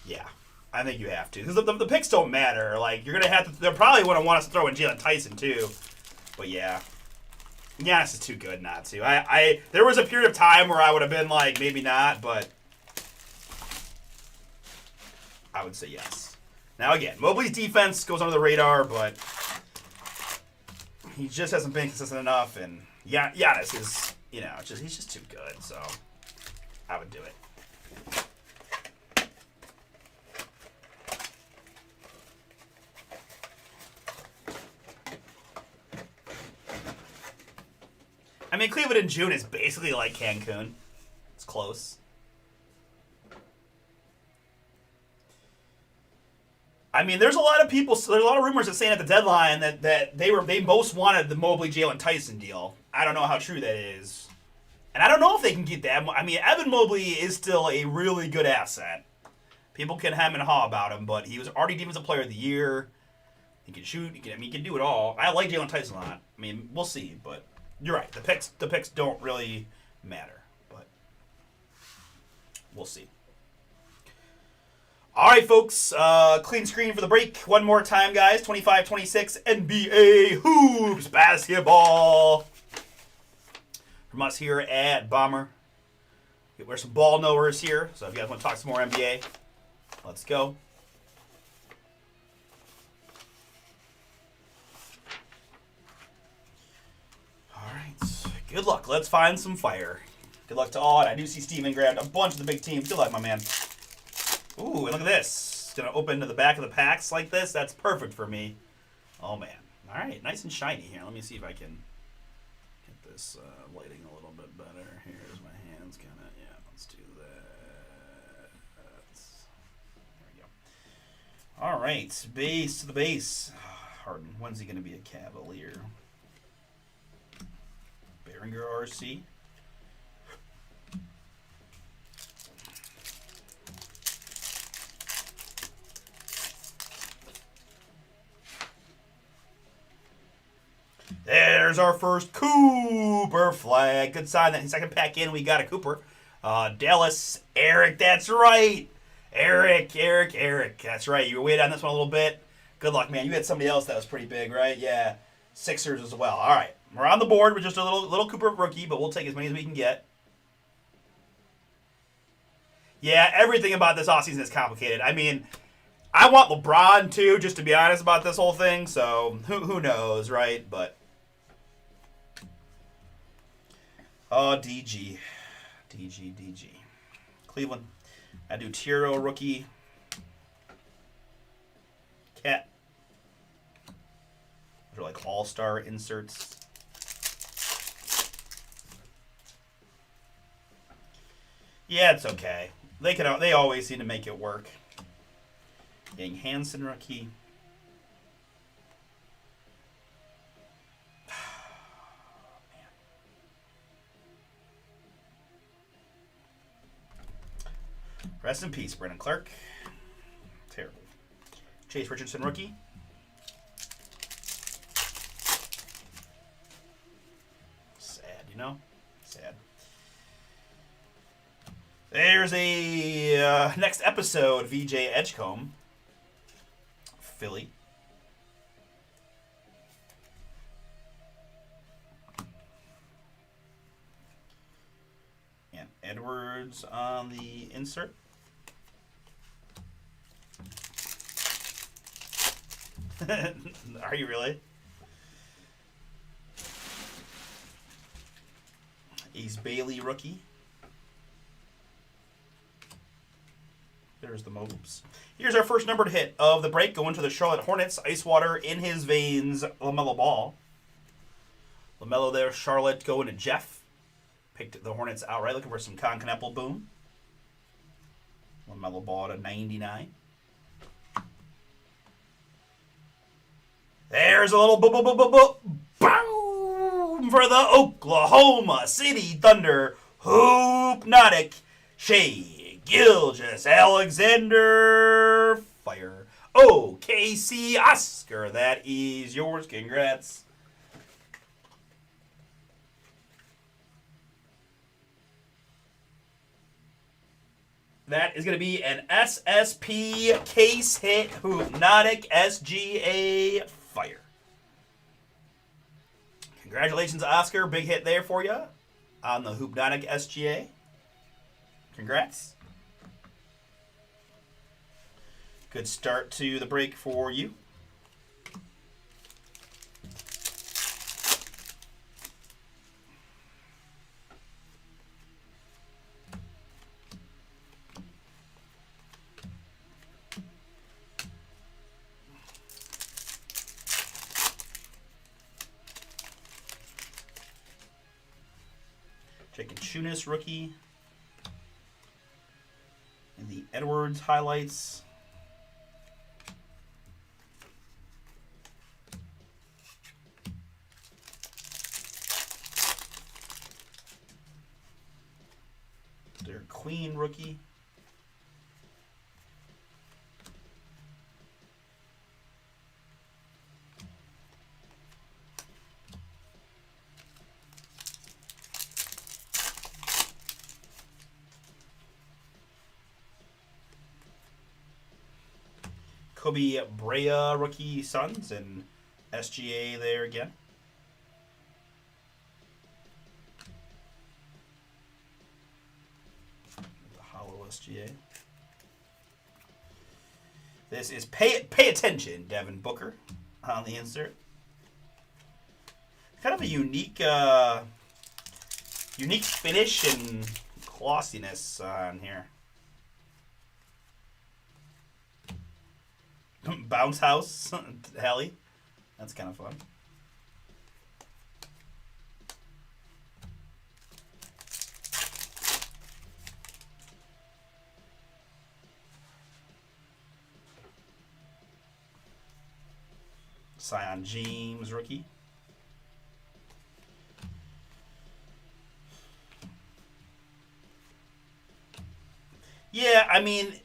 yeah, I think you have to. Because the picks don't matter. Like, you're going to have to, they'll probably want us to throw in Jalen Tyson too. But yeah. Giannis is too good not to. There was a period of time where I would have been like, maybe not, but I would say yes. Now again, Mobley's defense goes under the radar, but he just hasn't been consistent enough, and Giannis is, he's just too good, so I would do it. I mean, Cleveland in June is basically like Cancun. It's close. I mean, there's a lot of rumors that saying at the deadline that they most wanted the Mobley Jalen Tyson deal. I don't know how true that is, and I don't know if they can get that. I mean, Evan Mobley is still a really good asset. People can hem and haw about him, but he was already Defensive Player of the Year. He can shoot. He can do it all. I like Jalen Tyson a lot. I mean, we'll see, but you're right. The picks don't really matter, but we'll see. All right, folks. Clean screen for the break. One more time, guys. 25-26 NBA Hoops Basketball. From us here at Bomber. We're some ball knowers here, so if you guys want to talk some more NBA, let's go. All right. Good luck. Let's find some fire. Good luck to all. And I do see Steven grabbed a bunch of the big teams. Good luck, my man. Ooh, and look at this. It's going to open to the back of the packs like this. That's perfect for me. Oh, man. All right. Nice and shiny here. Let me see if I can get this lighting a little bit better. Here's my hands kind of. Yeah, let's do that. There we go. All right. Base to the base. Harden. When's he going to be a Cavalier? Behringer RC. There's our first Cooper flag. Good sign that second pack in, we got a Cooper. Dallas, Eric, that's right. Eric. That's right. You were waiting on this one a little bit. Good luck, man. You had somebody else that was pretty big, right? Yeah. Sixers as well. All right. We're on the board with just a little Cooper rookie, but we'll take as many as we can get. Yeah, everything about this offseason is complicated. I mean, I want LeBron, too, just to be honest about this whole thing. So, who knows, right? But, oh, DG. Cleveland. I do Tiro rookie. Cat. Those are like all-star inserts. Yeah, it's okay. They always seem to make it work. Yang Hansen rookie. Rest in peace, Brandon Clark. Terrible. Chase Richardson rookie. Sad, you know? Sad. There's a next episode, VJ Edgecombe. Philly. And Edwards on the insert. Are you really? Ace Bailey rookie. There's the Mobes. Here's our first numbered hit of the break, going to the Charlotte Hornets. Ice water in his veins, LaMelo Ball. LaMelo there, Charlotte going to Jeff. Picked the Hornets outright, looking for some Concon boom. LaMelo Ball to 99. There's a little boom for the Oklahoma City Thunder. Hoopnotic. Shea Gilgeous-Alexander. Fire. OKC Oscar. That is yours. Congrats. That is going to be an SSP case hit Hoopnotic SGA Fire. Congratulations, Oscar. Big hit there for you on the Hoopnotic SGA. Congrats. Good start to the break for you. Jake Chunis rookie. And the Edwards highlights. Their Queen rookie. Kobe Brea rookie Suns and SGA there again. The hollow SGA. This is pay attention, Devin Booker on the insert. Kind of a unique finish and glossiness on here. Bounce House, Helly. That's kind of fun. Zion James rookie. Yeah, I mean,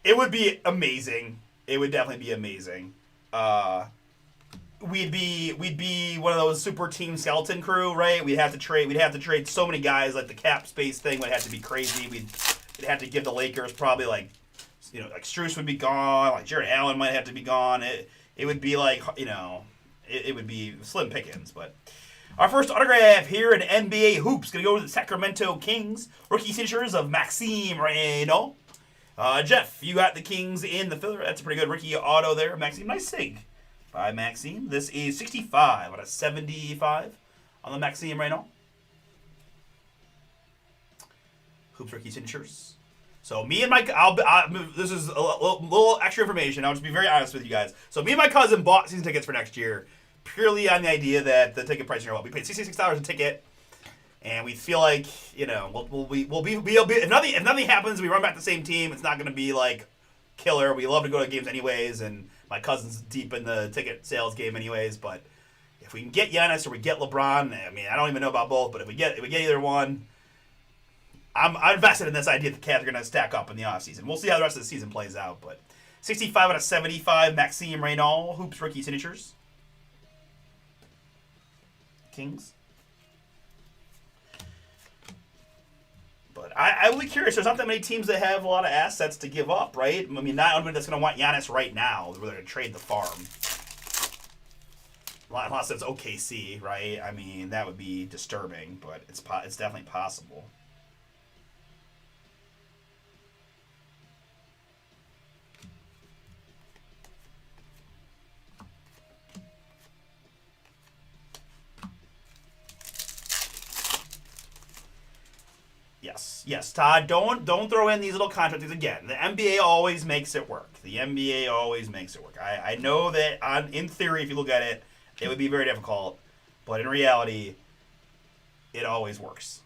it would be amazing. It would definitely be amazing. We'd be one of those super team skeleton crew, right? We'd have to trade so many guys. Like the cap space thing would have to be crazy. We'd have to give the Lakers probably like like Strus would be gone, like Jared Allen might have to be gone. It would be like, it would be slim pickings. But our first autograph here in NBA Hoops going to go to the Sacramento Kings. Rookie signatures of Maxime Reynaud. Jeff, you got the Kings in the filler. That's a pretty good rookie auto there. Maxime, nice sig by Maxime. This is 65 out of 75 on the Maxime Reynaud. Hoops rookie signatures. So me and my, this is a little extra information. I'll just be very honest with you guys. So me and my cousin bought season tickets for next year purely on the idea that the ticket prices are low. We paid $66 a ticket, and we feel like we'll be if nothing happens, we run back the same team. It's not going to be like killer. We love to go to games anyways, and my cousin's deep in the ticket sales game anyways. But if we can get Giannis or we get LeBron, I mean, I don't even know about both, but if we get either one. I'm invested in this idea that the Cavs are going to stack up in the offseason. We'll see how the rest of the season plays out. But 65 out of 75, Maxime Reynaud, Hoops rookie signatures. Kings. But I will be curious. There's not that many teams that have a lot of assets to give up, right? I mean, not everybody that's going to want Giannis right now. They're going to trade the farm. Unless it's OKC, right? I mean, that would be disturbing, but it's definitely possible. Yes, Todd. Don't throw in these little contract things again. The NBA always makes it work. I know that in theory, if you look at it, it would be very difficult, but in reality, it always works.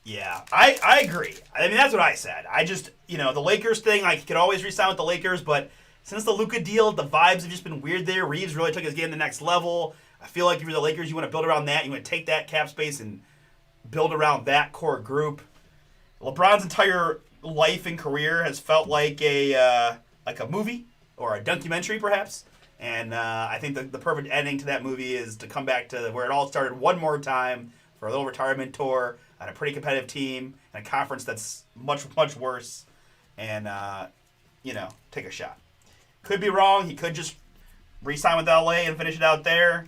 Yeah, I agree. I mean, that's what I said. I just, the Lakers thing, I could always re-sign with the Lakers, but since the Luka deal, the vibes have just been weird there. Reeves really took his game to the next level. I feel like if you're the Lakers, you want to build around that. You want to take that cap space and build around that core group. LeBron's entire life and career has felt like a movie or a documentary, perhaps. And I think the perfect ending to that movie is to come back to where it all started one more time for a little retirement tour on a pretty competitive team and a conference that's much, much worse. And, take a shot. Could be wrong. He could just re-sign with LA and finish it out there.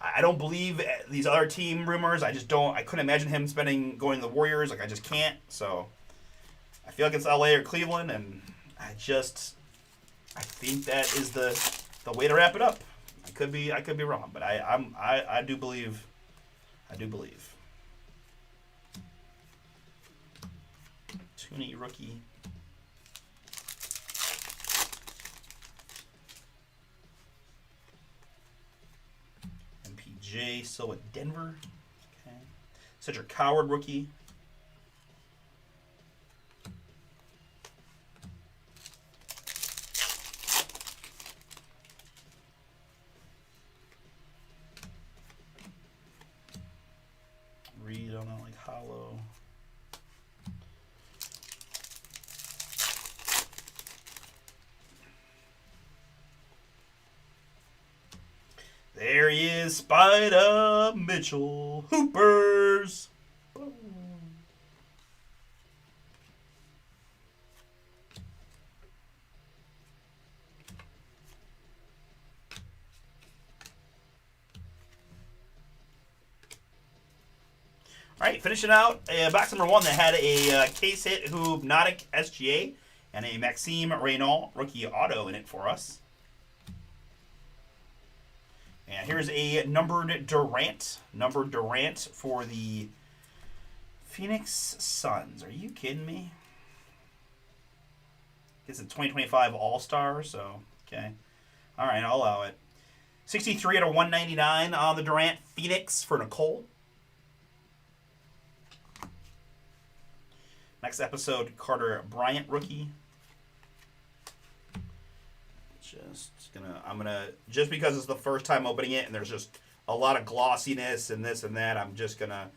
I don't believe these other team rumors. I couldn't imagine him going to the Warriors. I just can't. So I feel like it's LA or Cleveland, and I think that is the way to wrap it up. I could be wrong, but I do believe. Tooney rookie. MPJ still at Denver. Okay. Cedric Coward rookie. Reed on that like hollow. There he is, Spider Mitchell. Hoopers. Boom. All right, finishing out box number 1 that had a case hit Hypnotic SGA and a Maxime Reynaud rookie auto in it for us. And here's a numbered Durant for the Phoenix Suns. Are you kidding me? It's a 2025 All-Star, so, okay. All right, I'll allow it. 63 out of 199 on the Durant Phoenix for Nicole. Next episode, Carter Bryant rookie. Just because it's the first time opening it and there's just a lot of glossiness and this and that, I'm just gonna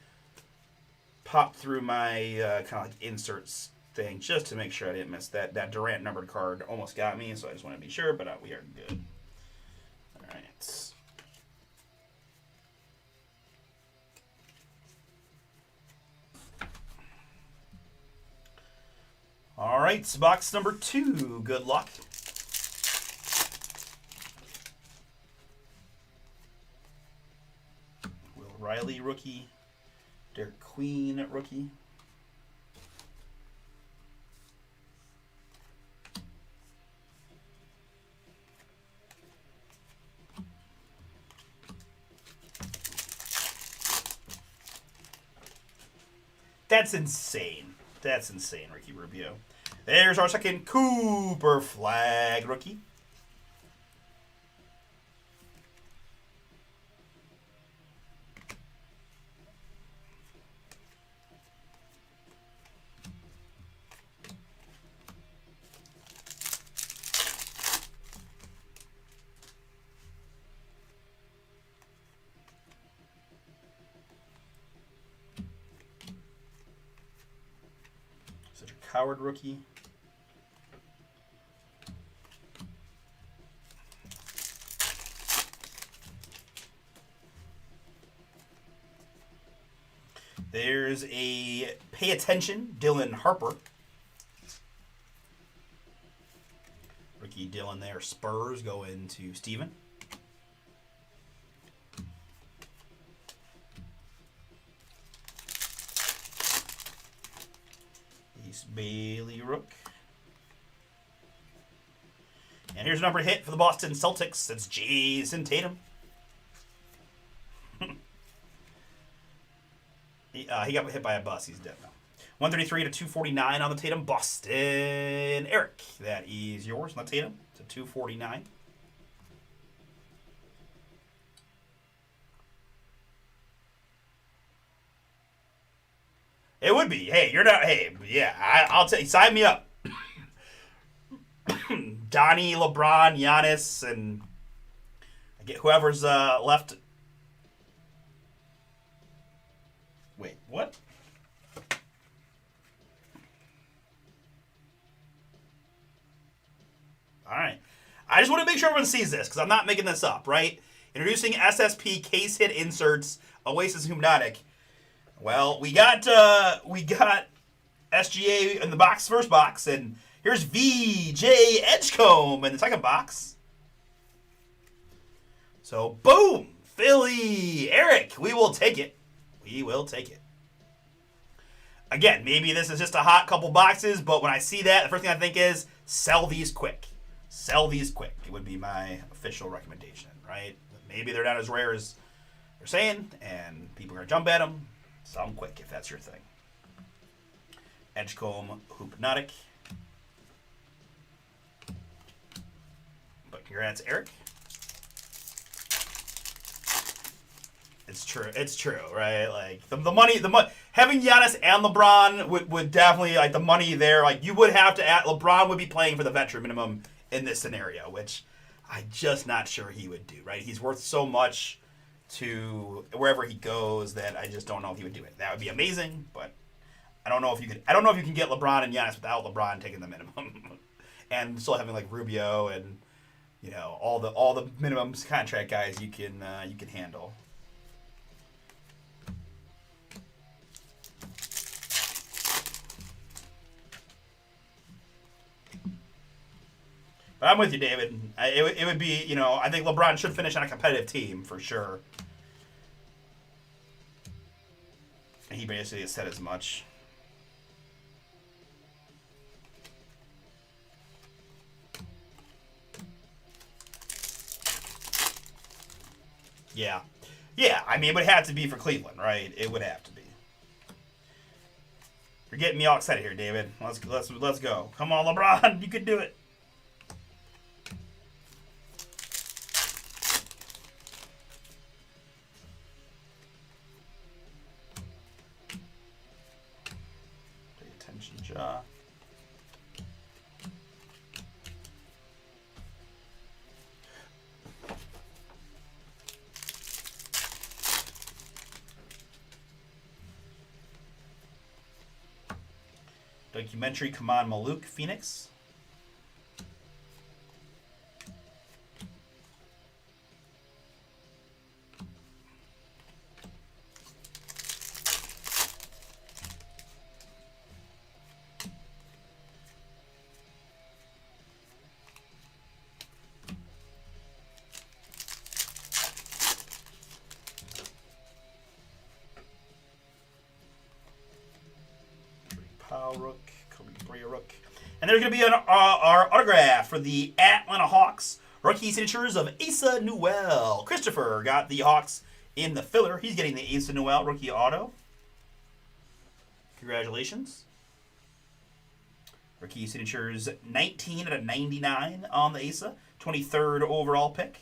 pop through my kind of like inserts thing just to make sure I didn't miss that. That Durant numbered card almost got me, so I just want to be sure, but we are good. All right. All right, box number 2. Good luck. Will Riley, rookie. Derek Queen, rookie. That's insane. That's insane, Ricky Rubio. There's our second Cooper Flag rookie. Cedric Howard rookie. There's a pay attention, Dylan Harper. Rookie Dylan there. Spurs go into Steven. East Bailey Rook. And here's a number hit for the Boston Celtics. That's Jason Tatum. He got hit by a bus. He's dead now. 133 to 249 on the Tatum. Boston Eric. That is yours on the Tatum to 249. It would be. Hey, you're not. Hey, yeah, I'll tell you. Sign me up. Donnie, LeBron, Giannis, and I get whoever's left. Wait, what? All right. I just want to make sure everyone sees this because I'm not making this up, right? Introducing SSP case hit inserts, Oasis Hypnotic. Well, we got SGA in the box, first box, and here's VJ Edgecombe in the second box. So, boom! Philly! Eric, we will take it. We will take it. Again, maybe this is just a hot couple boxes, but when I see that, the first thing I think is, sell these quick. Sell these quick. It would be my official recommendation, right? Maybe they're not as rare as they're saying, and people are going to jump at them. Sell them quick if that's your thing. Edgecombe Hypnotic. But congrats, Eric. It's true. It's true, right? Like the money, having Giannis and LeBron would definitely, like, the money there. Like, you would have to add, LeBron would be playing for the veteran minimum in this scenario, which I'm just not sure he would do. Right? He's worth so much to wherever he goes that I just don't know if he would do it. That would be amazing, but I don't know if you could. I don't know if you can get LeBron and Giannis without LeBron taking the minimum, and still having like Rubio and all the minimum contract guys you can handle. But I'm with you, David. It would be, I think LeBron should finish on a competitive team for sure. He basically has said as much. Yeah. Yeah, I mean, it would have to be for Cleveland, right? It would have to be. You're getting me all excited here, David. Let's go. Come on, LeBron. You can do it. Pay attention, Ja. Documentary, come on, Maluk, Phoenix. Rook, Kobe Bryant. And there's going to be our autograph for the Atlanta Hawks. Rookie signatures of Asa Newell. Christopher got the Hawks in the filler. He's getting the Asa Newell rookie auto. Congratulations. Rookie signatures 19 out of 99 on the Asa. 23rd overall pick.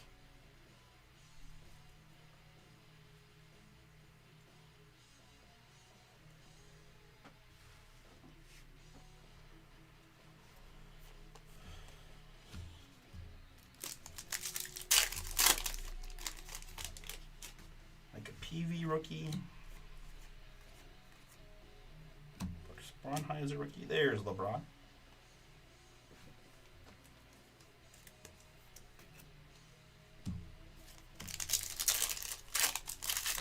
Like a PV rookie. Braunheiser rookie. There's LeBron.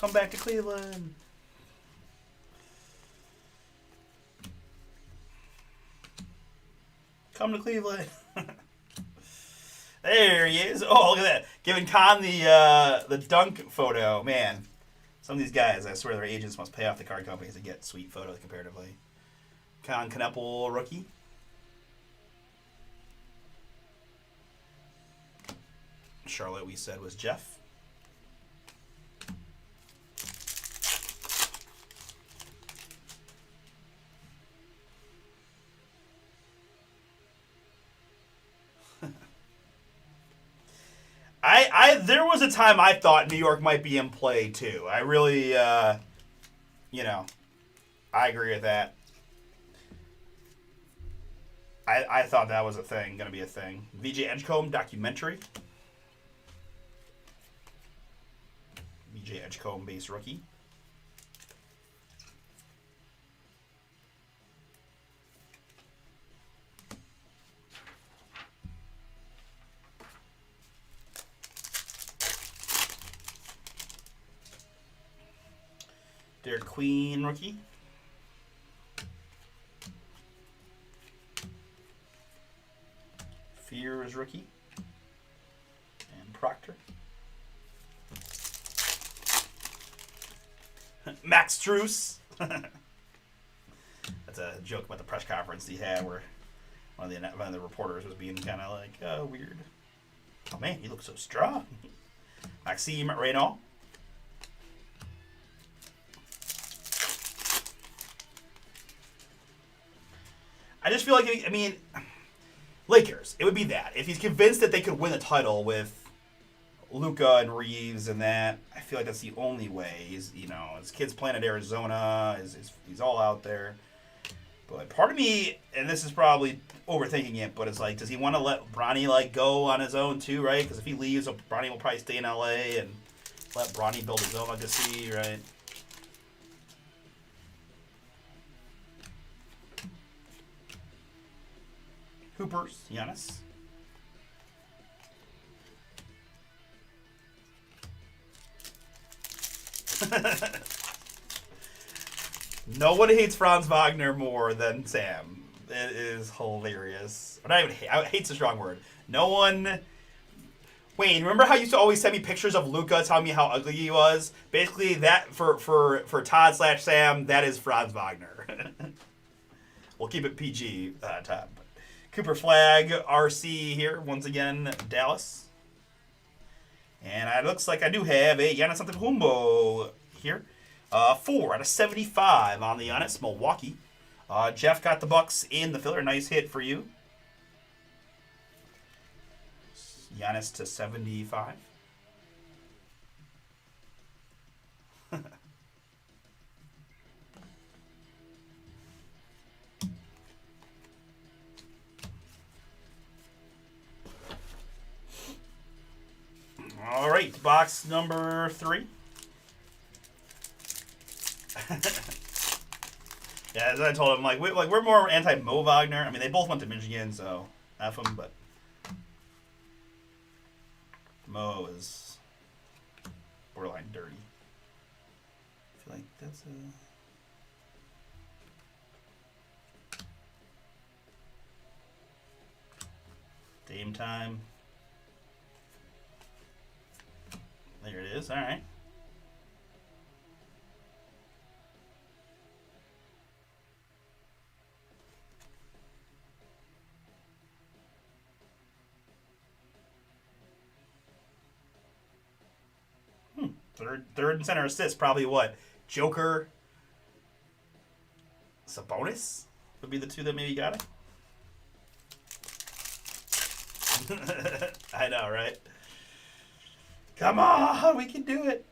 Come back to Cleveland. Come to Cleveland. There he is. Oh, look at that. Giving Con the dunk photo. Man, some of these guys, I swear their agents must pay off the card companies to get sweet photos comparatively. Con Kneppel rookie. Charlotte, we said, was Jeff. There was a time I thought New York might be in play too. I really, I agree with that. I thought that was going to be a thing. VJ Edgecombe documentary. VJ Edgecombe base rookie. Derek Queen rookie. Fears rookie. And Proctor. Max Strus. That's a joke about the press conference he had where one of the reporters was being kind of like, weird. Oh man, he looks so strong. Maxime Reynaud. I just feel like, Lakers, it would be that. If he's convinced that they could win the title with Luka and Reeves and that, I feel like that's the only way. His kid's playing at Arizona. He's all out there. But part of me, and this is probably overthinking it, but it's like, does he want to let Bronny, go on his own too, right? Because if he leaves, Bronny will probably stay in L.A. and let Bronny build his own legacy, right? Hoopers, Giannis. No one hates Franz Wagner more than Sam. It is hilarious. But hate's a strong word. No one. Wayne, remember how you used to always send me pictures of Luka telling me how ugly he was? Basically, that for Todd/Sam, that is Franz Wagner. We'll keep it PG, Todd. Cooper Flag, RC here, once again, Dallas. And it looks like I do have a Giannis Antetokounmpo here. 4 out of 75 on the Giannis, Milwaukee. Jeff got the Bucks in the filler. Nice hit for you. Giannis to 75. All right, box number 3. Yeah, as I told him, we're more anti-Mo Wagner. I mean, they both went to Michigan, so F them, but Mo is borderline dirty. I feel like that's a Dame time. There it is. All right. Third and center assist, probably what? Joker, Sabonis would be the two that maybe got it. I know, right? Come on, we can do it.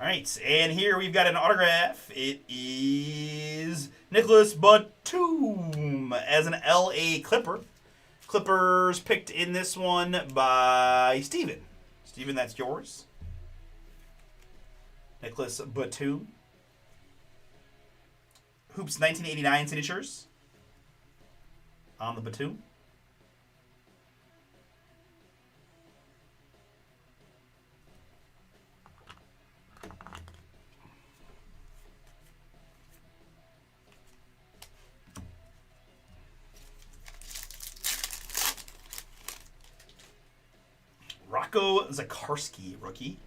All right, and here we've got an autograph. It is Nicholas Batum as an LA Clipper. Clippers picked in this one by Steven. Steven, that's yours. Nicholas Batum. Hoops 1989 signatures on the Batum. Rocco Zakarski, rookie.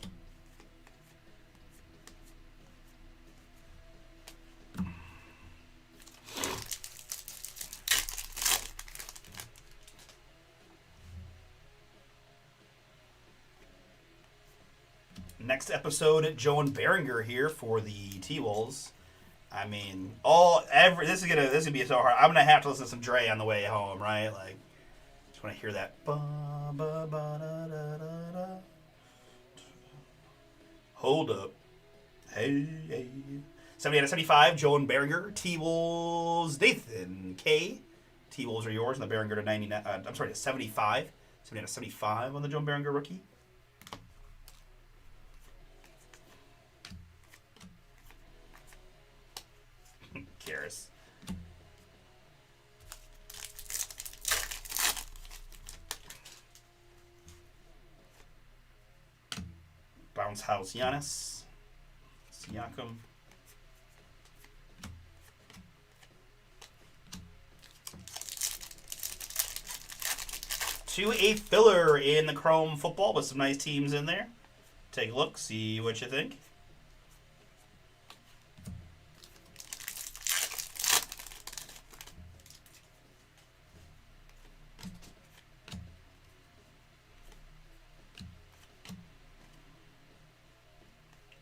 Next episode, Joan Berenger here for the T-Wolves. I mean, this is gonna be so hard. I'm gonna have to listen to some Dre on the way home, right? Like, just want to hear that. Hold up. Hey, hey. 70 out of 75, Joan Berenger. T-Wolves, Nathan K. T-Wolves are yours, and the Berenger to 99. I'm sorry, to 75. 70 out of 75 on the Joan Berenger rookie. Karis. Bounce House Giannis. Siakam. To a filler in the Chrome football with some nice teams in there. Take a look, see what you think.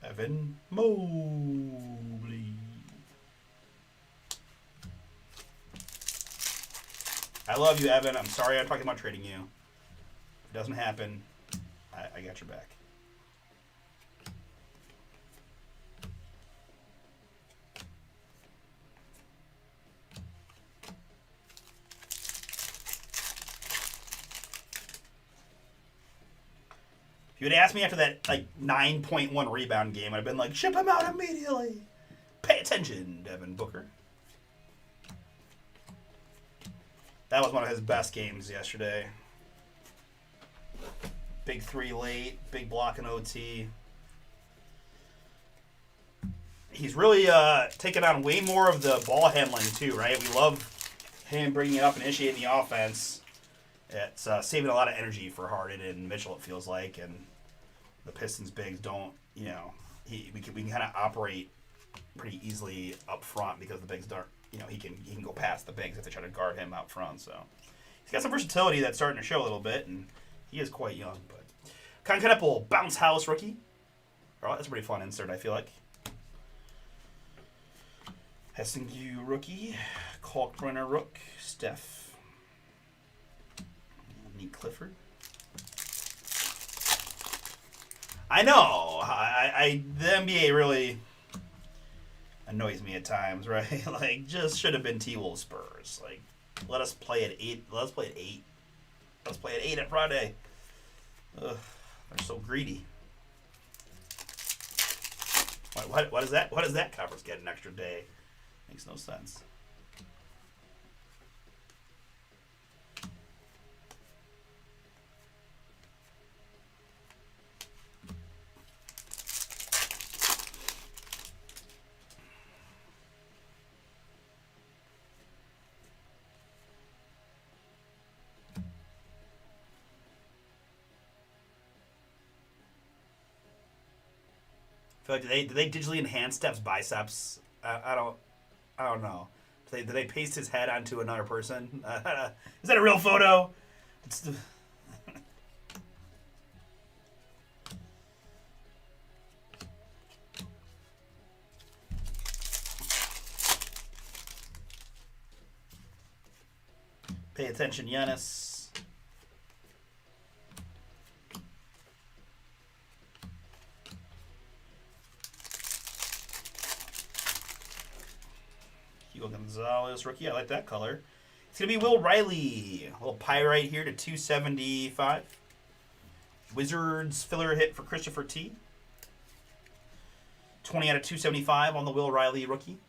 Evan Mobley. I love you, Evan. I'm sorry I'm talking about trading you. If it doesn't happen, I got your back. If you had asked me after that 9.1 rebound game, I'd have been like, ship him out immediately. Pay attention, Devin Booker. That was one of his best games yesterday. Big three late, big block in OT. He's really taken on way more of the ball handling too, right? We love him bringing it up and initiating the offense. It's saving a lot of energy for Harden and Mitchell, it feels like, and the Pistons bigs don't, we can kind of operate pretty easily up front because the bigs don't, he can go past the bigs if they try to guard him out front. So he's got some versatility that's starting to show a little bit, and he is quite young. But Conconnable Bounce House rookie. Oh, that's a pretty fun insert, I feel like. Hessingu rookie. Kalkbrenner rook. Steph. Neat Clifford. I know. The NBA really annoys me at times, right? Just should have been T-Wolves Spurs. Let us play at 8. Let's play at 8. Let's play at 8 on Friday. Ugh, they're so greedy. What is that? What does that conference get an extra day? Makes no sense. Do they digitally enhance Steph's biceps? I don't know. Do they paste his head onto another person? Is that a real photo? Pay attention, Giannis. Hugo Gonzalez, rookie. I like that color. It's going to be Will Riley. A little pyrite here to 275. Wizards filler hit for Christopher T. 20 out of 275 on the Will Riley rookie.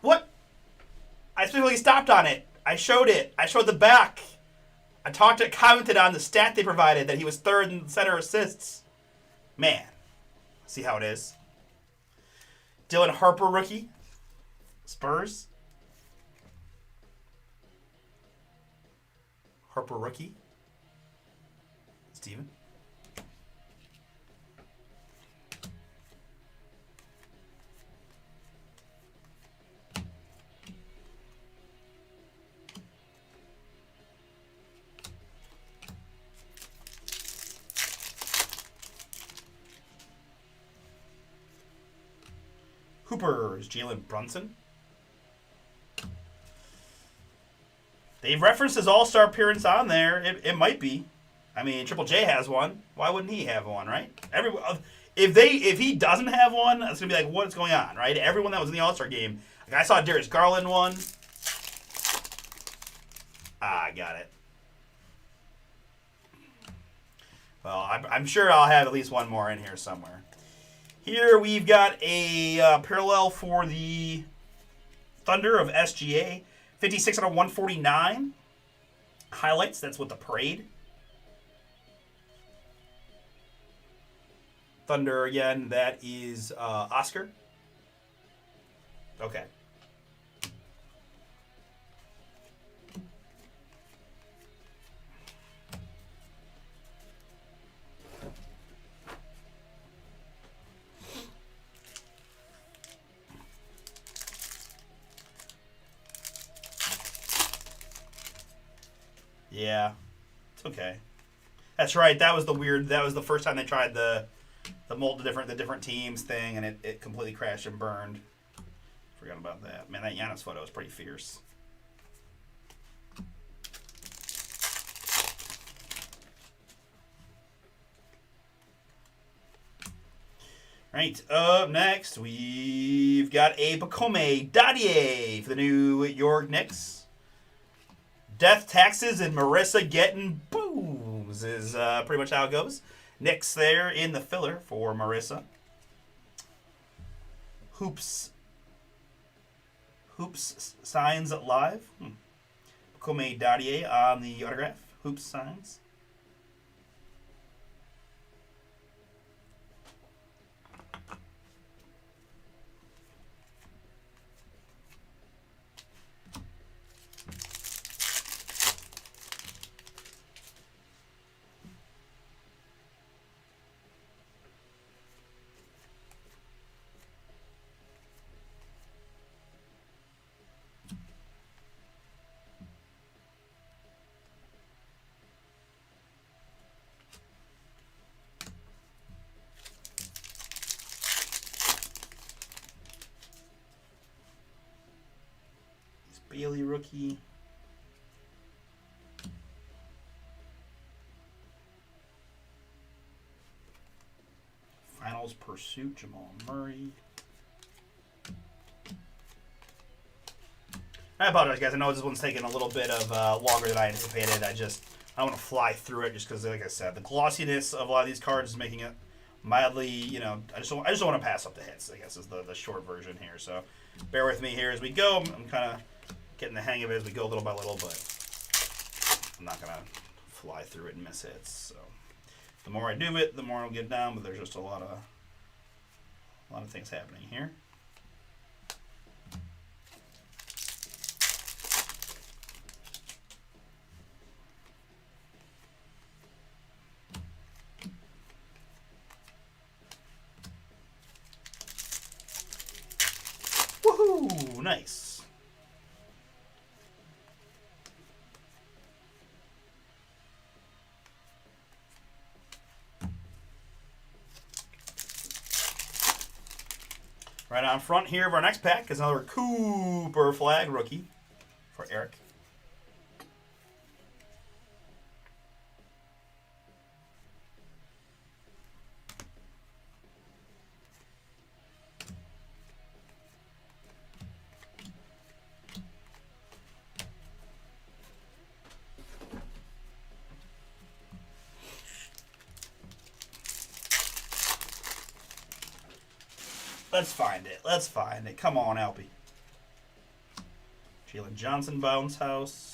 What? I specifically stopped on it. I showed it. I showed the back. I commented on the stat they provided that he was third in center assists. Man. See how it is. Dylan Harper, rookie. Spurs. Harper, rookie. Steven. Hooper's Jalen Brunson. They've referenced his All-Star appearance on there. It might be. I mean, Triple J has one. Why wouldn't he have one, right? If he doesn't have one, it's gonna be like, what's going on, right? Everyone that was in the All-Star game. Like, I saw Darius Garland one. I got it. Well, I'm sure I'll have at least one more in here somewhere. Here we've got a parallel for the Thunder of SGA. 56 out of 149. Highlights, that's with the parade. Thunder again, that is Oscar. Okay. Yeah, it's okay. That's right. That was the first time they tried the different teams thing, and it completely crashed and burned. Forgot about that. Man, that Giannis photo is pretty fierce. Right, up next, we've got a Bakome Dadier for the New York Knicks. Death, taxes, and Marissa getting booms is pretty much how it goes. Knicks there in the filler for Marissa. Hoops signs live. Bakome Dadier on the autograph. Hoops signs. Bailey rookie. Finals Pursuit, Jamal Murray. I apologize, guys. I know this one's taking a little bit of longer than I anticipated. I want to fly through it just because, like I said, the glossiness of a lot of these cards is making it mildly, I just don't want to pass up the hits, I guess, is the short version here. So bear with me here as we go. I'm kind of getting the hang of it as we go little by little, but I'm not gonna fly through it and miss hits. So the more I do it, the more I'll get down. But there's just a lot of things happening here. Woohoo! Nice. Right on front here of our next pack is another Cooper Flag rookie for Eric. Let's find it. Let's find it. Come on, Alpy. Jalen Johnson, Bounce House.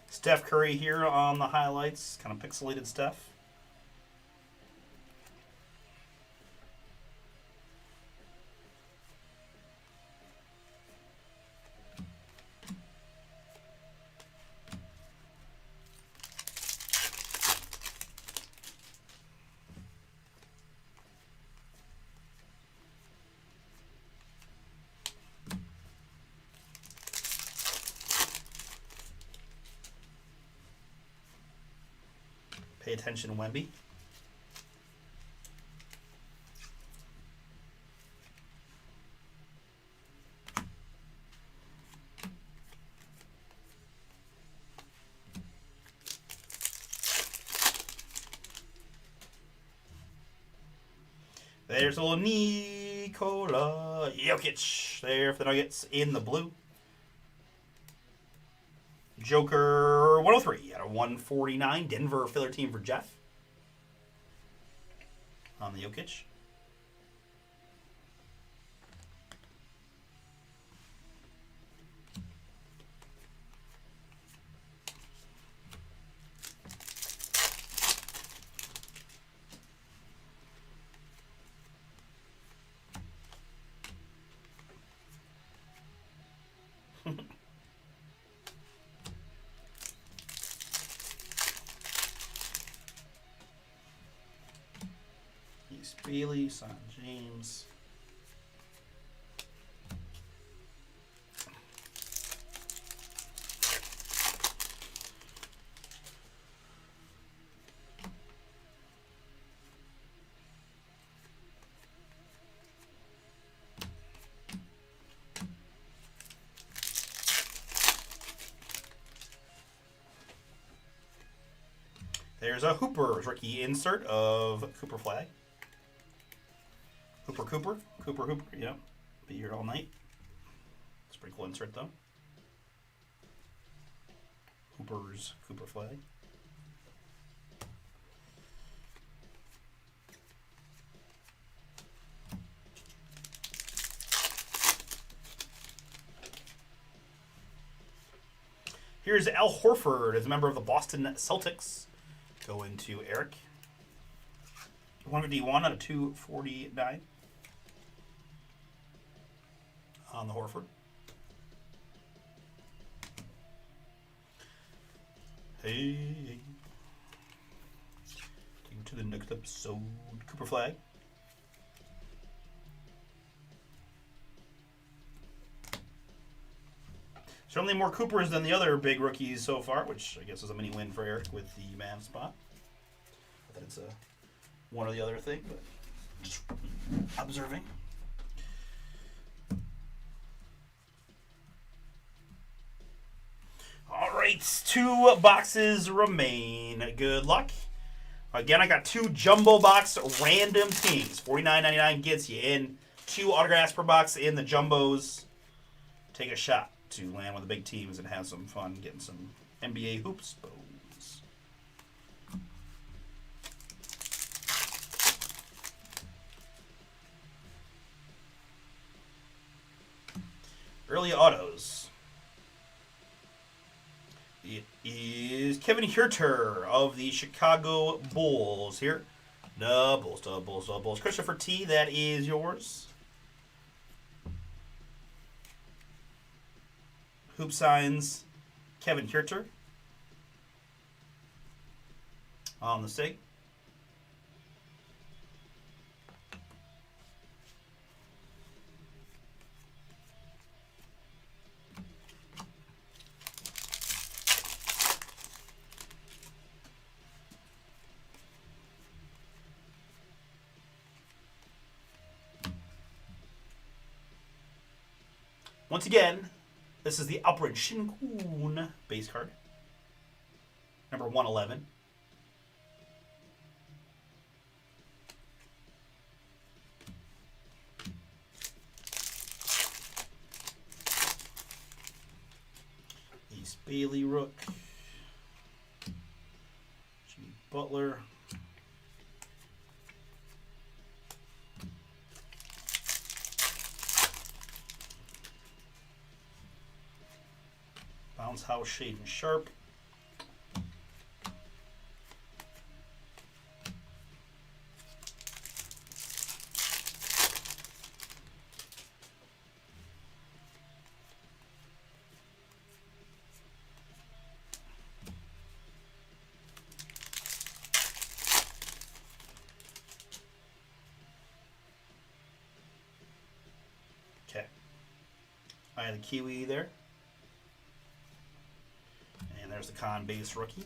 Steph Curry here on the highlights, kind of pixelated stuff. Pay attention, Wemby. There's a little Nikola Jokic there for the Nuggets in the blue. Joker 103 out of 149. Denver filler team for Jeff. On the Jokic. Bailey, Son James. There's a Hooper's rookie insert of Cooper Flag. Cooper, yep. Be here all night. It's a pretty cool insert, though. Hooper's Cooper Flag. Here's Al Horford as a member of the Boston Celtics. Going to Eric. 151 out of 249. On the Horford. Hey. Take to the next episode. Cooper Flag. Certainly more Coopers than the other big rookies so far, which I guess is a mini win for Eric with the man spot. I thought it's a one or the other thing, but just observing. right, 2 boxes remain. Good luck. Again, I got 2 jumbo box random teams. $49.99 gets you in 2 autographs per box in the jumbos. Take a shot to land with the big teams and have some fun getting some NBA hoops bows. Early autos. It is Kevin Huerter of the Chicago Bulls here. The Bulls. Christopher T, that is yours. Hoop signs, Kevin Huerter on the SIG. Once again, this is the Alperen Sengun base card. Number 111. East Bailey Rook. Jimmy Butler. Bounce House, Shaden Sharp. Okay. I had the Kiwi there. And there's the Con base rookie.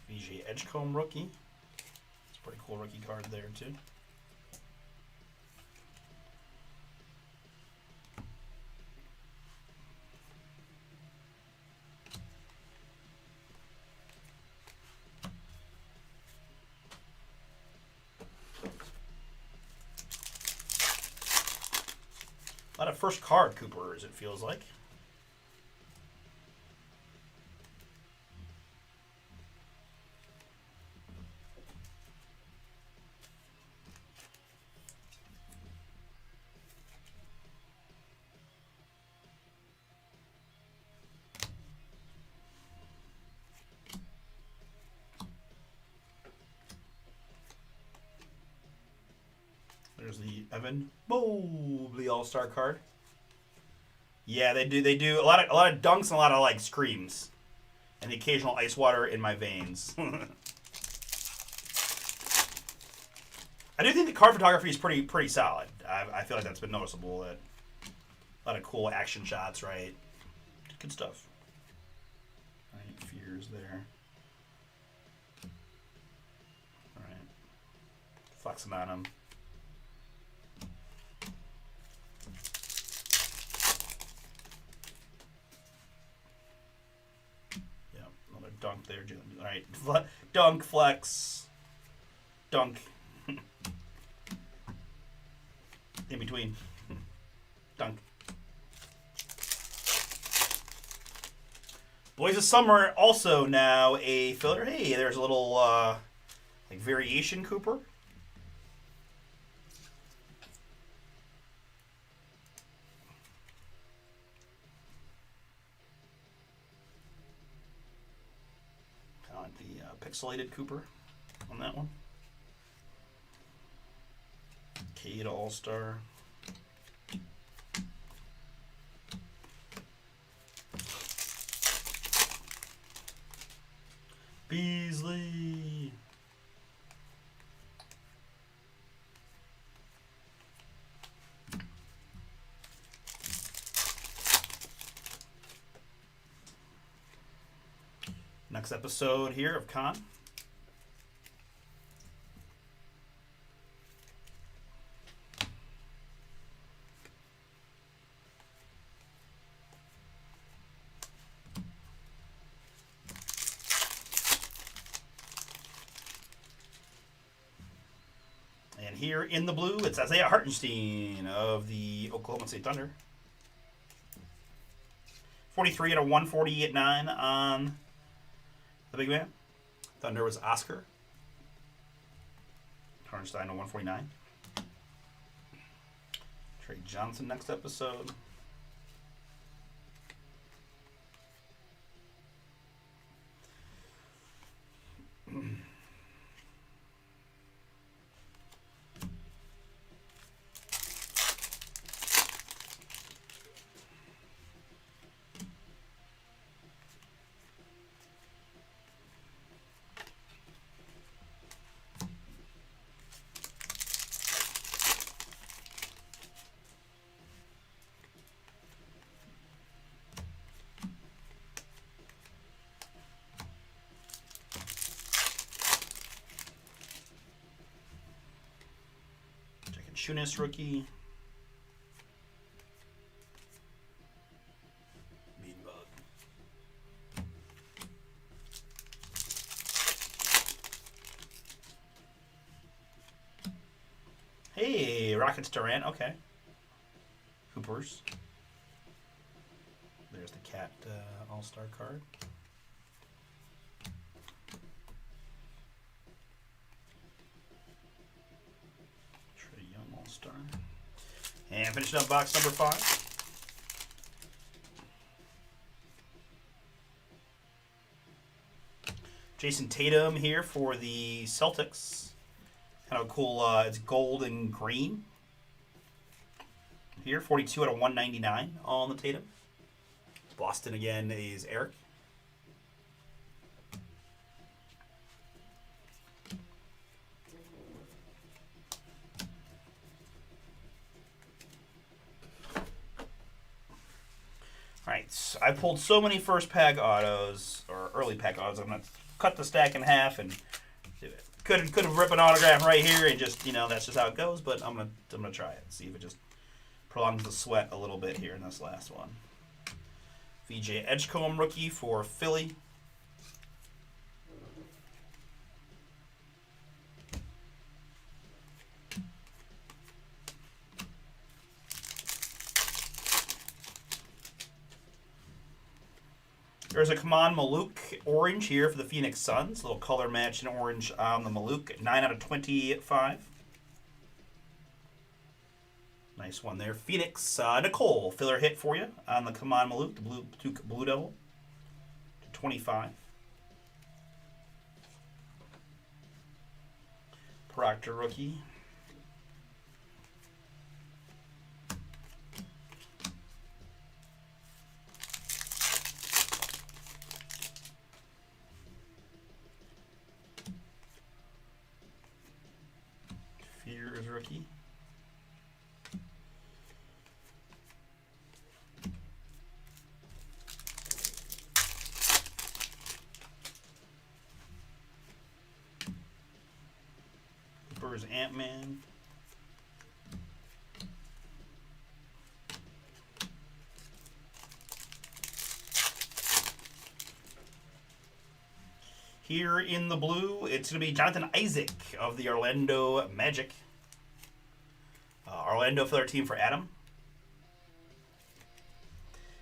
VJ Edgecombe rookie. It's a pretty cool rookie card there too. A lot of first card Coopers, it feels like. There's the Evan Mobley All-Star card. Yeah, they do a lot of dunks and a lot of like screams, and the occasional ice water in my veins. I do think the card photography is pretty solid. I feel like that's been noticeable. That a lot of cool action shots, right? Good stuff. Right, Fears there. All right, flexing on him. Dunk there, Jalen. All right, dunk, flex, dunk. In between, dunk. Boys of Summer also now a filler. Hey, there's a little like variation Cooper. Pixelated Cooper on that one. Cade All-Star. Beasley. next episode here of Con. And here in the blue, it's Isaiah Hartenstein of the Oklahoma City Thunder. 43 out of 148.9 on the big man. Thunder was Oscar. Hartenstein to 149. Trey Johnson next episode. Chunas rookie. Meanbug. Hey, Rockets Durant. Okay. Hoopers. There's the Cat All-Star card. Star. And finishing up box number 5. Jason Tatum here for the Celtics. Kind of a cool, it's gold and green. Here, 42 out of 199 on the Tatum. Boston again is Eric. Alright, I pulled so many first pack autos, or early pack autos, I'm going to cut the stack in half and could have ripped an autograph right here and just, that's just how it goes, but I'm gonna try it, see if it just prolongs the sweat a little bit here in this last one. VJ Edgecombe rookie for Philly. There's a Kaman Maluk orange here for the Phoenix Suns. A little color match in orange on the Maluk. 9 out of 25. Nice one there. Phoenix, Nicole, filler hit for you on the Kaman Maluk, the Blue Devil. To 25. Proctor rookie. Fears rookie. Cooper's Ant-Man. Here in the blue, it's going to be Jonathan Isaac of the Orlando Magic. Orlando filler team for Adam.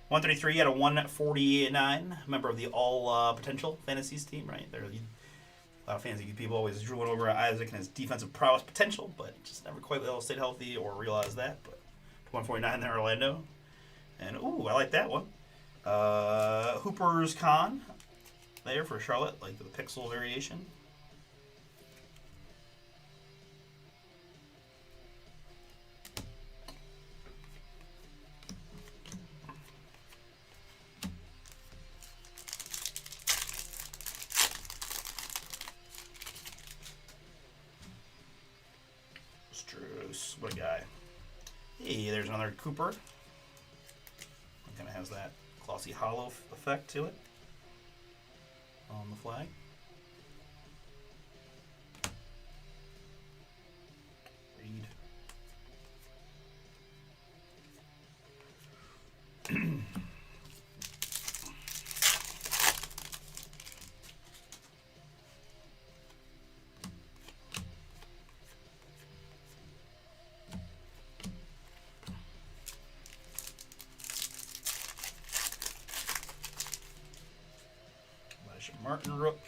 133 out of 149. Member of the All Potential Fantasies team, right? There, a lot of fantasy people always drew one over Isaac and his defensive prowess potential, but just never quite stayed healthy or realized that. But 149 there, Orlando. And, ooh, I like that one. Hooper's Con there for Charlotte, like the pixel variation. Struce, what a guy. Hey, there's another Cooper. It kind of has that glossy hollow effect to it. on the flag. Read. Martin Rook.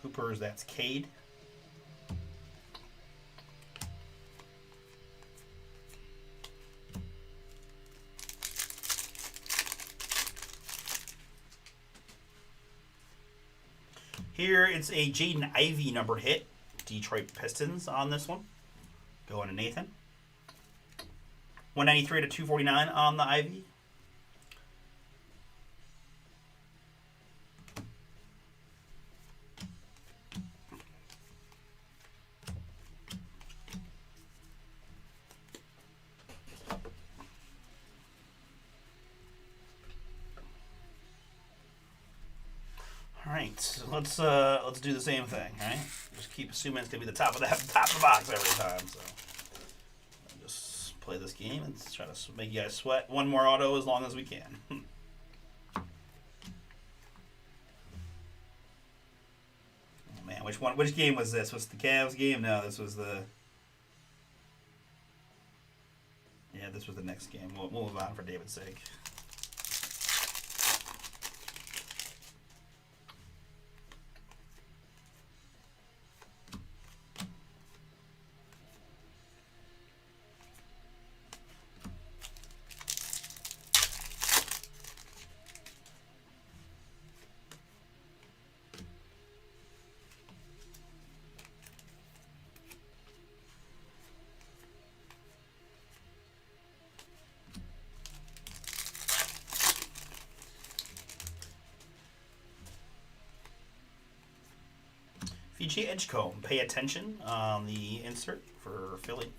Hoopers, that's Cade. Here it's a Jaden Ivey numbered hit. Detroit Pistons on this one. Going to Nathan. 193 to 249 on the Ivy. All right, so let's do the same thing. All right, just keep assuming it's gonna be the top of the box every time. So I'll just play this game and try to make you guys sweat one more auto as long as we can. Oh man, which game was this? Was the Cavs game? No, this was the. Yeah, this was the next game. We'll move on for David's sake. VJ Edgecombe, pay attention on the insert for Philly.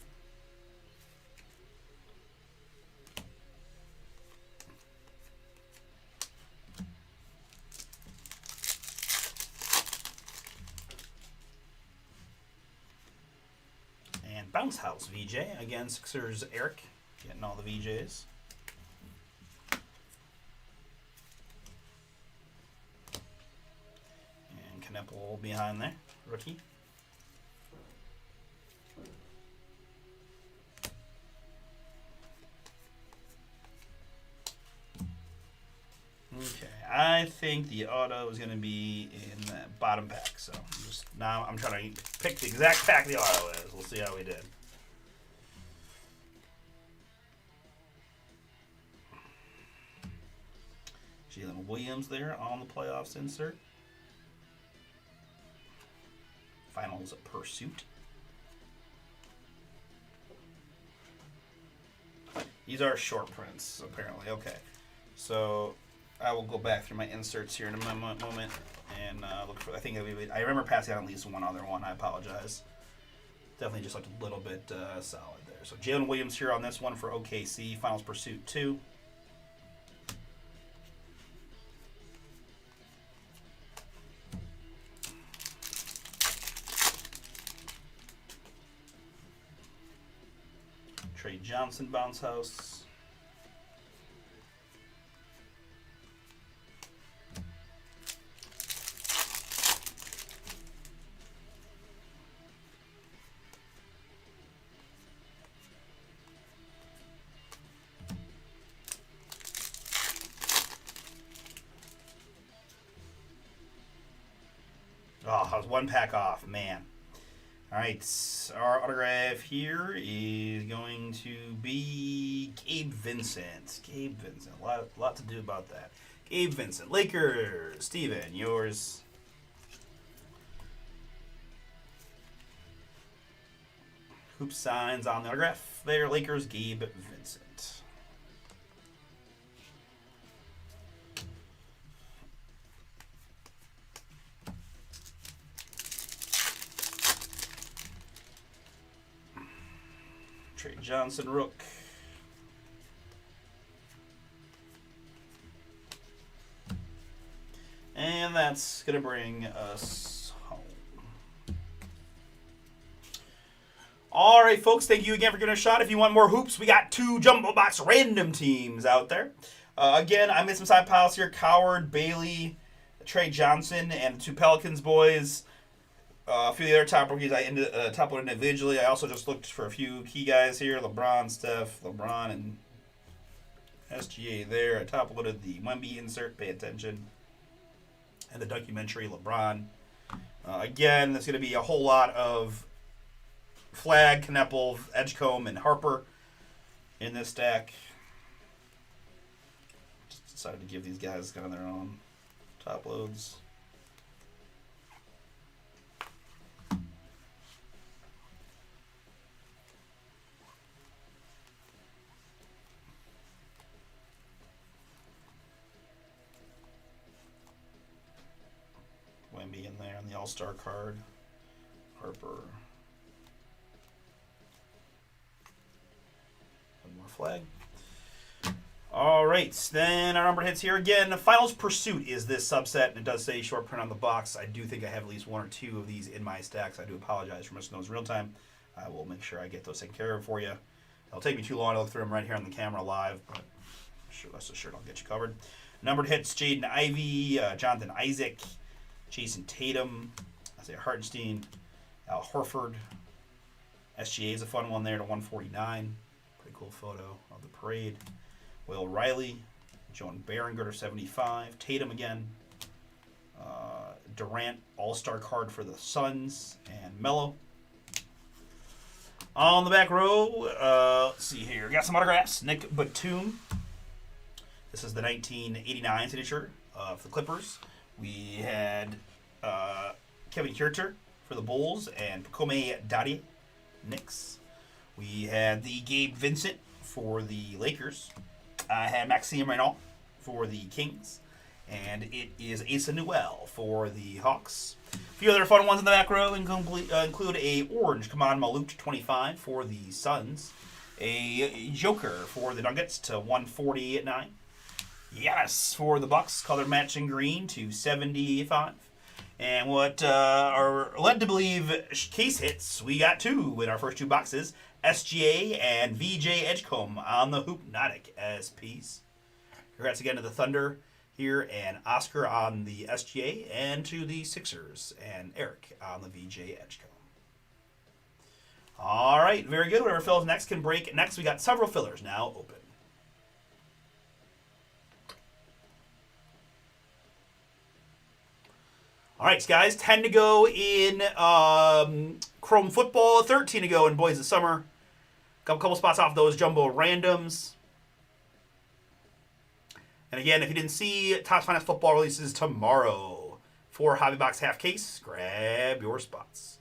And Bounce House VJ, again Sixers Eric, getting all the VJs. And Knepple behind there. Rookie. Okay, I think the auto is going to be in that bottom pack. So now I'm trying to pick the exact pack the auto is. We'll see how we did. Jalen Williams there on the playoffs insert. Finals Pursuit. These are short prints, apparently. Okay. So I will go back through my inserts here in a moment and look for. I think I remember passing out at least one other one. I apologize. Definitely just looked a little bit solid there. So Jalen Williams here on this one for OKC. Finals Pursuit 2. Trey Johnson Bounce House. Oh, I was one pack off, man. All right, our autograph here is going to be Gabe Vincent. Gabe Vincent, a lot to do about that. Gabe Vincent, Lakers. Steven, yours. Hoop signs on the autograph there. Lakers, Gabe Vincent. Trey Johnson, Rook. And that's going to bring us home. All right, folks, thank you again for giving it a shot. If you want more hoops, we got 2 Jumbo Box random teams out there. Again, I made some side piles here. Coward, Bailey, Trey Johnson, and the 2 Pelicans boys. A few of the other top rookies I top loaded individually. I also just looked for a few key guys here. LeBron, Steph, LeBron, and SGA there. I top loaded the Wemby insert. Pay attention. And the documentary LeBron. Again, there's going to be a whole lot of Flag, Kneppel, Edgecombe, and Harper in this stack. Just decided to give these guys kind of their own top loads. Wemby in there on the All-Star card. Harper. One more Flag. All right, then our number hits here again. Finals Pursuit is this subset, and it does say short print on the box. I do think I have at least 1 or 2 of these in my stacks. I do apologize for missing those real time. I will make sure I get those taken care of for you. It'll take me too long to look through them right here on the camera live, but sure, rest assured I'll get you covered. Numbered hits: Jaden Ivey, Jonathan Isaac, Jason Tatum, Isaiah Hartenstein, Al Horford. SGA is a fun one there to 149. Pretty cool photo of the parade. Will Riley, Joan Berenger to 75. Tatum again. Durant, All-Star card for the Suns. And Melo. On the back row, let's see here. Got some autographs. Nick Batum. This is the 1989 signature for the Clippers. We had Kevin Huerter for the Bulls and Pacome Daddy, Knicks. We had the Gabe Vincent for the Lakers. I had Maxime Renault for the Kings. And it is Asa Newell for the Hawks. A few other fun ones in the back row include a orange Kaman Maluk 25 for the Suns. A Joker for the Nuggets to 140 at 9. Yes, for the Bucks, color matching green to 75. And what are led to believe case hits, we got 2 in our first 2 boxes. SGA and VJ Edgecombe on the Hoopnotic SPs. Congrats again to the Thunder here, and Oscar on the SGA, and to the Sixers, and Eric on the VJ Edgecombe. All right, very good. Whatever fills next can break. Next, we got several fillers now open. All right, guys, 10 to go in Chrome Football, 13 to go in Boys of Summer. Couple spots off those jumbo randoms. And again, if you didn't see, Topps Finest Football releases tomorrow. 4 Hobby Box half case. Grab your spots.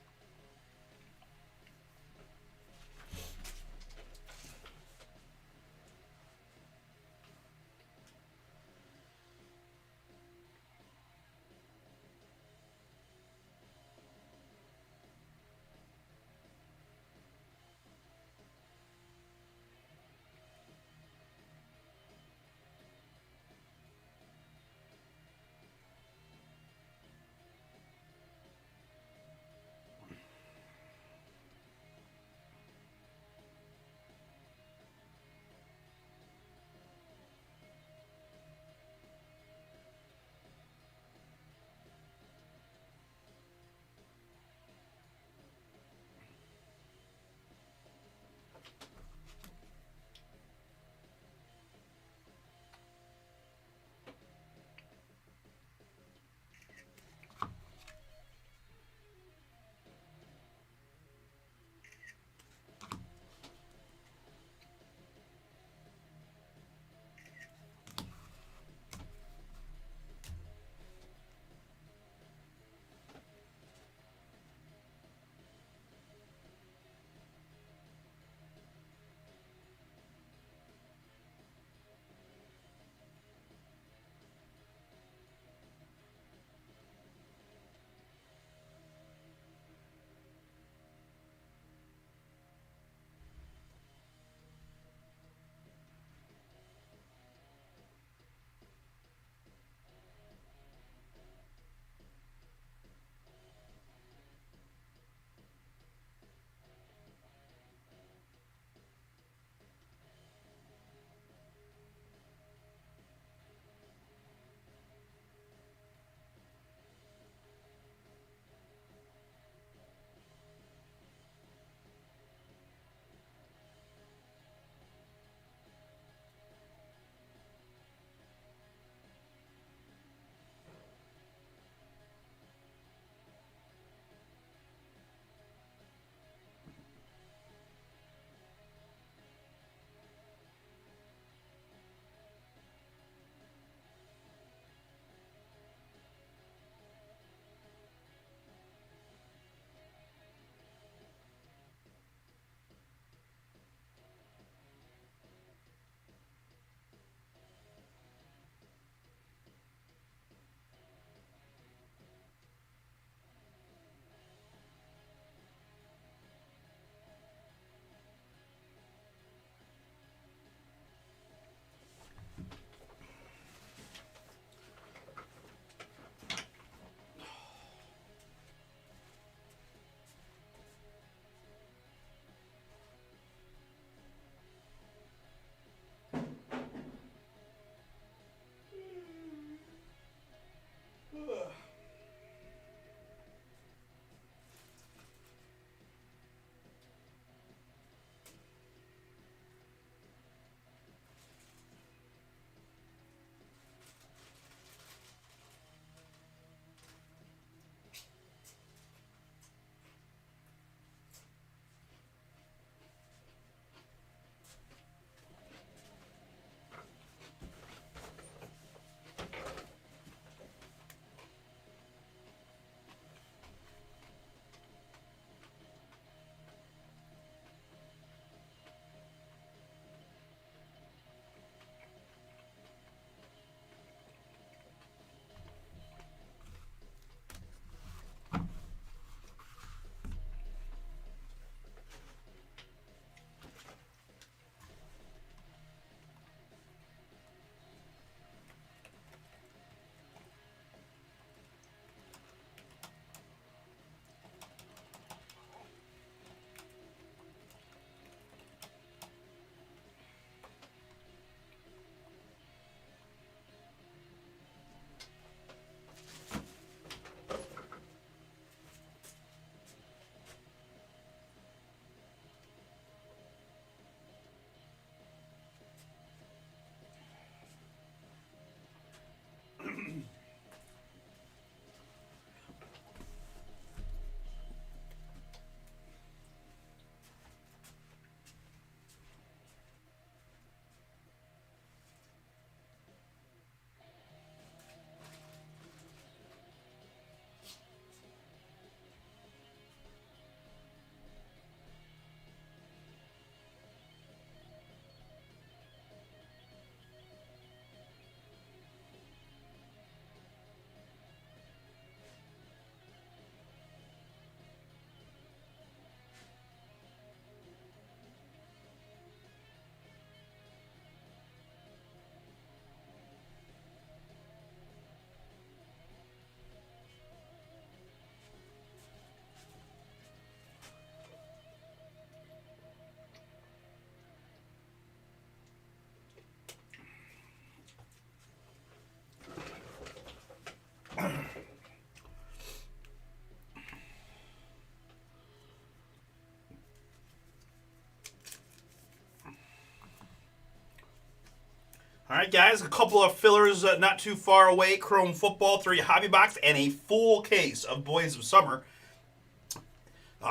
All right, guys, a couple of fillers not too far away. Chrome Football, 3 hobby box, and a full case of Boys of Summer.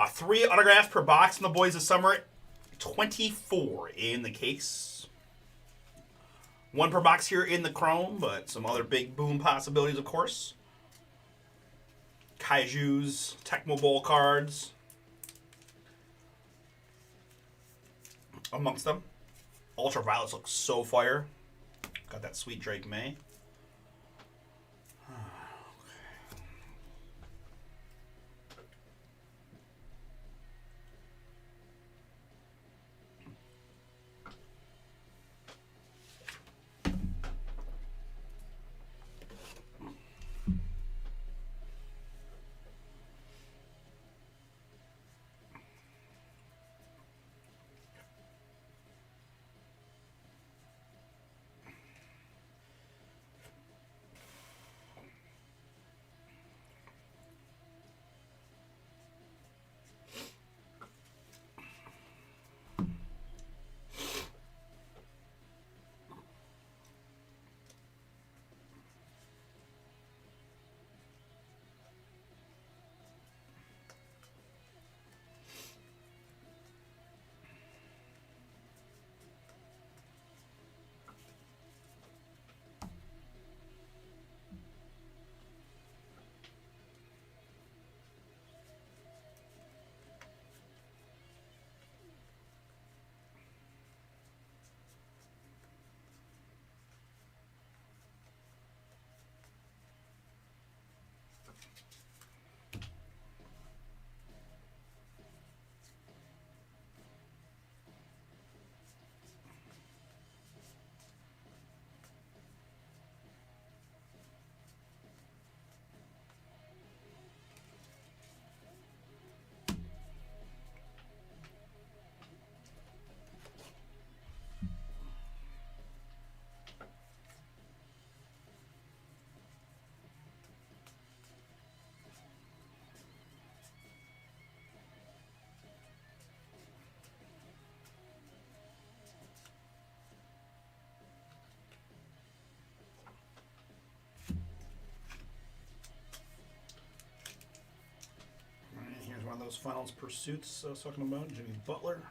3 autographs per box in the Boys of Summer, 24 in the case. 1 per box here in the Chrome, but some other big boom possibilities, of course. Kaiju's, Tecmo Bowl cards amongst them. Ultraviolets look so fire. Got that sweet Drake May. Here's one of those finals pursuits I was talking about, Jimmy Butler.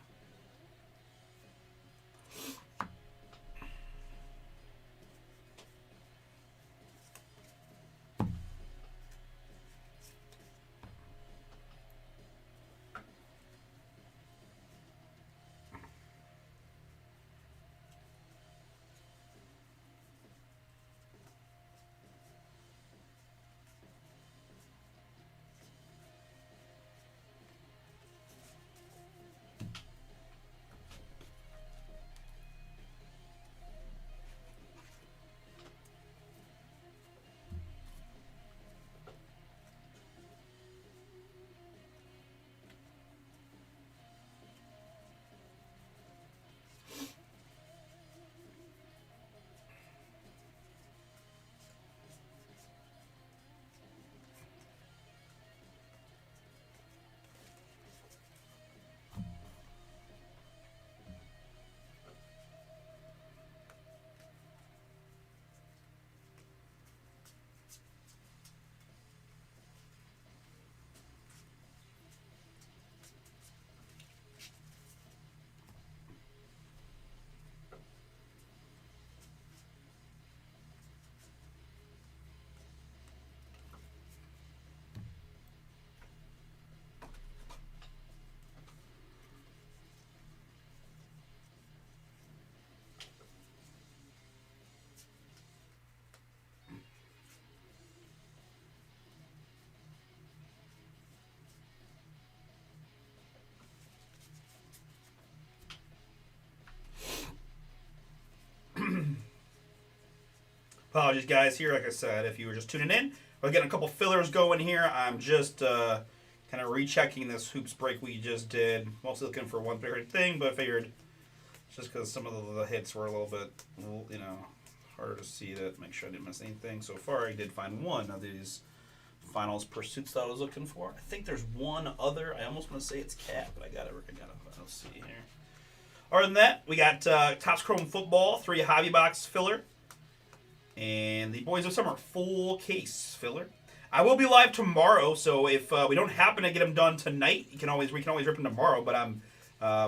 Apologies, guys. Here, like I said, if you were just tuning in, we're getting a couple fillers going here. I'm just kind of rechecking this hoops break we just did. Mostly looking for one particular thing, but I figured just because some of the hits were a little bit, harder to see, to make sure I didn't miss anything. So far, I did find one of these finals pursuits that I was looking for. I think there's one other. I almost want to say it's Cat, but I got to see here. Other than that, we got Topps Chrome Football, 3 hobby box filler, and the Boys of Summer full case filler. I will be live tomorrow, so if we don't happen to get them done tonight, we can always rip them tomorrow. But I'm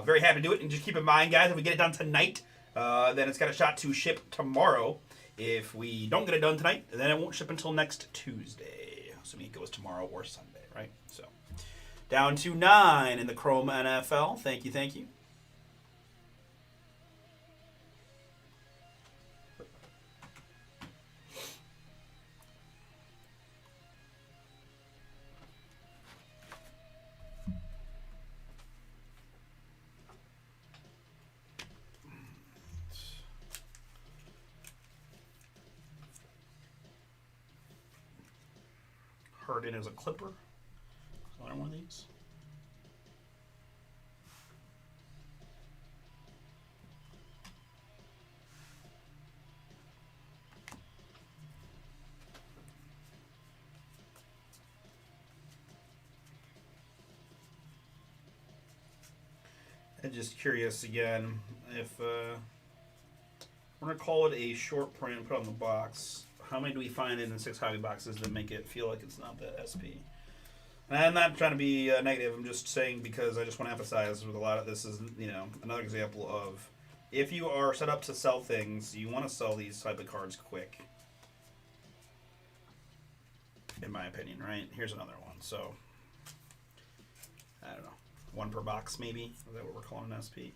very happy to do it, and just keep in mind, guys, if we get it done tonight, then it's got a shot to ship tomorrow. If we don't get it done tonight, then it won't ship until next Tuesday, assuming it goes tomorrow or Sunday, right? So down to 9 in the Chrome NFL. Thank you, thank you. Harden as a Clipper. Another one of these. I'm just curious again if we're gonna call it a short print and put it on the box. How many do we find in the 6 hobby boxes that make it feel like it's not the SP? And I'm not trying to be negative. I'm just saying because I just want to emphasize with a lot of this is, another example of if you are set up to sell things, you want to sell these type of cards quick. In my opinion, right? Here's another one. So, I don't know. 1 per box, maybe? Is that what we're calling an SP?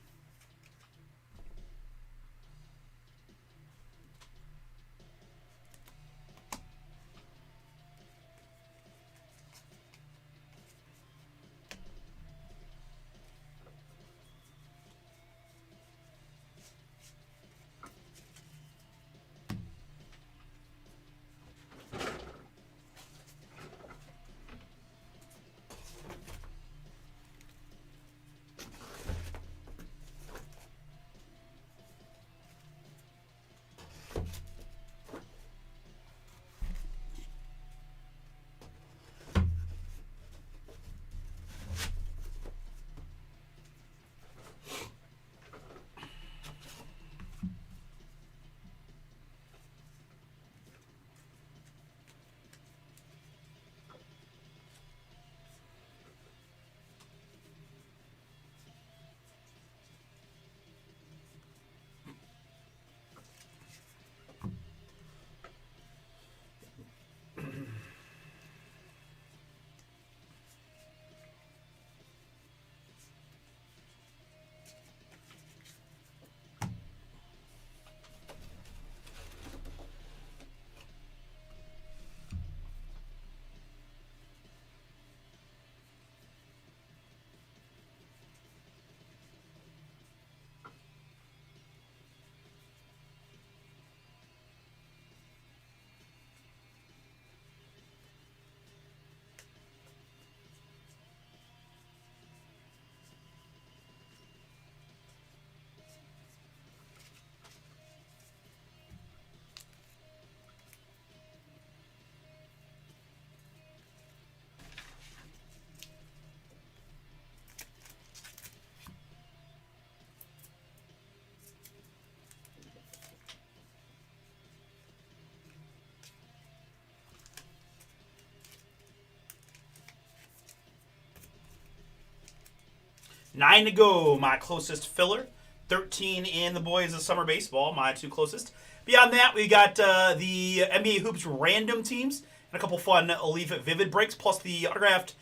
Nine to go, my closest filler. 13 in the Boys of Summer Baseball, my 2 closest. Beyond that, we got the NBA Hoops random teams and a couple fun Leaf It Vivid breaks, plus the autographed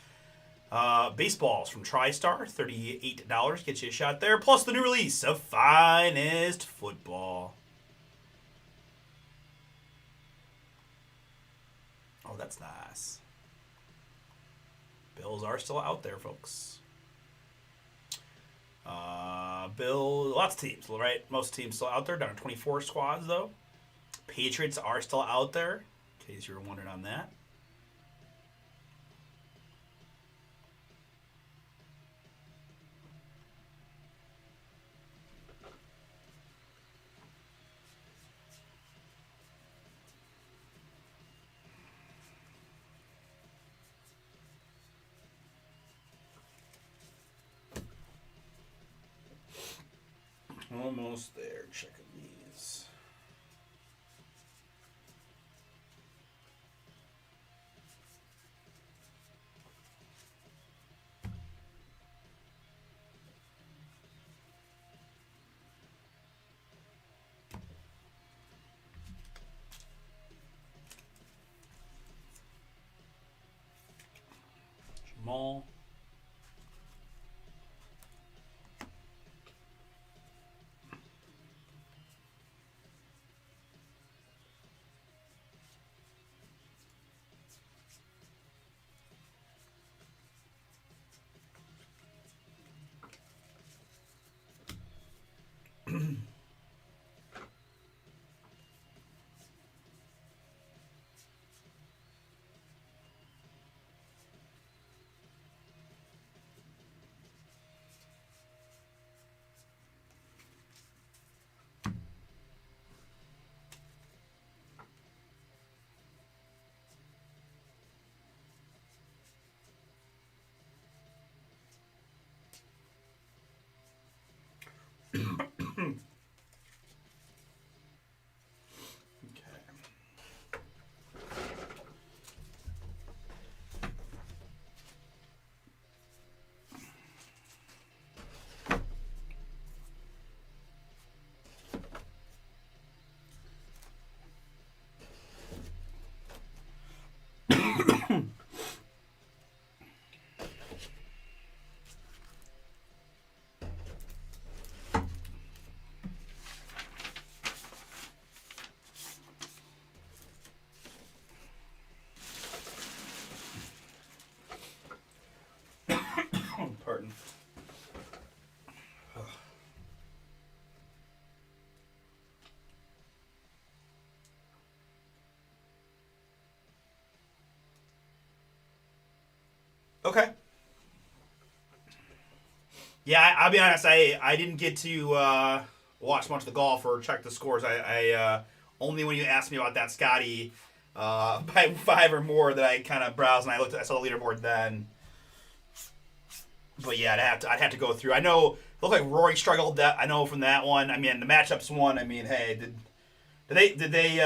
baseballs from TriStar, $38. Gets you a shot there, plus the new release of Finest Football. Oh, that's nice. Bills are still out there, folks. Lots of teams, right? Most teams still out there. Down to 24 squads, though. Patriots are still out there, in case you were wondering on that. Almost there. Checking these. Jamal. Pardon. Okay. Yeah, I'll be honest. I didn't get to watch much of the golf or check the scores. I only when you asked me about that Scotty by 5 or more that I kind of browsed and I saw the leaderboard then. But yeah, I'd have to go through. I know it looked like Rory struggled. That I know from that one. I mean, the matchups one. I mean, hey, did they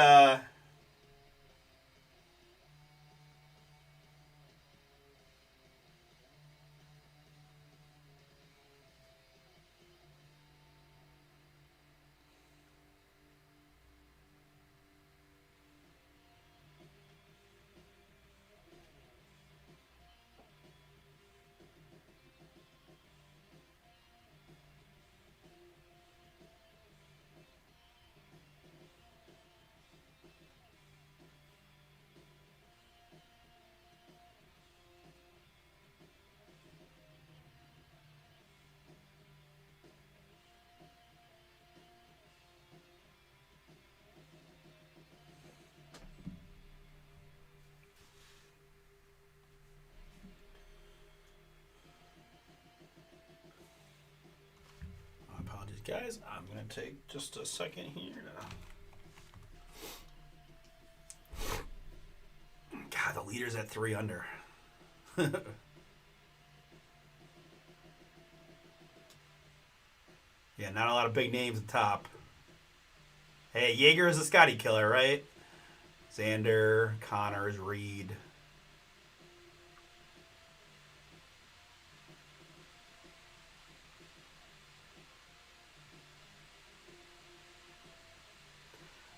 apologies, guys. I'm gonna take just a second here to. God, the leader's at 3 under. Yeah, not a lot of big names at the top. Hey, Jaeger is a Scotty killer, right? Xander, Connors, Reed.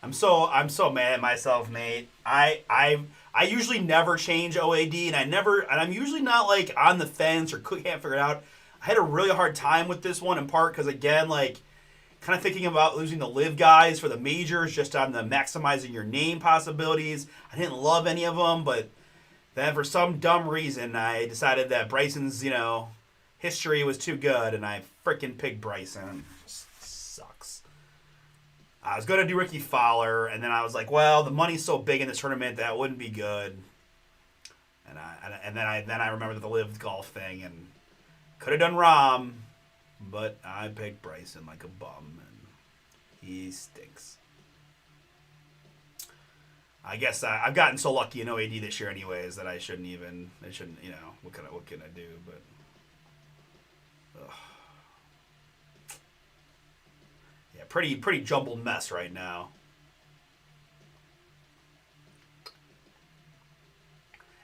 I'm so mad at myself, Nate. I usually never change OAD, and I'm usually not like on the fence or can't figure it out. I had a really hard time with this one in part because again, like kind of thinking about losing the live guys for the majors just on the maximizing your name possibilities. I didn't love any of them, but then for some dumb reason I decided that Bryson's history was too good, and I freaking picked Bryson. It just sucks. I was gonna do Ricky Fowler, and then I was like, well, the money's so big in this tournament that wouldn't be good. And then I remembered the live golf thing, and could have done Rom, but I picked Bryson like a bum, and he stinks. I guess I've gotten so lucky in OAD this year, anyways, that I shouldn't. What can I do? But ugh. pretty jumbled mess right now.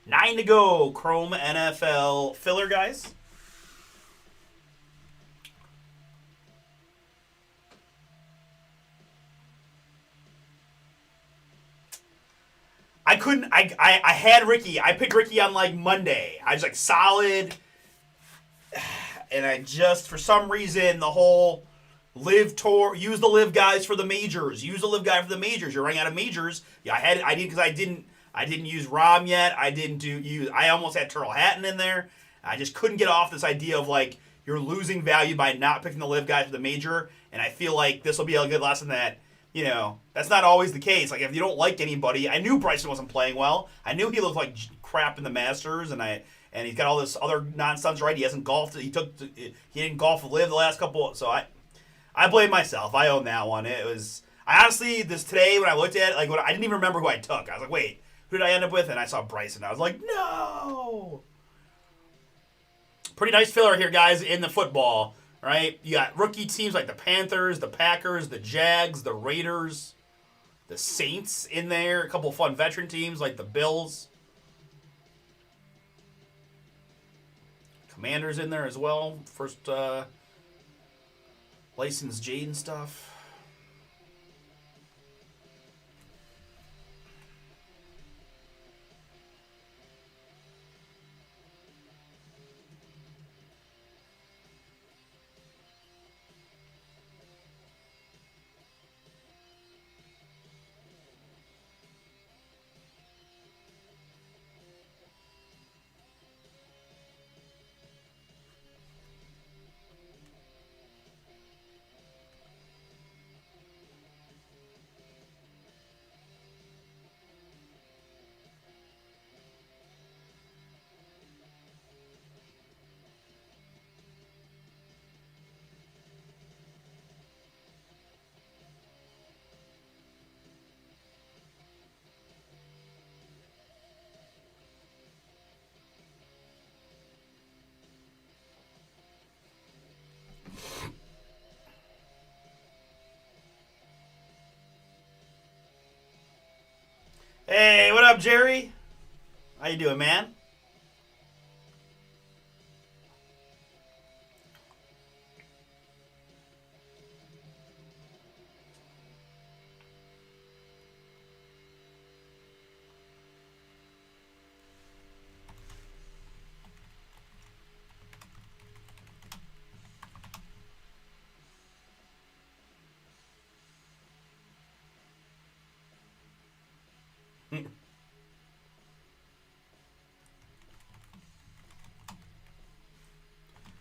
9 to go. Chrome NFL filler, guys. I couldn't. I had Ricky. I picked Ricky on like Monday. I was like solid, and I just for some reason the whole live tour. Use the live guys for the majors. Use the live guy for the majors. You're running out of majors. Yeah, I did because I didn't use Rom yet. I almost had Turl Hatton in there. I just couldn't get off this idea of like you're losing value by not picking the live guy for the major. And I feel like this will be a good lesson that. That's not always the case. Like, if you don't like anybody, I knew Bryson wasn't playing well. I knew he looked like crap in the Masters, and he's got all this other nonsense, right? He hasn't golfed. He didn't golf live the last couple. So I blame myself. I own that one. It was I honestly today when I looked at it, like I didn't even remember who I took. I was like, wait, who did I end up with? And I saw Bryson. I was like, no. Pretty nice filler here, guys, in the football. Right? You got rookie teams like the Panthers, the Packers, the Jags, the Raiders, the Saints in there. A couple of fun veteran teams like the Bills. Commanders in there as well. First licensed Jaden stuff. Hey, what up, Jerry? How you doing, man?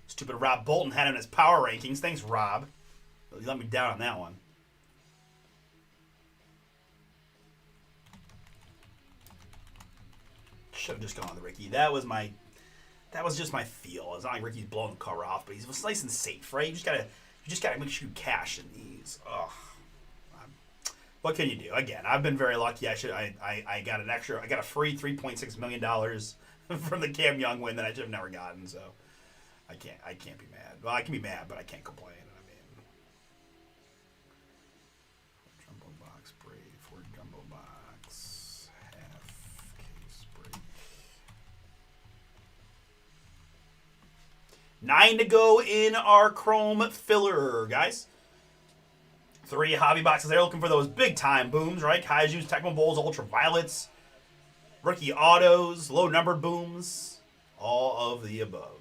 Stupid Rob Bolton had him in his power rankings. Thanks, Rob. You let me down on that one. Should have just gone with Ricky. That was just my feel. It's not like Ricky's blowing the cover off, but he's nice and safe, right? You just gotta make sure you cash in these. Ugh. What can you do? Again, I've been very lucky. I got a free $3.6 million from the Cam Young win that I should have never gotten. So I can't be mad. Well, I can be mad, but I can't complain. I mean, jumbo box break for jumbo box half case break. 9 to go in our Chrome filler, guys. 3 hobby boxes there, looking for those big time booms, right? Kaiju's, Tecmo Bowls, Ultraviolets, rookie autos, low numbered booms, all of the above.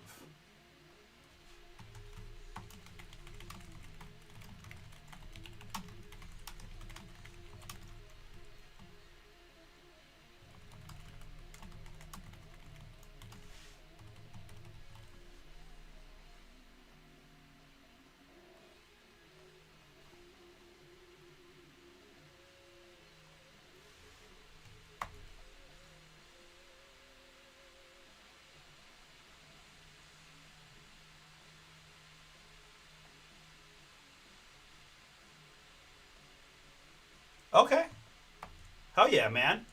Okay. Hell yeah, man.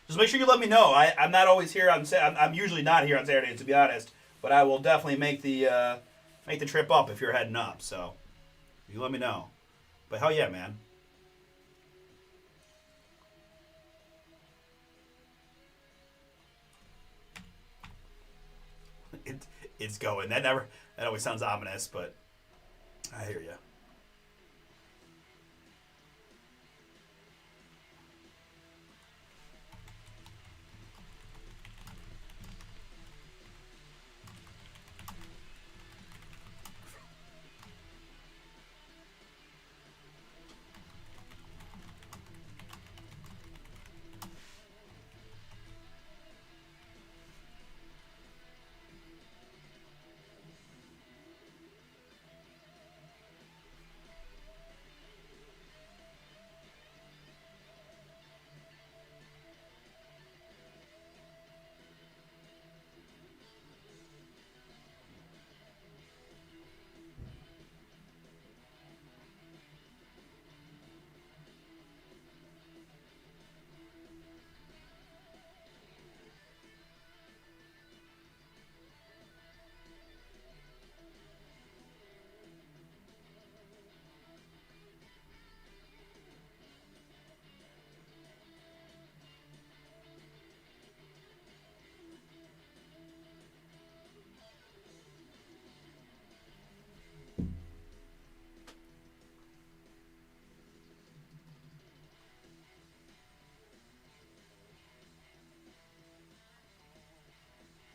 Just make sure you let me know. I'm not always here on. I'm usually not here on Saturdays, to be honest. But I will definitely make the trip up if you're heading up. So you let me know. But hell yeah, man. It, it's going. That always sounds ominous, but I hear you.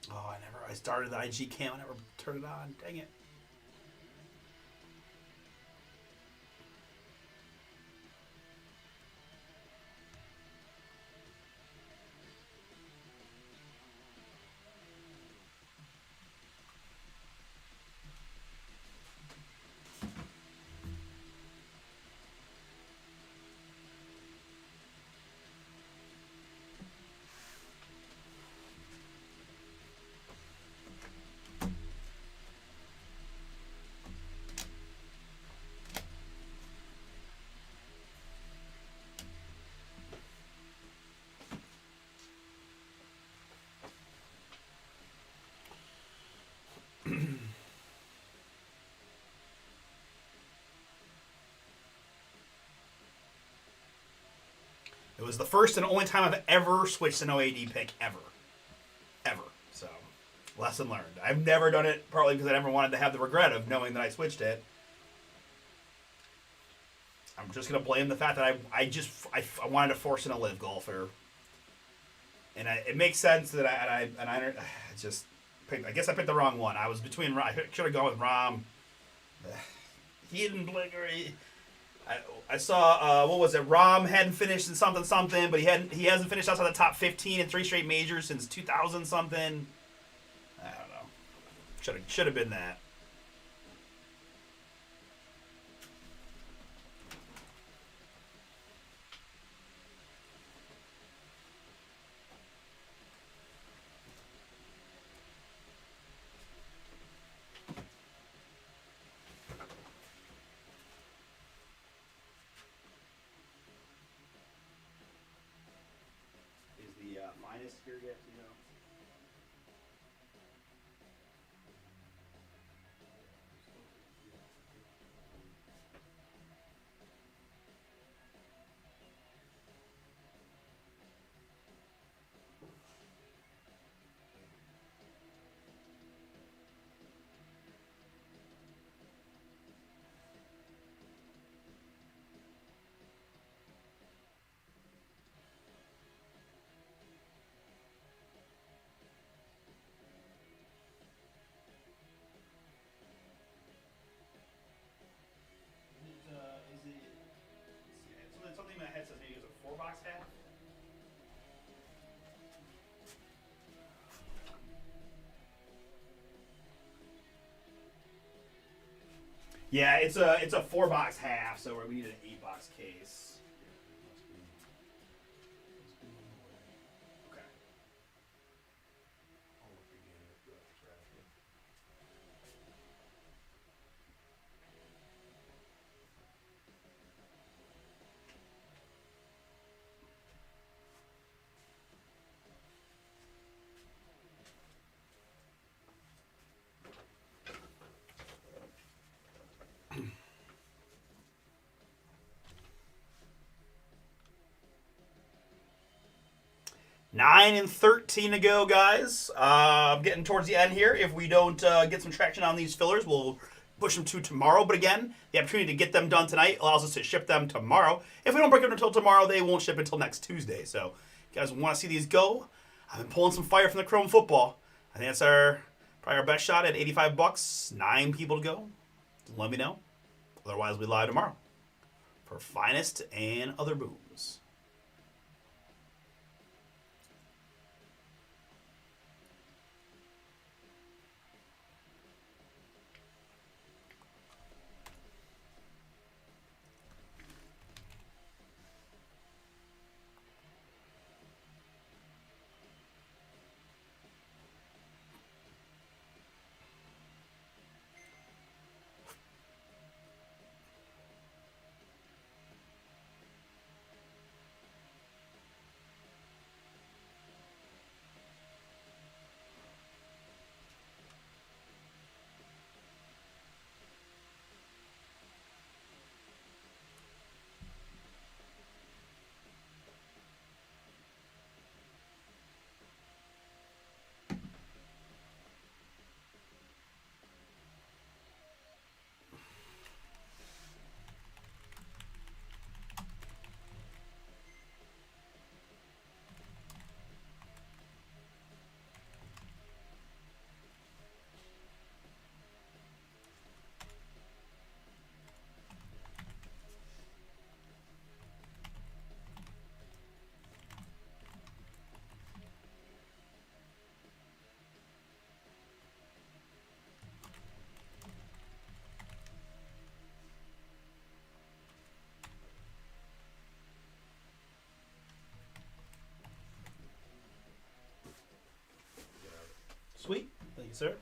Oh, I started the IG cam. I never turned it on. Dang it. It was the first and only time I've ever switched an OAD pick ever. Ever. So, lesson learned. I've never done it partly because I never wanted to have the regret of knowing that I switched it. I'm just going to blame the fact that I wanted to force in a live golfer. And it makes sense that I just picked, I guess I picked the wrong one. I was between, I should have gone with Rahm. He didn't blink or I saw what was it? Rahm hadn't finished in something, but he hasn't finished outside the top 15 in 3 straight majors since 2000 something. I don't know. Should have been that. Is the finest here yet? You know. Something in my head says maybe it's a 4-box half. Yeah, it's a 4-box half, so we need an 8-box case. Okay. 9 and 13 to go, guys. I'm getting towards the end here. If we don't get some traction on these fillers, we'll push them to tomorrow. But again, the opportunity to get them done tonight allows us to ship them tomorrow. If we don't break them until tomorrow, they won't ship until next Tuesday. So, if you guys want to see these go, I've been pulling some fire from the Chrome Football. I think that's probably our best shot at $85. 9 people to go. Let me know. Otherwise, we live tomorrow for Finest and Other Booms. Sweet. Thank you, sir.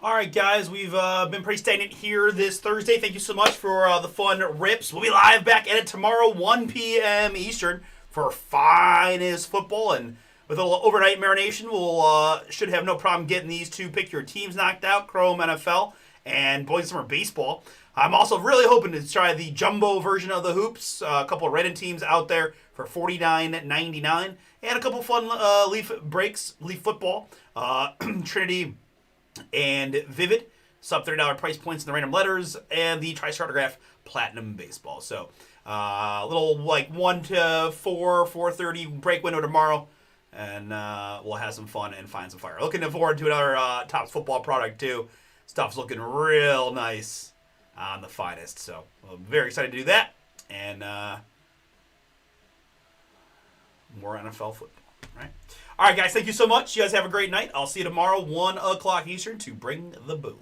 All right, guys, we've been pretty stagnant here this Thursday. Thank you so much for the fun rips. We'll be live back at it tomorrow, 1 p.m. Eastern, for finest football. And with a little overnight marination, we'll should have no problem getting these two pick your teams knocked out, Chrome NFL and Boys Summer Baseball. I'm also really hoping to try the jumbo version of the hoops. A couple of Reddit teams out there for $49.99, and a couple fun leaf football. Trinity and Vivid, sub $30 price points in the random letters, and the TriStar Autograph Platinum Baseball. So a little like 1 to 4:30 break window tomorrow, and we'll have some fun and find some fire. Looking forward to another Topps football product too. Stuff's looking real nice on the finest, so I'm very excited to do that, and more NFL football, right? All right, guys, thank you so much. You guys have a great night. I'll see you tomorrow, 1 o'clock Eastern, to bring the boom.